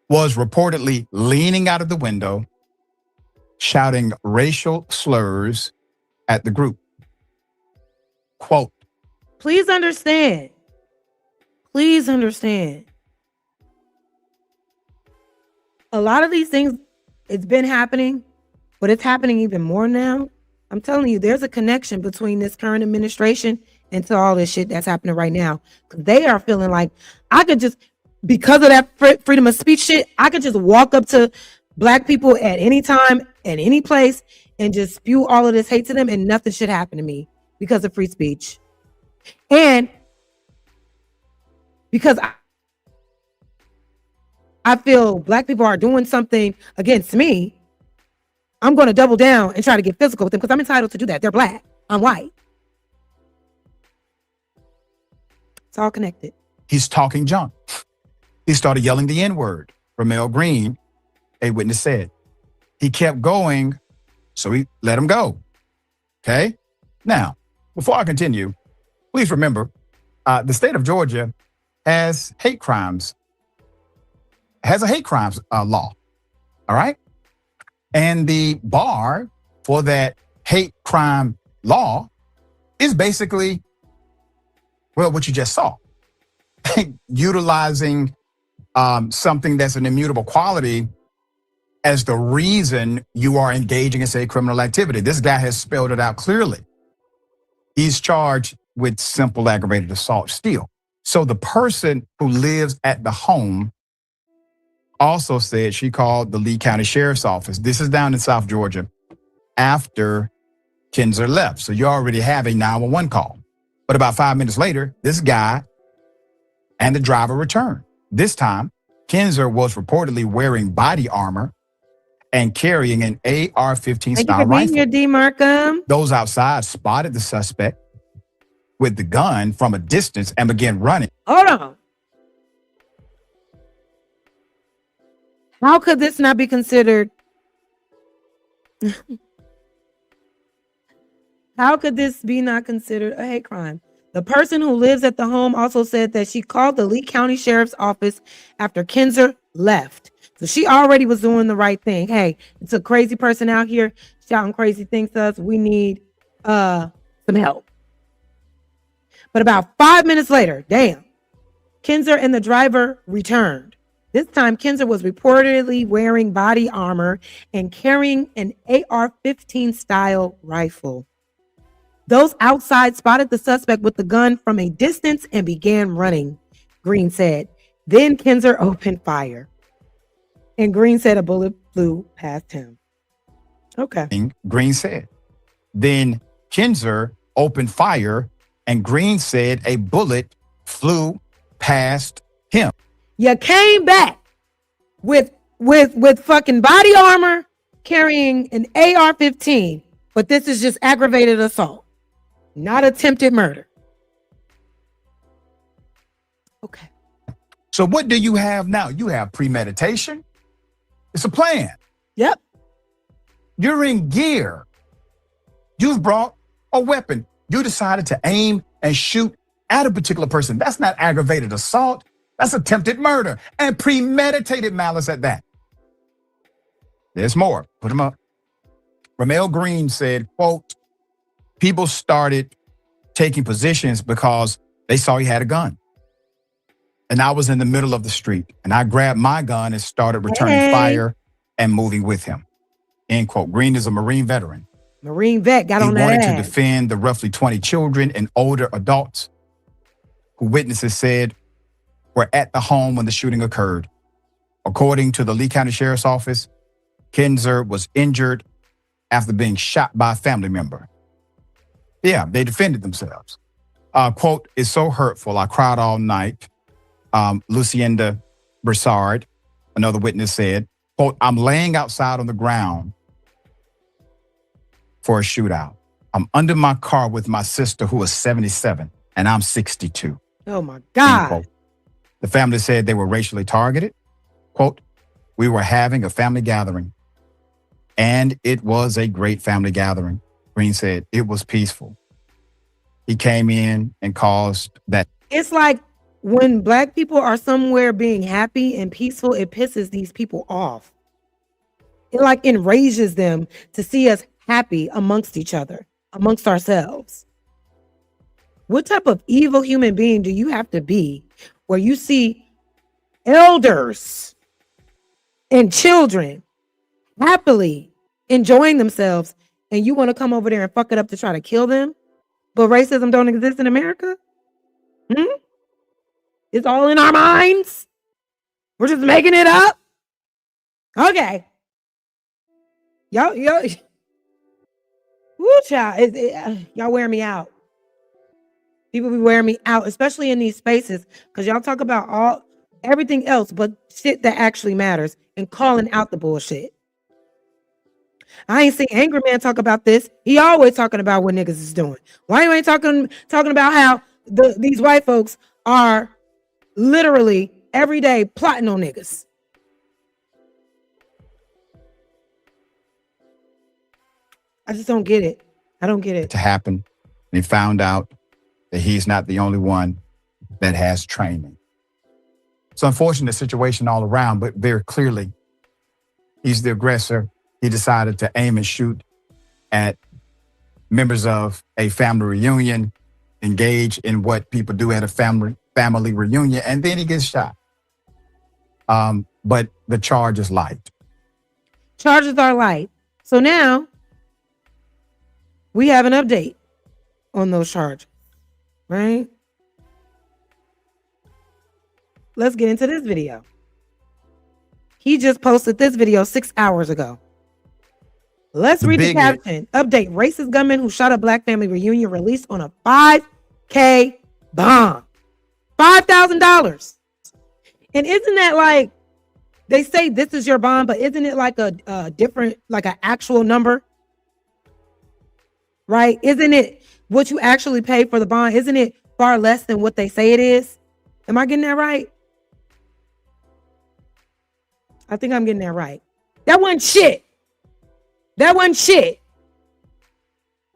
was reportedly leaning out of the window, shouting racial slurs at the group. Quote, Please understand. A lot of these things, it's been happening, but it's happening even more now. I'm telling you, there's a connection between this current administration and to all this shit that's happening right now. Because they are feeling like I could just, because of that freedom of speech shit, I could just walk up to black people at any time, at any place, and just spew all of this hate to them, and nothing should happen to me because of free speech. And because I feel black people are doing something against me, I'm going to double down and try to get physical with them because I'm entitled to do that. They're black. I'm white. It's all connected. He's talking junk. He started yelling the N-word. Ramel Green, a witness, said. He kept going, so we let him go. Okay? Now, before I continue, please remember, the state of Georgia has a hate crimes law. All right? And the bar for that hate crime law is basically, well, what you just saw. Utilizing something that's an immutable quality as the reason you are engaging in, say, criminal activity. This guy has spelled it out clearly. He's charged with simple aggravated assault still. So the person who lives at the home also said she called the Lee County Sheriff's Office. This is down in South Georgia after Kinzer left. So you already have a 911 call. But about 5 minutes later, this guy and the driver returned. This time, Kinzer was reportedly wearing body armor and carrying an AR-15 style rifle. Your D, Markham. Those outside spotted the suspect with the gun from a distance and began running. Hold on. How could this not be considered? How could this be not considered a hate crime? The person who lives at the home also said that she called the Lee County Sheriff's Office after Kinzer left. So she already was doing the right thing. Hey, it's a crazy person out here shouting crazy things to us. We need some help. But about 5 minutes later, Kinzer and the driver returned. This time, Kinzer was reportedly wearing body armor and carrying an AR-15 style rifle. Those outside spotted the suspect with the gun from a distance and began running, Green said. Then Kinzer opened fire. And Green said a bullet flew past him. Okay. Green said. Then Kinzer opened fire and Green said a bullet flew past him. You came back with fucking body armor carrying an AR-15, but this is just aggravated assault, not attempted murder. Okay. So what do you have now? You have premeditation. It's a plan. Yep. You're in gear. You've brought a weapon. You decided to aim and shoot at a particular person. That's not aggravated assault. That's attempted murder and premeditated malice at that. There's more. Put them up. Ramel Green said, quote, people started taking positions because they saw he had a gun. And I was in the middle of the street and I grabbed my gun and started returning fire and moving with him. End quote. Green is a Marine veteran. Marine vet got on that He wanted to ass. defend the roughly 20 children and older adults who witnesses said were at the home when the shooting occurred. According to the Lee County Sheriff's Office, Kinzer was injured after being shot by a family member. Yeah, they defended themselves. Quote, it's so hurtful. I cried all night. Lucinda Broussard, another witness, said, quote, I'm laying outside on the ground for a shootout. I'm under my car with my sister who is 77 and I'm 62. Oh my God. Quote. The family said they were racially targeted. Quote, we were having a family gathering and it was a great family gathering. Green said it was peaceful. He came in and caused that. It's like when black people are somewhere being happy and peaceful, it pisses these people off. It like enrages them to see us happy amongst each other, amongst ourselves. What type of evil human being do you have to be where you see elders and children happily enjoying themselves and you want to come over there and fuck it up to try to kill them? But racism don't exist in America? It's all in our minds? We're just making it up? Okay. Y'all, woo, child, y'all wear me out. People be wearing me out, especially in these spaces, because y'all talk about everything else but shit that actually matters and calling out the bullshit. I ain't seen Angry Man talk about this. He always talking about what niggas is doing. Why you ain't talking about how these white folks are literally every day plotting on niggas? I just don't get it. I don't get it. To happen. And he found out that he's not the only one that has training. It's an unfortunate situation all around, but very clearly, he's the aggressor. He decided to aim and shoot at members of a family reunion, engage in what people do at a family reunion, and then he gets shot. But the charge is light. Charges are light. So now we have an update on those charges, right? Let's get into this video. He just posted this video 6 hours ago. Let's read the caption. Update. Racist gunman who shot a black family reunion released on a $5,000 bond. $5,000. And isn't that like, they say this is your bond, but isn't it like a different, like an actual number? Right? Isn't it what you actually pay for the bond? Isn't it far less than what they say it is? Am I getting that right? I think I'm getting that right. That wasn't shit. That wasn't shit.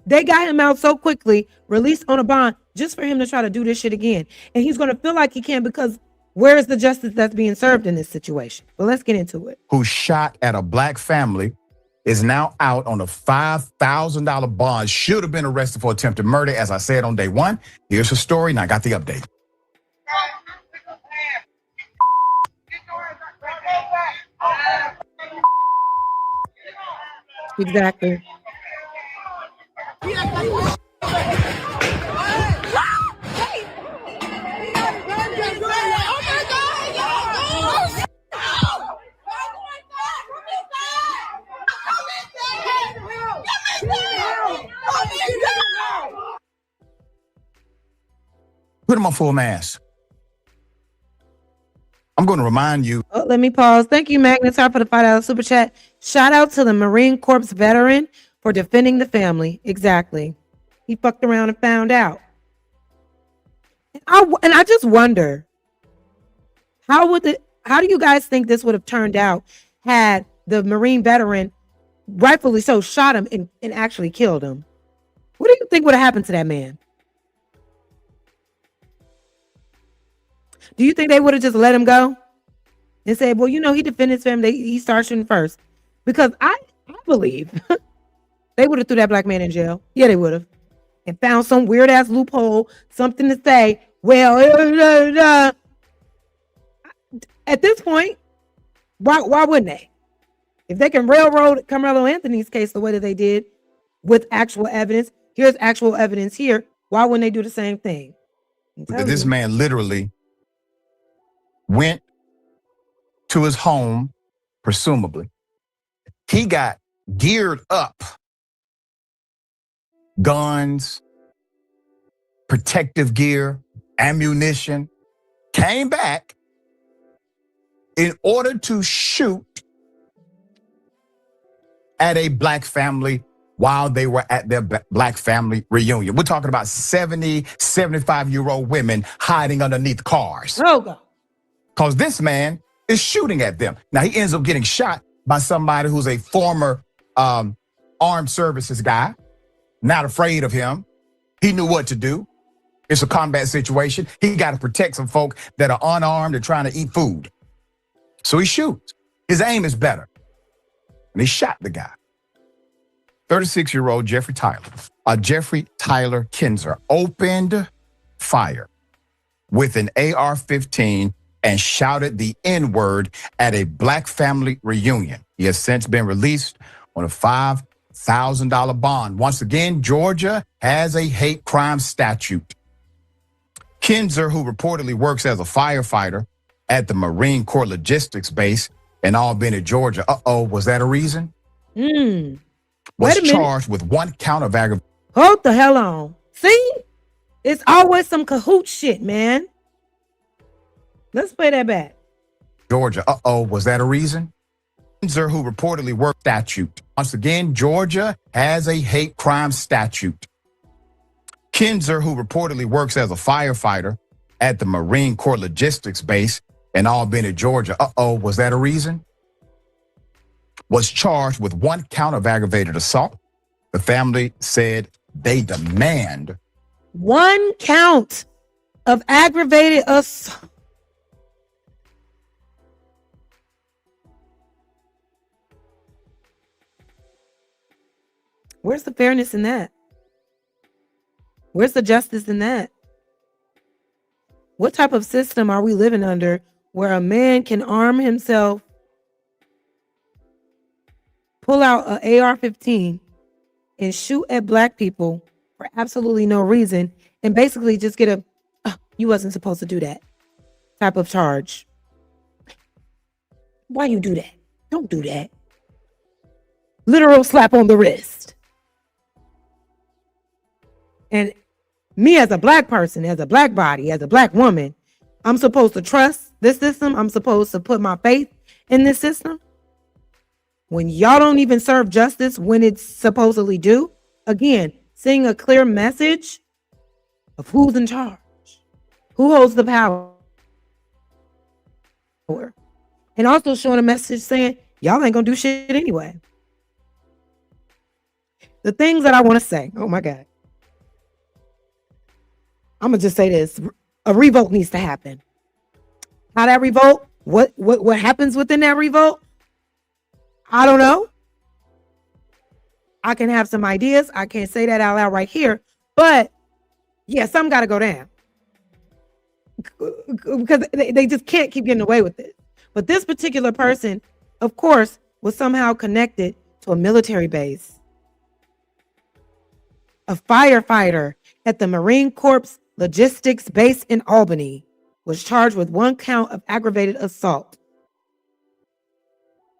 They got him out so quickly, released on a bond, just for him to try to do this shit again. And he's going to feel like he can, because where is the justice that's being served in this situation? But let's get into it. Who shot at a black family is now out on a $5,000 bond. Should have been arrested for attempted murder, as I said on day one. Here's the story, and I got the update. Exactly. Put him on full mask. I'm going to remind you. Oh, let me pause. Thank you, Magnetar, for the $5 super chat. Shout out to the Marine Corps veteran for defending the family. Exactly. He fucked around and found out. And I just wonder, how do you guys think this would have turned out had the Marine veteran, rightfully so, shot him and actually killed him? What do you think would have happened to that man? Do you think they would have just let him go and said, well, he defended his family. He started shooting first? Because I believe they would have threw that black man in jail. Yeah, they would have. And found some weird ass loophole, something to say. Well, at this point, why wouldn't they? If they can railroad Karmelo Anthony's case the way that they did with actual evidence, here's actual evidence here. Why wouldn't they do the same thing? Because this man literally went to his home, presumably. He got geared up, guns, protective gear, ammunition, came back in order to shoot at a black family while they were at their black family reunion. We're talking about 70, 75-year-old women hiding underneath cars. Oh, God. Because this man is shooting at them. Now, he ends up getting shot by somebody who's a former armed services guy, not afraid of him. He knew what to do. It's a combat situation. He got to protect some folk that are unarmed and trying to eat food. So he shoots. His aim is better. And he shot the guy. 36-year-old Jeffrey Tyler Kinzer opened fire with an AR-15 and shouted the N-word at a black family reunion. He has since been released on a $5,000 bond. Once again, Georgia has a hate crime statute. Kinzer, who reportedly works as a firefighter at the Marine Corps Logistics Base in Albany, Georgia. Was that a reason? Was charged with one count of aggravated. Hold the hell on. See? It's always some cahoot shit, man. Let's play that back. Georgia. Was that a reason? Kinzer, who reportedly worked statute. Once again, Georgia has a hate crime statute. Kinzer, who reportedly works as a firefighter at the Marine Corps Logistics Base in Albany, Georgia. Was that a reason? Was charged with one count of aggravated assault. The family said they demand one count of aggravated assault. Where's the fairness in that? Where's the justice in that? What type of system are we living under where a man can arm himself, pull out an AR-15 and shoot at black people for absolutely no reason and basically just get a, you wasn't supposed to do that type of charge? Why you do that? Don't do that. Literal slap on the wrist. And me as a black person, as a black body, as a black woman, I'm supposed to trust this system. I'm supposed to put my faith in this system. When y'all don't even serve justice when it's supposedly due. Again, sending a clear message of who's in charge, who holds the power. And also showing a message saying, y'all ain't gonna do shit anyway. The things that I want to say, oh my God. I'm gonna just say this: a revolt needs to happen. How that revolt? What happens within that revolt? I don't know. I can have some ideas. I can't say that out loud right here, but yeah, something got to go down because they just can't keep getting away with it. But this particular person, of course, was somehow connected to a military base. A firefighter at the Marine Corps Logistics Base in Albany was charged with one count of aggravated assault.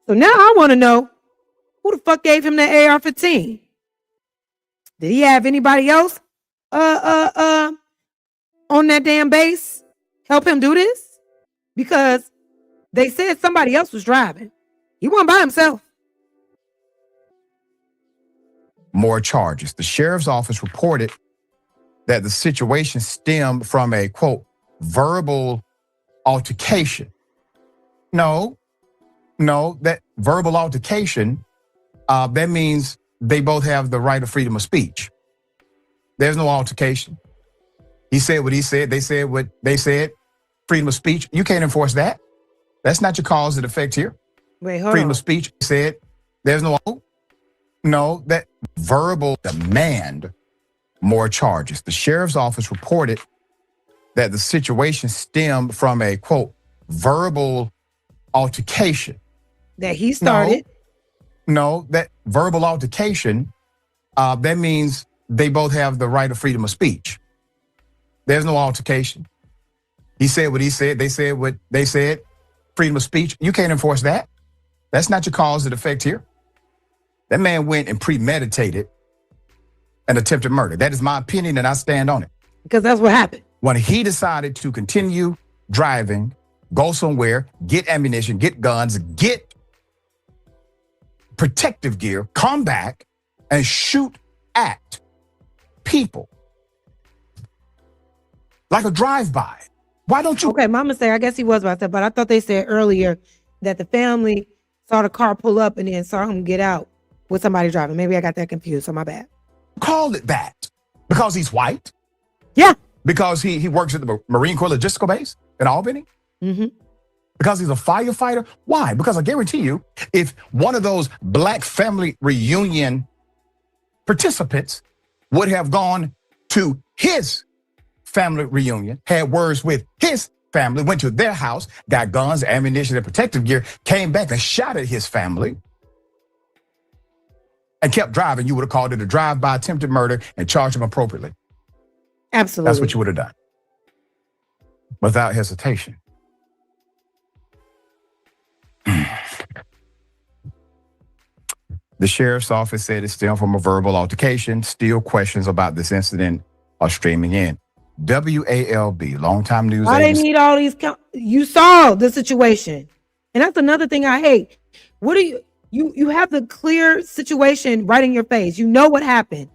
So now I want to know who the fuck gave him the AR-15? Did he have anybody else on that damn base help him do this? Because they said somebody else was driving. He wasn't by himself. More charges. The sheriff's office reported that the situation stemmed from a, quote, verbal altercation. No, that verbal altercation, that means they both have the right of freedom of speech. There's no altercation. He said what he said. They said what they said. Freedom of speech, you can't enforce that. That's not your cause and effect here. Wait, hold Freedom on. of speech said there's no, that verbal demand more charges. The sheriff's office reported that the situation stemmed from a, quote, verbal altercation. That he started. No, that verbal altercation, that means they both have the right of freedom of speech. There's no altercation. He said what he said. They said what they said. Freedom of speech. You can't enforce that. That's not your cause and effect here. That man went and premeditated an attempted murder. That is my opinion, and I stand on it. Because that's what happened. When he decided to continue driving, go somewhere, get ammunition, get guns, get protective gear, come back and shoot at people like a drive-by. Why don't you? Okay, mama say, I guess he was about that, but I thought they said earlier that the family saw the car pull up and then saw him get out with somebody driving. Maybe I got that confused, so my bad. Call it that because he's white? Yeah. Because he works at the Marine Corps Logistical Base in Albany? Mm-hmm. Because he's a firefighter? Why? Because I guarantee you, if one of those Black family reunion participants would have gone to his family reunion, had words with his family, went to their house, got guns, ammunition, and protective gear, came back and shot at his family, and kept driving, you would have called it a drive-by attempted murder and charged him appropriately. Absolutely. That's what you would have done. Without hesitation. The sheriff's office said it stemmed from a verbal altercation. Still questions about this incident are streaming in. WALB, longtime news Why they agency. need all these? You saw the situation. And that's another thing I hate. What do you have the clear situation right in your face. You know what happened.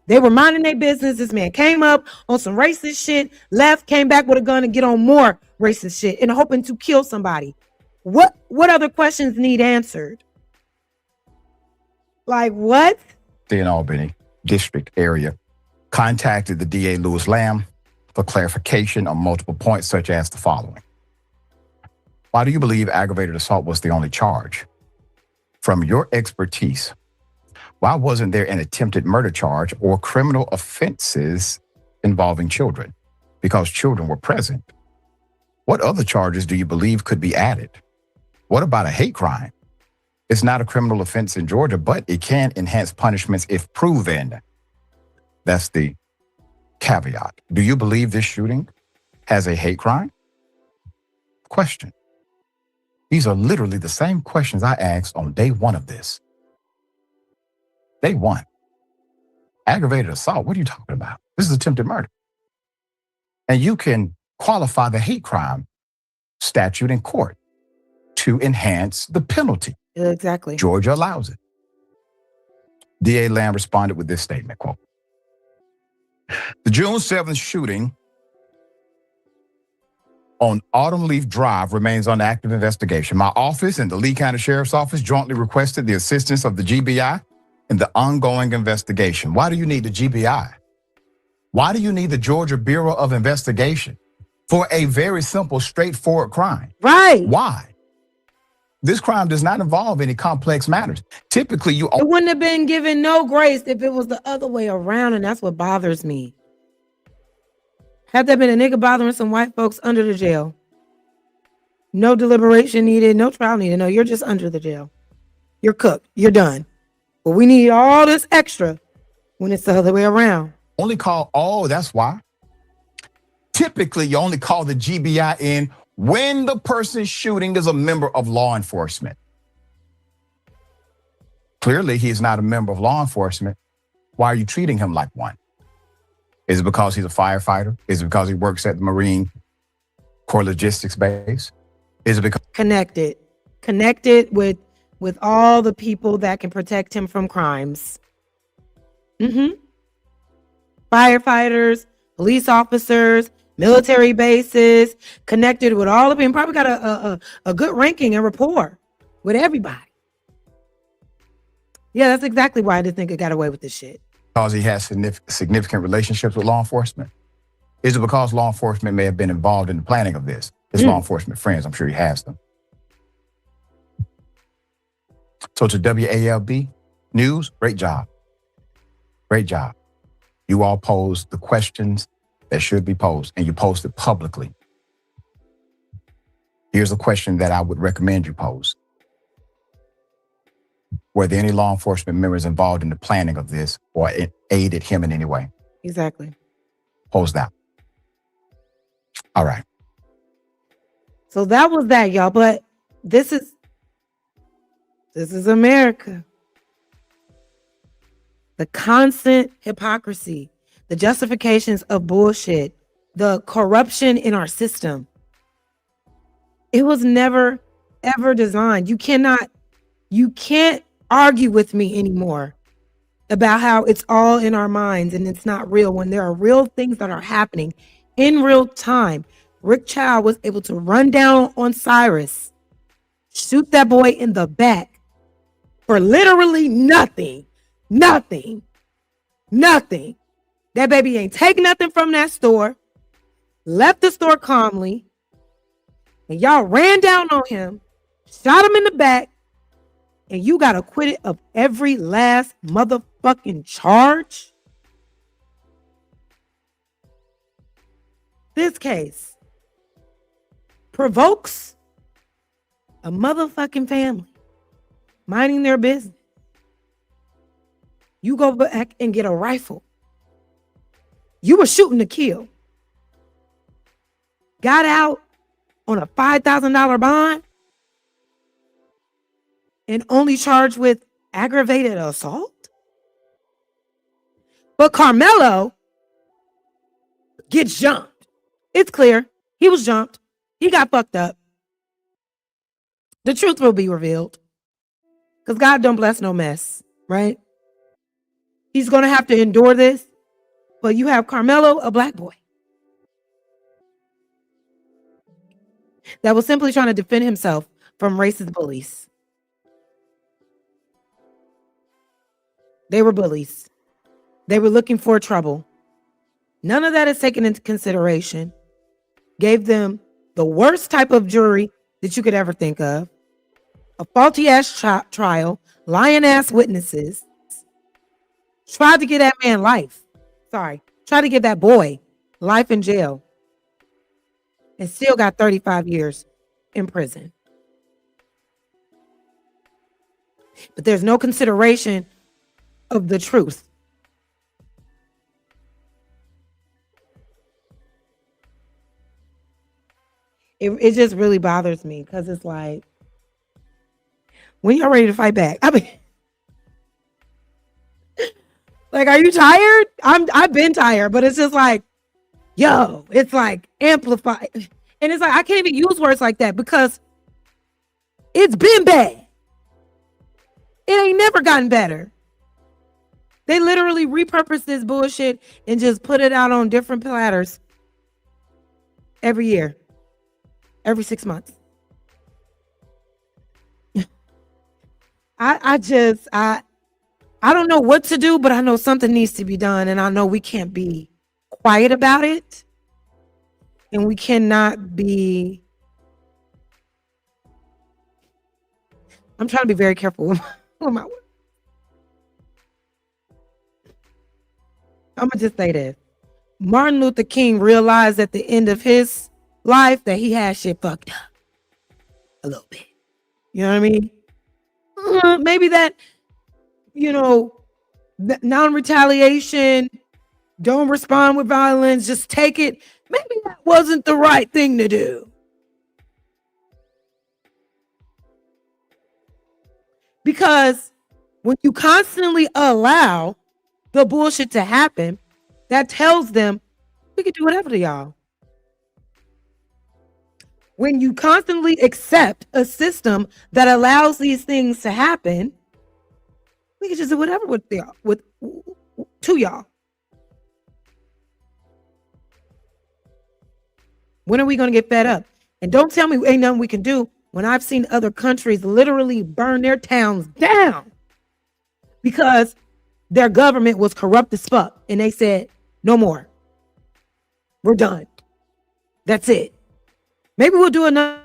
They were minding their business. This man came up on some racist shit, left, came back with a gun and get on more racist shit and hoping to kill somebody. What other questions need answered? Like what? In Albany district area contacted the DA Lewis Lamb for clarification on multiple points, such as the following. Why do you believe aggravated assault was the only charge? From your expertise, why wasn't there an attempted murder charge or criminal offenses involving children? Because children were present. What other charges do you believe could be added? What about a hate crime? It's not a criminal offense in Georgia, but it can enhance punishments if proven. That's the caveat. Do you believe this shooting has a hate crime? Question. These are literally the same questions I asked on day one of this. Day one. Aggravated assault. What are you talking about? This is attempted murder. And you can qualify the hate crime statute in court to enhance the penalty. Exactly. Georgia allows it. DA Lamb responded with this statement, quote, the June 7th shooting on Autumn Leaf Drive remains under active investigation. My office and the Lee County Sheriff's Office jointly requested the assistance of the GBI in the ongoing investigation. Why do you need the GBI? Why do you need the Georgia Bureau of Investigation for a very simple, straightforward crime? Right. Why? This crime does not involve any complex matters. Typically, It wouldn't have been given no grace if it was the other way around, and that's what bothers me. Had there been a nigga bothering some white folks under the jail, no deliberation needed, no trial needed. No, you're just under the jail. You're cooked. You're done. But we need all this extra when it's the other way around. only call, that's why. Typically, you only call the GBI in when the person shooting is a member of law enforcement. Clearly, he is not a member of law enforcement. Why are you treating him like one? Is it because he's a firefighter? Is it because he works at the Marine Corps Logistics Base? Is it because Connected with all the people that can protect him from crimes. Firefighters, police officers, military bases, connected with all of them. Probably got a good ranking and rapport with everybody. Yeah, that's exactly why this nigga got away with this shit. because he has significant relationships with law enforcement? Is it because law enforcement may have been involved in the planning of this? His law enforcement friends, I'm sure he has them. So to WALB News, great job. Great job. You all posed the questions that should be posed, and you posed it publicly. Here's a question that I would recommend you pose. Were there any law enforcement members involved in the planning of this or aided him in any way? Exactly. Pose that. All right. So that was that, y'all. But this is America. The constant hypocrisy, the justifications of bullshit, the corruption in our system. It was never, ever designed. You can't argue with me anymore about how it's all in our minds and it's not real when there are real things that are happening in real time. Rick Child was able to run down on Cyrus, shoot that boy in the back for literally nothing. Nothing. That baby ain't take nothing from that store, left the store calmly, and y'all ran down on him, shot him in the back, and you got acquitted of every last motherfucking charge? This case provokes a motherfucking family minding their business. You go back and get a rifle. You were shooting to kill. Got out on a $5,000 bond and only charged with aggravated assault? But Karmelo gets jumped. It's clear. He was jumped. He got fucked up. The truth will be revealed. Because God don't bless no mess, right? He's going to have to endure this. But you have Karmelo, a black boy, that was simply trying to defend himself from racist bullies. They were bullies. They were looking for trouble. None of that is taken into consideration. Gave them the worst type of jury that you could ever think of. A faulty ass trial, lying ass witnesses. Tried to give that man life. Tried to give that boy life in jail. And still got 35 years in prison. But there's no consideration of the truth. It just really bothers me because it's like, when y'all ready to fight back? I mean, like, are you tired? I've been tired, but it's just like, yo, it's like amplified. And it's like, I can't even use words like that because it's been bad. It ain't never gotten better. They literally repurpose this bullshit and just put it out on different platters every year, every 6 months. I don't know what to do, but I know something needs to be done. And I know we can't be quiet about it. And we cannot be... I'm trying to be very careful with my words. I'm going to just say this. Martin Luther King realized at the end of his life that he had shit fucked up. A little bit. You know what I mean? Maybe that, non-retaliation, don't respond with violence, just take it. Maybe that wasn't the right thing to do. Because when you constantly allow the bullshit to happen, that tells them we can do whatever to y'all. When you constantly accept a system that allows these things to happen, we can just do whatever to y'all. When are we going to get fed up? And don't tell me ain't nothing we can do when I've seen other countries literally burn their towns down because their government was corrupt as fuck. And they said, no more. We're done. That's it. Maybe we'll do another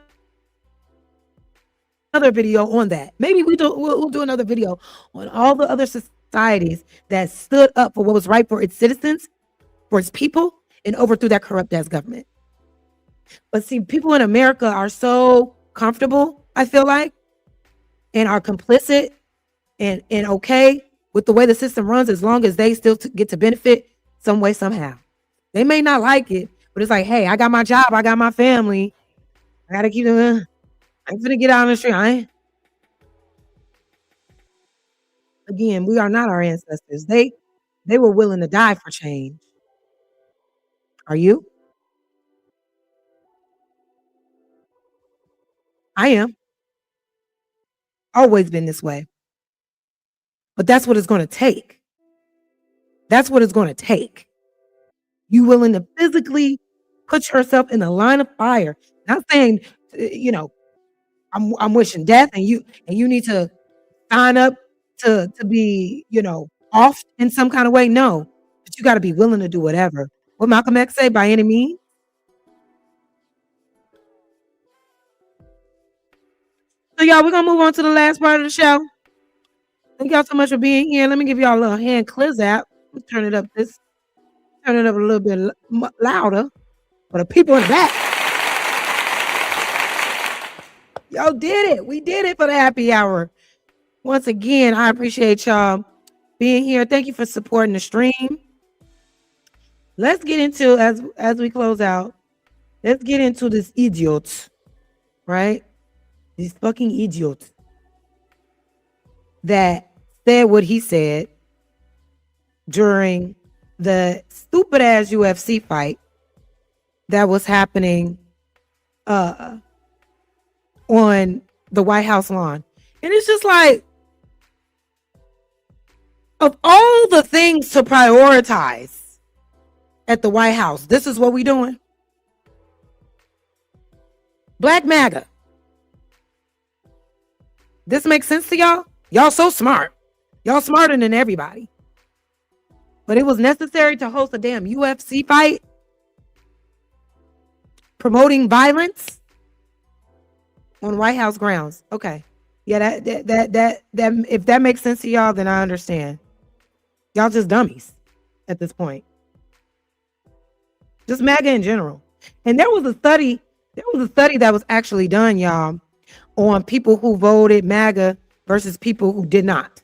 video on that. Maybe we'll do another video on all the other societies that stood up for what was right for its citizens, for its people, and overthrew that corrupt ass government. But see, people in America are so comfortable, I feel like, and are complicit and okay with the way the system runs as long as they still get to benefit some way, somehow. They may not like it, but it's like, hey, I got my job, I got my family, I gotta keep doing. I'm gonna get out on the street. Again, we are not our ancestors. They were willing to die for change. Are you? I am. Always been this way. But that's what it's going to take. That's what it's going to take. You willing to physically put yourself in the line of fire. Not saying, I'm wishing death and you need to sign up to be, off in some kind of way. No, but you got to be willing to do whatever. What Malcolm X say, by any means. So y'all, we're gonna move on to the last part of the show. Thank y'all so much for being here. Let me give y'all a little hand cliz out. Let's turn it up a little bit louder for the people in the back. Y'all did it. We did it for the happy hour. Once again, I appreciate y'all being here. Thank you for supporting the stream. Let's get into, as we close out, let's get into this idiot, right? This fucking idiot that said what he said during the stupid ass UFC fight that was happening on the White House lawn. And it's just like, of all the things to prioritize at the White House, this is what we doing. Black MAGA. This makes sense to y'all? Y'all so smart. Y'all smarter than everybody. But it was necessary to host a damn UFC fight promoting violence on White House grounds. Okay. Yeah, that if that makes sense to y'all, then I understand. Y'all just dummies at this point. Just MAGA in general. And there was a study that was actually done, y'all, on people who voted MAGA versus people who did not.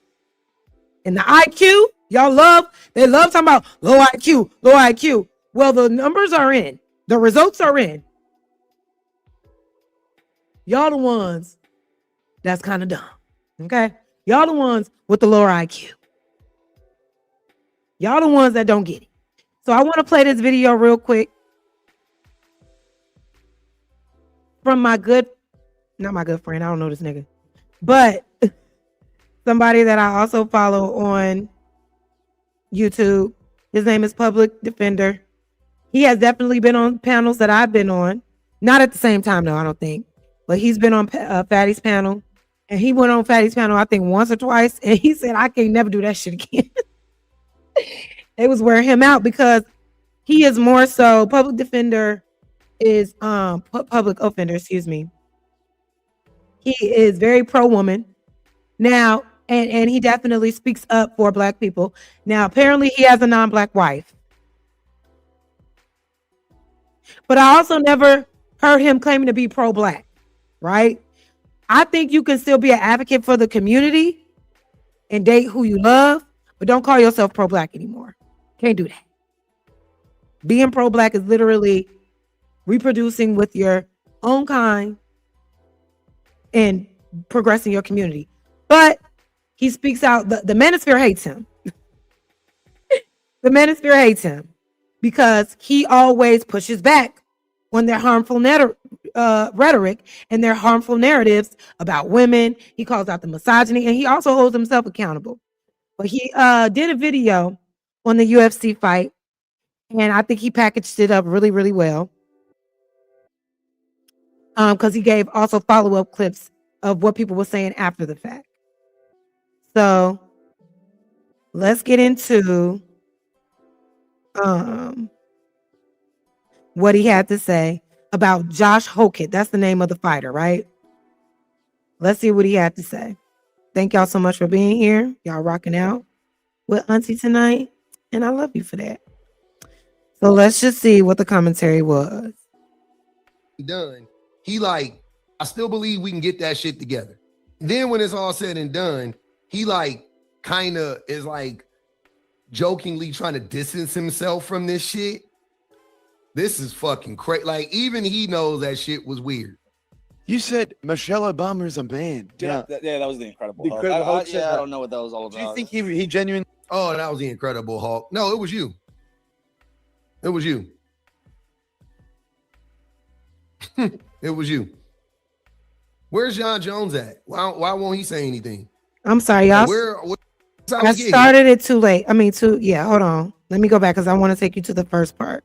And the IQ, they love talking about low IQ. Well, the numbers are in. The results are in. Y'all the ones that's kind of dumb. Okay? Y'all the ones with the lower IQ. Y'all the ones that don't get it. So I want to play this video real quick from not my good friend, I don't know this nigga, but somebody that I also follow on YouTube. His name is Public Defender. He has definitely been on panels that I've been on. Not at the same time, though, I don't think. But he's been on Fatty's panel. And he went on Fatty's panel, I think, once or twice. And he said, I can't never do that shit again. They was wearing him out because he is more so, Public Defender is, public offender, excuse me. He is very pro-woman. Now, and he definitely speaks up for Black people. Now, apparently he has a non-Black wife. But I also never heard him claiming to be pro-Black, right? I think you can still be an advocate for the community and date who you love, but don't call yourself pro-Black anymore. Can't do that. Being pro-Black is literally reproducing with your own kind and progressing your community. But he speaks out. The manosphere hates him. The manosphere hates him because he always pushes back on their harmful rhetoric and their harmful narratives about women. He calls out the misogyny, and he also holds himself accountable. But he did a video on the UFC fight, and I think he packaged it up really, really well. Because he gave also follow-up clips of what people were saying after the fact. So let's get into what he had to say about Josh Hokett. That's the name of the fighter, right? Let's see what he had to say. Thank y'all so much for being here. Y'all rocking out with Auntie tonight, and I love you for that. So let's just see what the commentary was. Done. He like, I still believe we can get that shit together. Then when it's all said and done, he like kind of is like jokingly trying to distance himself from this shit. This is fucking crazy. Like, even he knows that shit was weird. You said Michelle Obama is a man. Yeah, that was the Incredible Hulk. Incredible Hulk said that? I don't know what that was all about. Do you think he genuinely? Oh, that was the Incredible Hulk. No, it was you. It was you. It was you. Where's John Jones at? Why won't he say anything? I'm sorry, y'all. I started it too late. Hold on. Let me go back because I want to take you to the first part.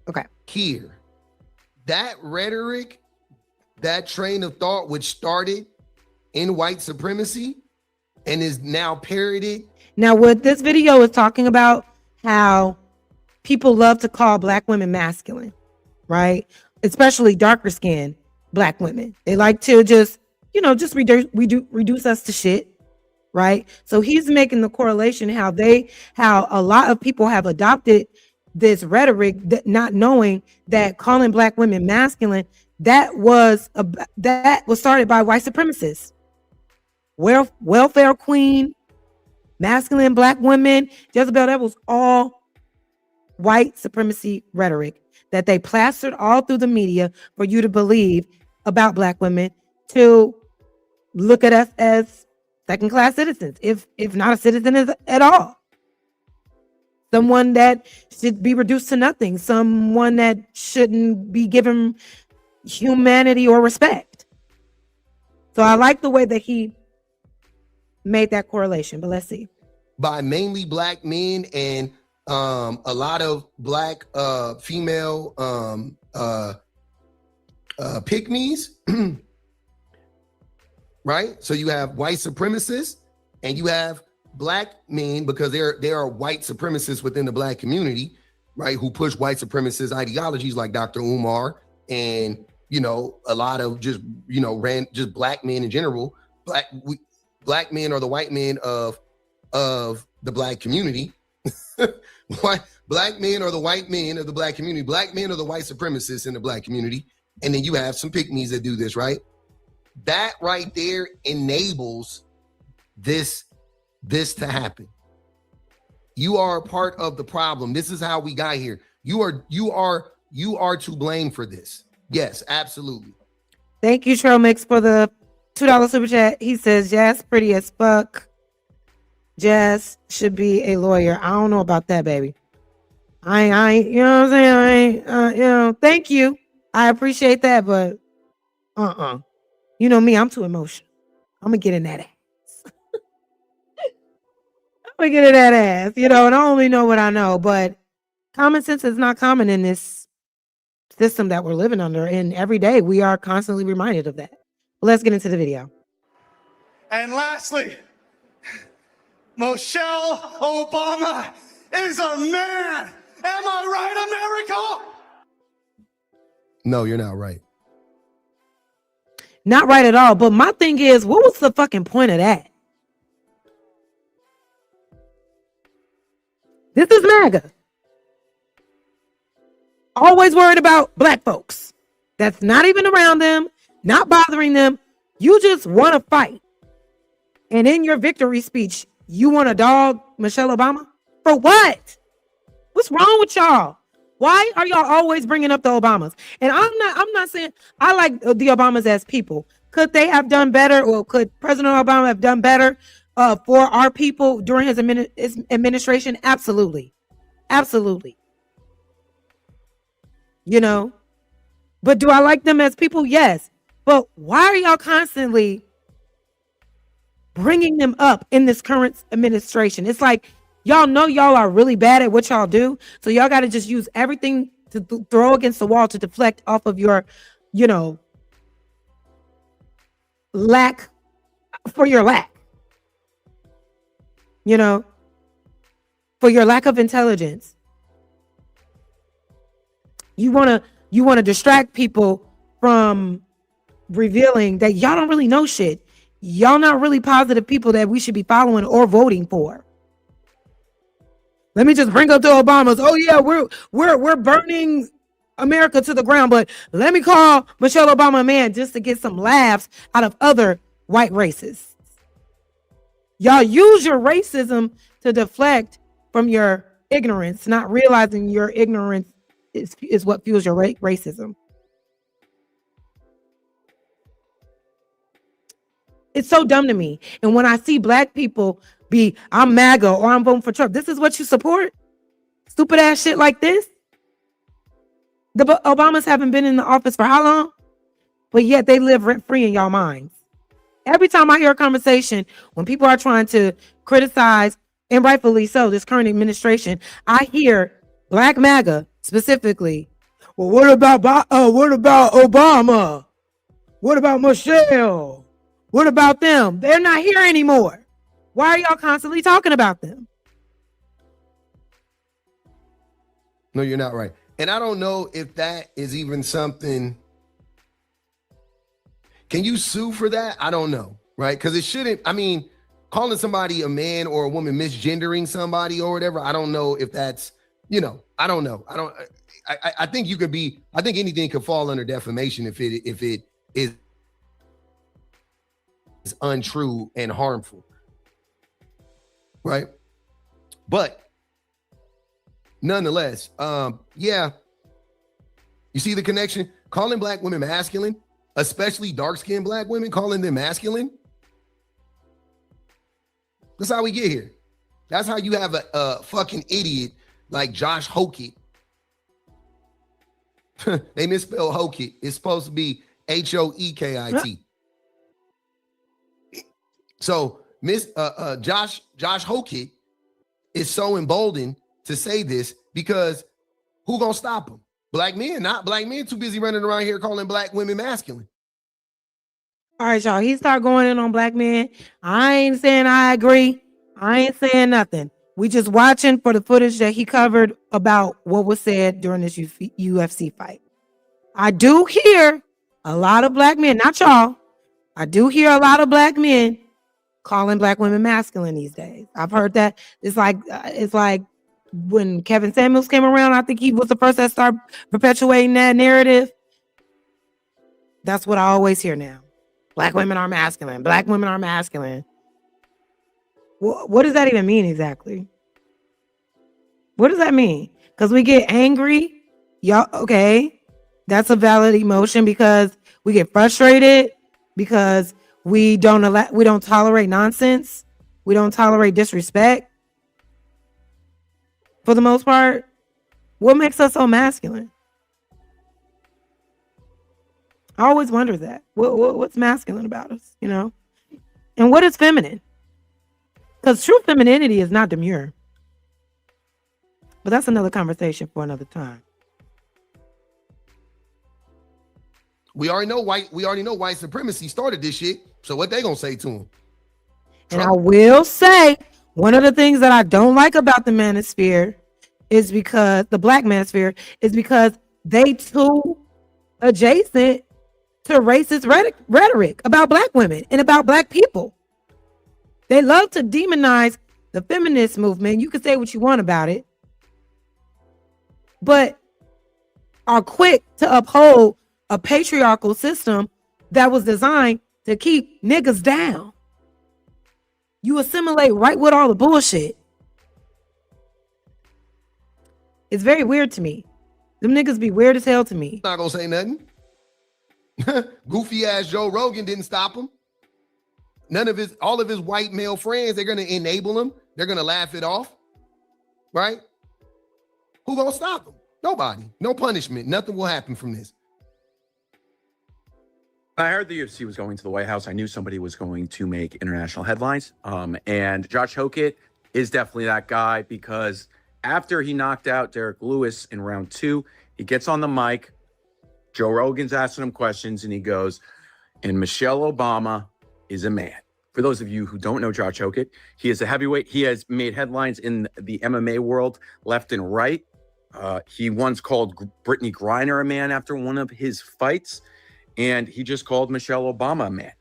Okay. Here, that rhetoric, that train of thought, which started in white supremacy and is now parroted. Now, what this video is talking about, how people love to call Black women masculine, right? Especially darker skinned Black women. They like to just reduce us to shit, right? So he's making the correlation how a lot of people have adopted this rhetoric, that not knowing that calling Black women masculine, that was started by white supremacists. Welfare queen, masculine Black women, Jezebel, that was all white supremacy rhetoric that they plastered all through the media for you to believe about Black women, to look at us as second-class citizens, if not a citizen at all. Someone that should be reduced to nothing, someone that shouldn't be given humanity or respect. So I like the way that he made that correlation, but let's see. By mainly Black men and a lot of Black female pick-me's, right? So you have white supremacists and you have Black men, because there are white supremacists within the Black community, right, who push white supremacist ideologies like Dr. Umar and, a lot of just Black men in general. Black men are the white men of the Black community. Black men are the white men of the Black community. Black men are the white supremacists in the Black community. And then you have some pick-me's that do this, right? That right there enables this to happen. You are a part of the problem. This is how we got here. You are to blame for this. Yes, absolutely. Thank you, Trail Mix, for the $2 super chat. He says, Jazz pretty as fuck. Jazz should be a lawyer. I don't know about that, baby. I you know what I'm saying? Thank you. I appreciate that, but you know me, I'm too emotional. I'm gonna get in that ass. I'm gonna get in that ass, and I only know what I know, but common sense is not common in this system that we're living under, and every day we are constantly reminded of that. But let's get into the video. And lastly, Michelle Obama is a man. Am I right, America? No, you're not right. Not right at all. But my thing is, what was the fucking point of that? This is MAGA. Always worried about Black folks. That's not even around them, not bothering them. You just want to fight. And in your victory speech, you want to dog Michelle Obama? For what? What's wrong with y'all? Why are y'all always bringing up the Obamas? And I'm not saying I like the Obamas as people. Could they have done better, or could President Obama have done better for our people during his administration? Absolutely. Absolutely. But do I like them as people? Yes. But why are y'all constantly bringing them up in this current administration? It's like, y'all know y'all are really bad at what y'all do. So y'all got to just use everything to throw against the wall to deflect off of your, lack. For your lack of intelligence. You want to you want to distract people from revealing that y'all don't really know shit. Y'all not really positive people that we should be following or voting for. Let me just bring up the Obamas. Oh yeah, we're burning America to the ground, but let me call Michelle Obama a man just to get some laughs out of other white racists. Y'all use your racism to deflect from your ignorance, not realizing your ignorance is what fuels your racism. It's so dumb to me. And when I see black people be, I'm MAGA or I'm voting for Trump, this is what you support? Stupid ass shit like this? The Obamas haven't been in the office for how long? But yet they live rent free in y'all minds. Every time I hear a conversation, when people are trying to criticize, and rightfully so, this current administration, I hear black MAGA specifically. Well, what about Obama? What about Michelle? What about them? They're not here anymore. Why are y'all constantly talking about them? No, you're not right. And I don't know if that is even something. Can you sue for that? I don't know, right? Because it shouldn't, I mean, calling somebody a man or a woman, misgendering somebody or whatever, I don't know if that's, I don't know. I think you could be, I think anything could fall under defamation if it is untrue and harmful, right? But nonetheless, yeah, you see the connection? Calling black women masculine, especially dark-skinned black women, calling them masculine. That's how we get here. That's how you have a fucking idiot like Josh Hokett. They misspelled Hokett. It's supposed to be Hoekit. So Josh Hokett is so emboldened to say this because who gonna stop him? Black men, not black men too busy running around here calling black women masculine. All right, y'all. He started going in on black men. I ain't saying I agree. I ain't saying nothing. We just watching for the footage that he covered about what was said during this UFC fight. I do hear a lot of black men, not y'all. I do hear a lot of black men calling black women masculine these days. I've heard that. It's like when Kevin Samuels came around, I think he was the first that started perpetuating that narrative. That's what I always hear now. Black women are masculine. Black women are masculine. What does that even mean exactly? What does that mean? Because we get angry. Y'all, okay. That's a valid emotion because we get frustrated because we don't tolerate nonsense. We don't tolerate disrespect. For the most part, what makes us so masculine? I always wonder that. What's masculine about us, And what is feminine? Because true femininity is not demure. But that's another conversation for another time. We already know white supremacy started this shit. So what they gonna say to him? And I will say, one of the things that I don't like about the manosphere is because the black manosphere is because they too adjacent to racist rhetoric about black women and about black people. They love to demonize the feminist movement. You can say what you want about it, but are quick to uphold a patriarchal system that was designed to keep niggas down. You assimilate right with all the bullshit. It's very weird to me. Them niggas be weird as hell to me. Not gonna say nothing. Goofy ass Joe Rogan didn't stop him. All of his white male friends, they're gonna enable him. They're gonna laugh it off, right? Who gonna stop him? Nobody. No punishment. Nothing will happen from this. I heard the UFC was going to the White House. I knew somebody was going to make international headlines. And Josh Hokett is definitely that guy because after he knocked out Derek Lewis in round 2, he gets on the mic. Joe Rogan's asking him questions and he goes, and Michelle Obama is a man. For those of you who don't know Josh Hokett, he is a heavyweight. He has made headlines in the MMA world left and right. He once called Brittany Griner a man after one of his fights, and he just called Michelle Obama a man.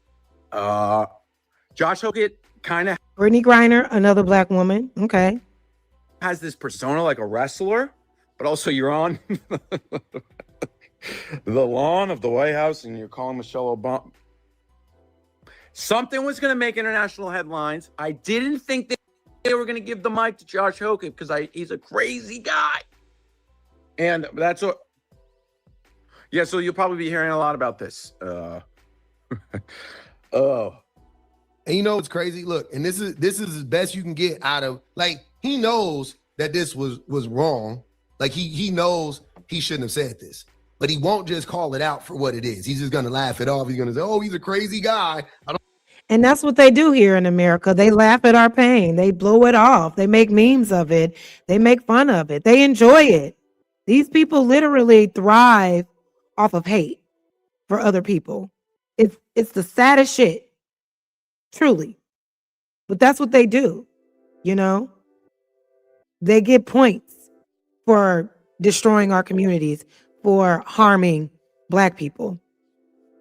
Josh Hokett kind of Brittany Griner, another black woman. Okay. has this persona like a wrestler, but also you're on the lawn of the White House and you're calling Michelle Obama. Something was going to make international headlines. I didn't think they were going to give the mic to Josh Hokett because he's a crazy guy. And that's what. Yeah, so you'll probably be hearing a lot about this. And you know what's crazy? Look, and this is as best you can get out of, like, he knows that this was wrong. Like he knows he shouldn't have said this, but he won't just call it out for what it is. He's just gonna laugh it off. He's gonna say, "Oh, he's a crazy guy." And that's what they do here in America. They laugh at our pain. They blow it off. They make memes of it. They make fun of it. They enjoy it. These people literally thrive off of hate for other people. It's the saddest shit, truly. But that's what they do, you know? They get points for destroying our communities, for harming Black people.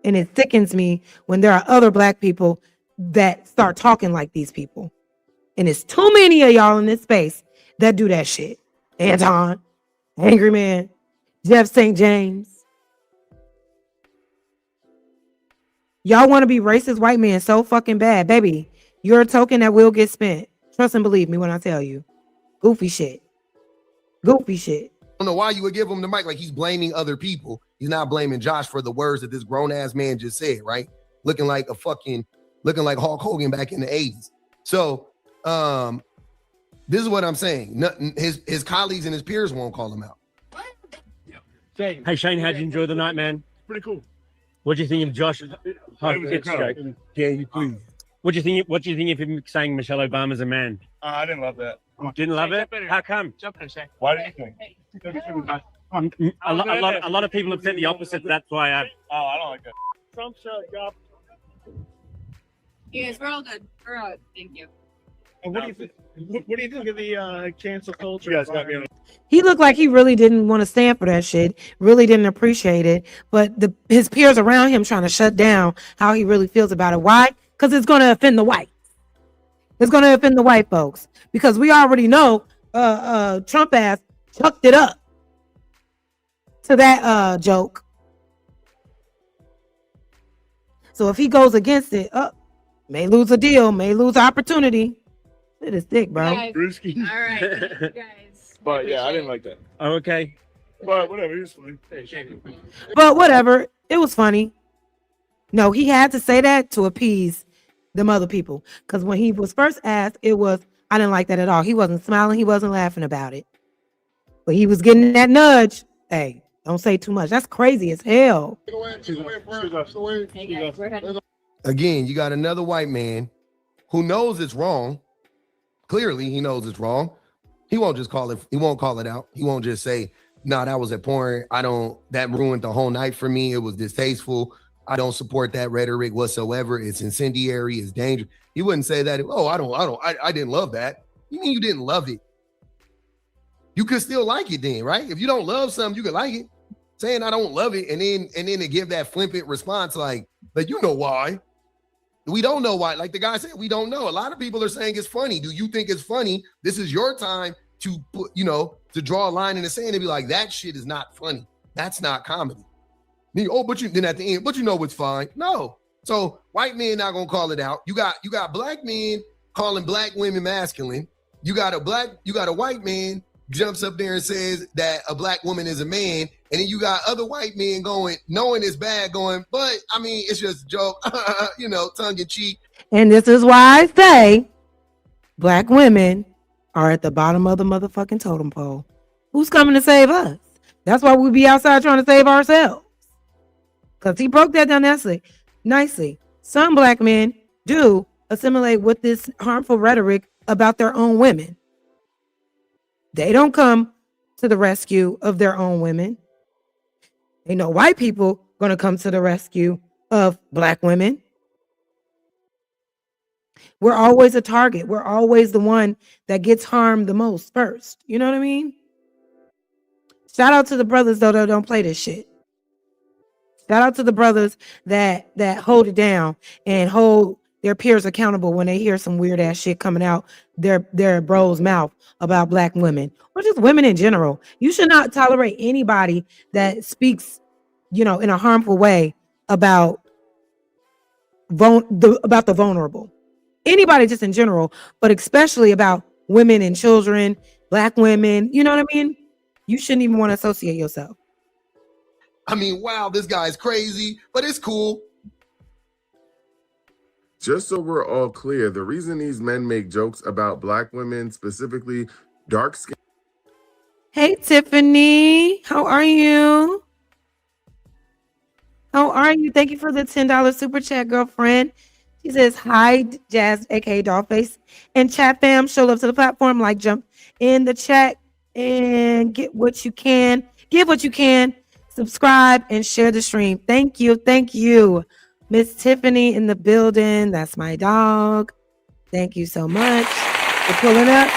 And it sickens me when there are other Black people that start talking like these people. And it's too many of y'all in this space that do that shit. Anton, Angry Man, Jeff St. James. Y'all want to be racist white men so fucking bad. Baby, you're a token that will get spent. Trust and believe me when I tell you. Goofy shit. Goofy shit. I don't know why you would give him the mic. Like, he's blaming other people. He's not blaming Josh for the words that this grown-ass man just said, right? Looking like Hulk Hogan back in the 80s. So this is what I'm saying. His colleagues and his peers won't call him out. Hey Shane, how'd you enjoy the night, man? Pretty cool. What do you think of Josh? Yeah, you please. What do you think of him saying Michelle Obama's a man? I didn't love that. Didn't love it? How come? Why do you think? A lot of people have said the opposite. That's why I don't like that. Trump's job. Yes, we're all good. We're all good. Thank you. What do you think? What do you think of the cancel culture? You guys got me on. He looked like he really didn't want to stand for that shit, really didn't appreciate it. But his peers around him trying to shut down how he really feels about it. Why? Because it's going to offend the whites. It's going to offend the white folks. Because we already know Trump ass chucked it up to that joke. So if he goes against it, may lose a deal, may lose opportunity. It is thick, bro. All right, guys. But yeah, I didn't like that. Oh, okay. But whatever, it was funny. But whatever, it was funny. No, he had to say that to appease them other people. Because when he was first asked, I didn't like that at all. He wasn't smiling, he wasn't laughing about it. But he was getting that nudge. Hey, don't say too much. That's crazy as hell. Again, you got another white man who knows it's wrong. Clearly, he knows it's wrong. He won't just call it. He won't call it out. He won't just say, "No, that was abhorrent. That ruined the whole night for me. It was distasteful. I don't support that rhetoric whatsoever. It's incendiary. It's dangerous." He wouldn't say that. Oh, I didn't love that. You mean you didn't love it? You could still like it then, right? If you don't love something, you could like it. Saying I don't love it, and then to give that flippant response like you know why. We don't know why. Like the guy said, we don't know. A lot of people are saying it's funny. Do you think it's funny? This is your time to put, to draw a line in the sand and be like, that shit is not funny. That's not comedy. Then at the end, but you know what's fine. No. So white men not gonna call it out. You got black men calling black women masculine. You got a white man jumps up there and says that a black woman is a man. And then you got other white men going, knowing it's bad, going, but I mean, it's just a joke, tongue in cheek. And this is why I say black women are at the bottom of the motherfucking totem pole. Who's coming to save us? That's why we be outside trying to save ourselves. Because he broke that down nicely. Some black men do assimilate with this harmful rhetoric about their own women. They don't come to the rescue of their own women. Ain't no white people gonna come to the rescue of black women. We're always a target. We're always the one that gets harmed the most first. You know what I mean? Shout out to the brothers though that don't play this shit. Shout out to the brothers that hold it down and hold their peers accountable when they hear some weird ass shit coming out their bro's mouth about black women or just women in general. You should not tolerate anybody that speaks, in a harmful way about the vulnerable. Anybody just in general, but especially about women and children, black women. You know what I mean? You shouldn't even want to associate yourself. I mean, wow, this guy's crazy, but it's cool. Just so we're all clear, the reason these men make jokes about black women, specifically dark skin. Hey, Tiffany, how are you? How are you? Thank you for the $10 super chat, girlfriend. She says, hi, Jazz, aka Dollface. And chat fam, show love to the platform, like jump in the chat and get what you can. Give what you can. Subscribe and share the stream. Thank you. Thank you. Miss Tiffany in the building. That's my dog. Thank you so much for pulling up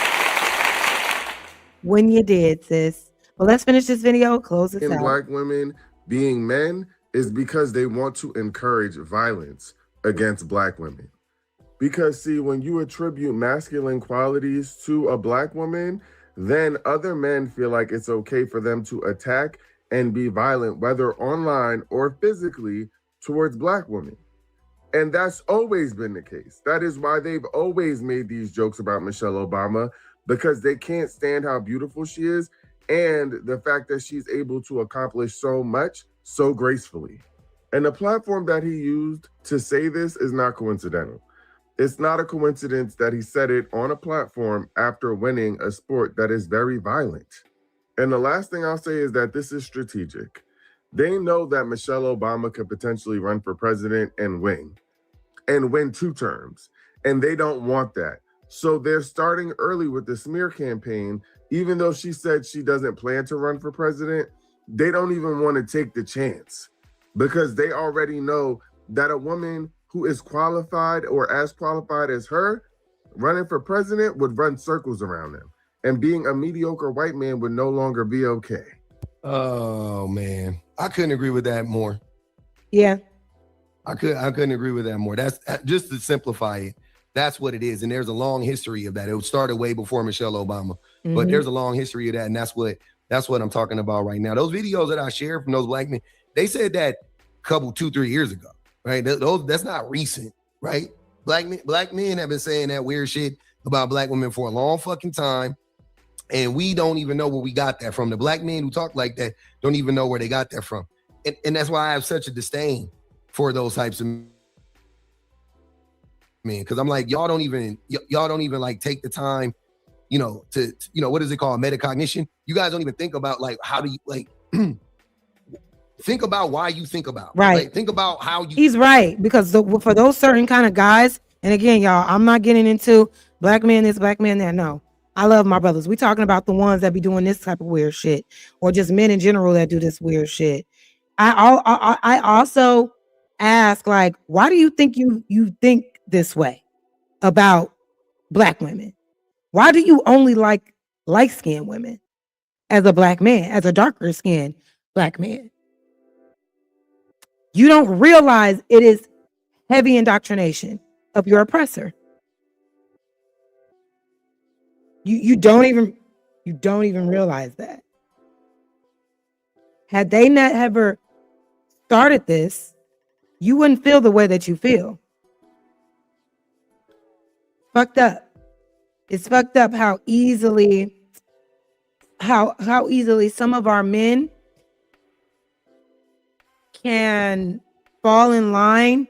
when you did, sis. Well, let's finish this video. Close this out. Black women being men is because they want to encourage violence against black women. Because see, when you attribute masculine qualities to a black woman, then other men feel like it's okay for them to attack and be violent, whether online or physically, towards black women. And that's always been the case. That is why they've always made these jokes about Michelle Obama, because they can't stand how beautiful she is and the fact that she's able to accomplish so much so gracefully. And the platform that he used to say this is not coincidental. It's not a coincidence that he said it on a platform after winning a sport that is very violent. And the last thing I'll say is that this is strategic. They know that Michelle Obama could potentially run for president and win 2 terms. And they don't want that. So they're starting early with the smear campaign. Even though she said she doesn't plan to run for president, they don't even want to take the chance because they already know that a woman who is qualified or as qualified as her running for president would run circles around them. And being a mediocre white man would no longer be okay. Oh man, I couldn't agree with that more. Yeah, I couldn't agree with that more. That's just to simplify it. That's what it is, and there's a long history of that. It started way before Michelle Obama, but there's a long history of that, and that's what I'm talking about right now. Those videos that I shared from those black men, they said that a couple 2-3 years ago, right? That's not recent, right? Black men have been saying that weird shit about black women for a long fucking time. And we don't even know where we got that from. The black men who talk like that don't even know where they got that from. And that's why I have such a disdain for those types of men. Because I'm like, y'all don't even like take the time, to what is it called? Metacognition. You guys don't even think about like, how do you like think about why you think about. Right. Like, think about how you. He's right. Because for those certain kind of guys, and again, y'all, I'm not getting into black man this, black man that. No. I love my brothers. We talking about the ones that be doing this type of weird shit, or just men in general that do this weird shit. I also ask, like, why do you think you think this way about black women? Why do you only like light-skinned women as a black man, as a darker skinned black man? You don't realize it is heavy indoctrination of your oppressor. You don't even realize that. Had they not ever started this, you wouldn't feel the way that you feel. Fucked up. It's fucked up how easily some of our men can fall in line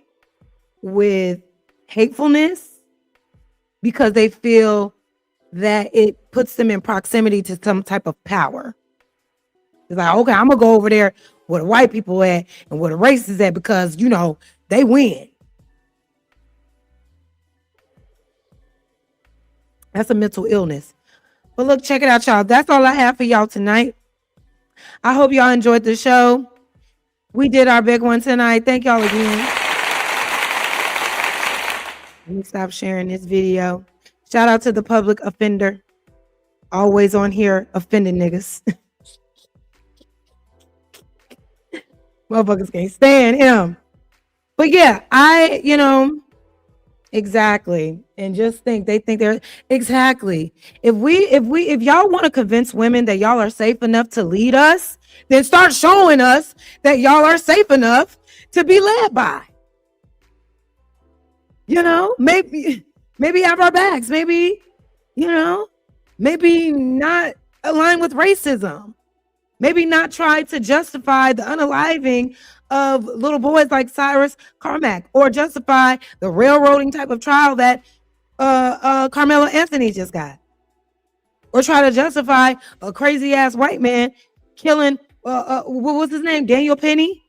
with hatefulness because they feel that it puts them in proximity to some type of power. It's like, okay, I'm gonna go over there where the white people at and where the race is at because they win. That's a mental illness. But look, check it out, y'all. That's all I have for y'all tonight. I hope y'all enjoyed the show. We did our big one tonight. Thank y'all again. Let me stop sharing this video. Shout out to the public offender. Always on here offending niggas. Motherfuckers can't stand him. But yeah, exactly. And just think they're exactly. If y'all want to convince women that y'all are safe enough to lead us, then start showing us that y'all are safe enough to be led by. Maybe have our backs. Maybe not align with racism. Maybe not try to justify the unaliving of little boys like Cyrus Carmack, or justify the railroading type of trial that Karmelo Anthony just got, or try to justify a crazy ass white man killing what was his name, Daniel Penny,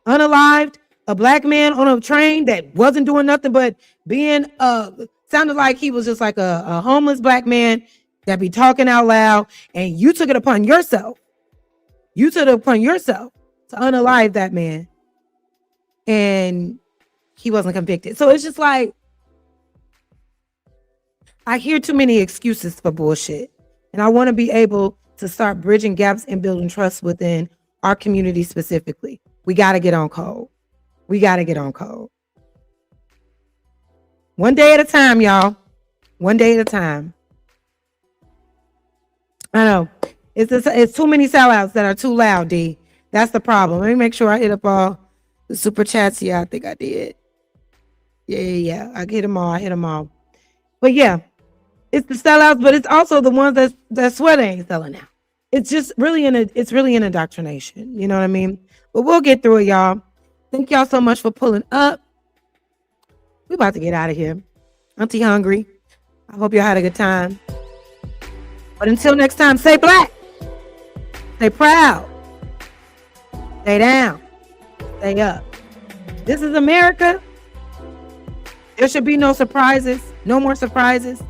unalived a black man on a train that wasn't doing nothing but being sounded like he was just like a homeless black man that be talking out loud, and you took it upon yourself to unalive that man, and he wasn't convicted. So it's just like, I hear too many excuses for bullshit, and I want to be able to start bridging gaps and building trust within our community specifically. We got to get on code. One day at a time, y'all. One day at a time. I know it's too many sellouts that are too loud, D. That's the problem. Let me make sure I hit up all the super chats. Yeah, I think I did. Yeah. I hit them all. But yeah, it's the sellouts, but it's also the ones that swear they ain't selling out. It's just really an indoctrination. You know what I mean? But we'll get through it, y'all. Thank y'all so much for pulling up. We about to get out of here. Auntie hungry. I hope y'all had a good time. But until next time, stay black. Stay proud. Stay down. Stay up. This is America. There should be no surprises. No more surprises.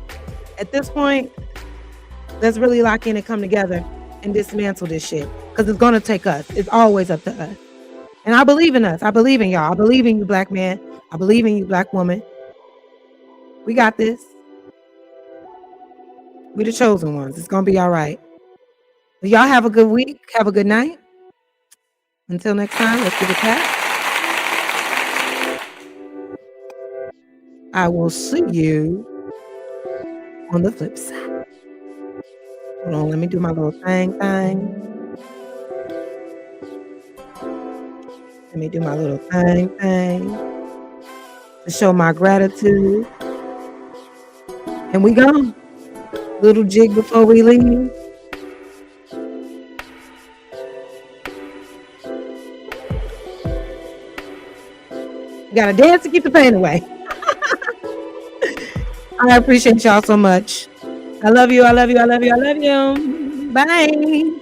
At this point, let's really lock in and come together and dismantle this shit. Because it's going to take us. It's always up to us. And I believe in us. I believe in y'all. I believe in you, black man. I believe in you, black woman. We got this. We the chosen ones. It's going to be all right. Y'all have a good week. Have a good night. Until next time, let's give it back. I will see you on the flip side. Hold on, let me do my little thing. Let me do my little thing to show my gratitude. And we gone. Little jig before we leave. You gotta dance to keep the pain away. I appreciate y'all so much. I love you. Bye.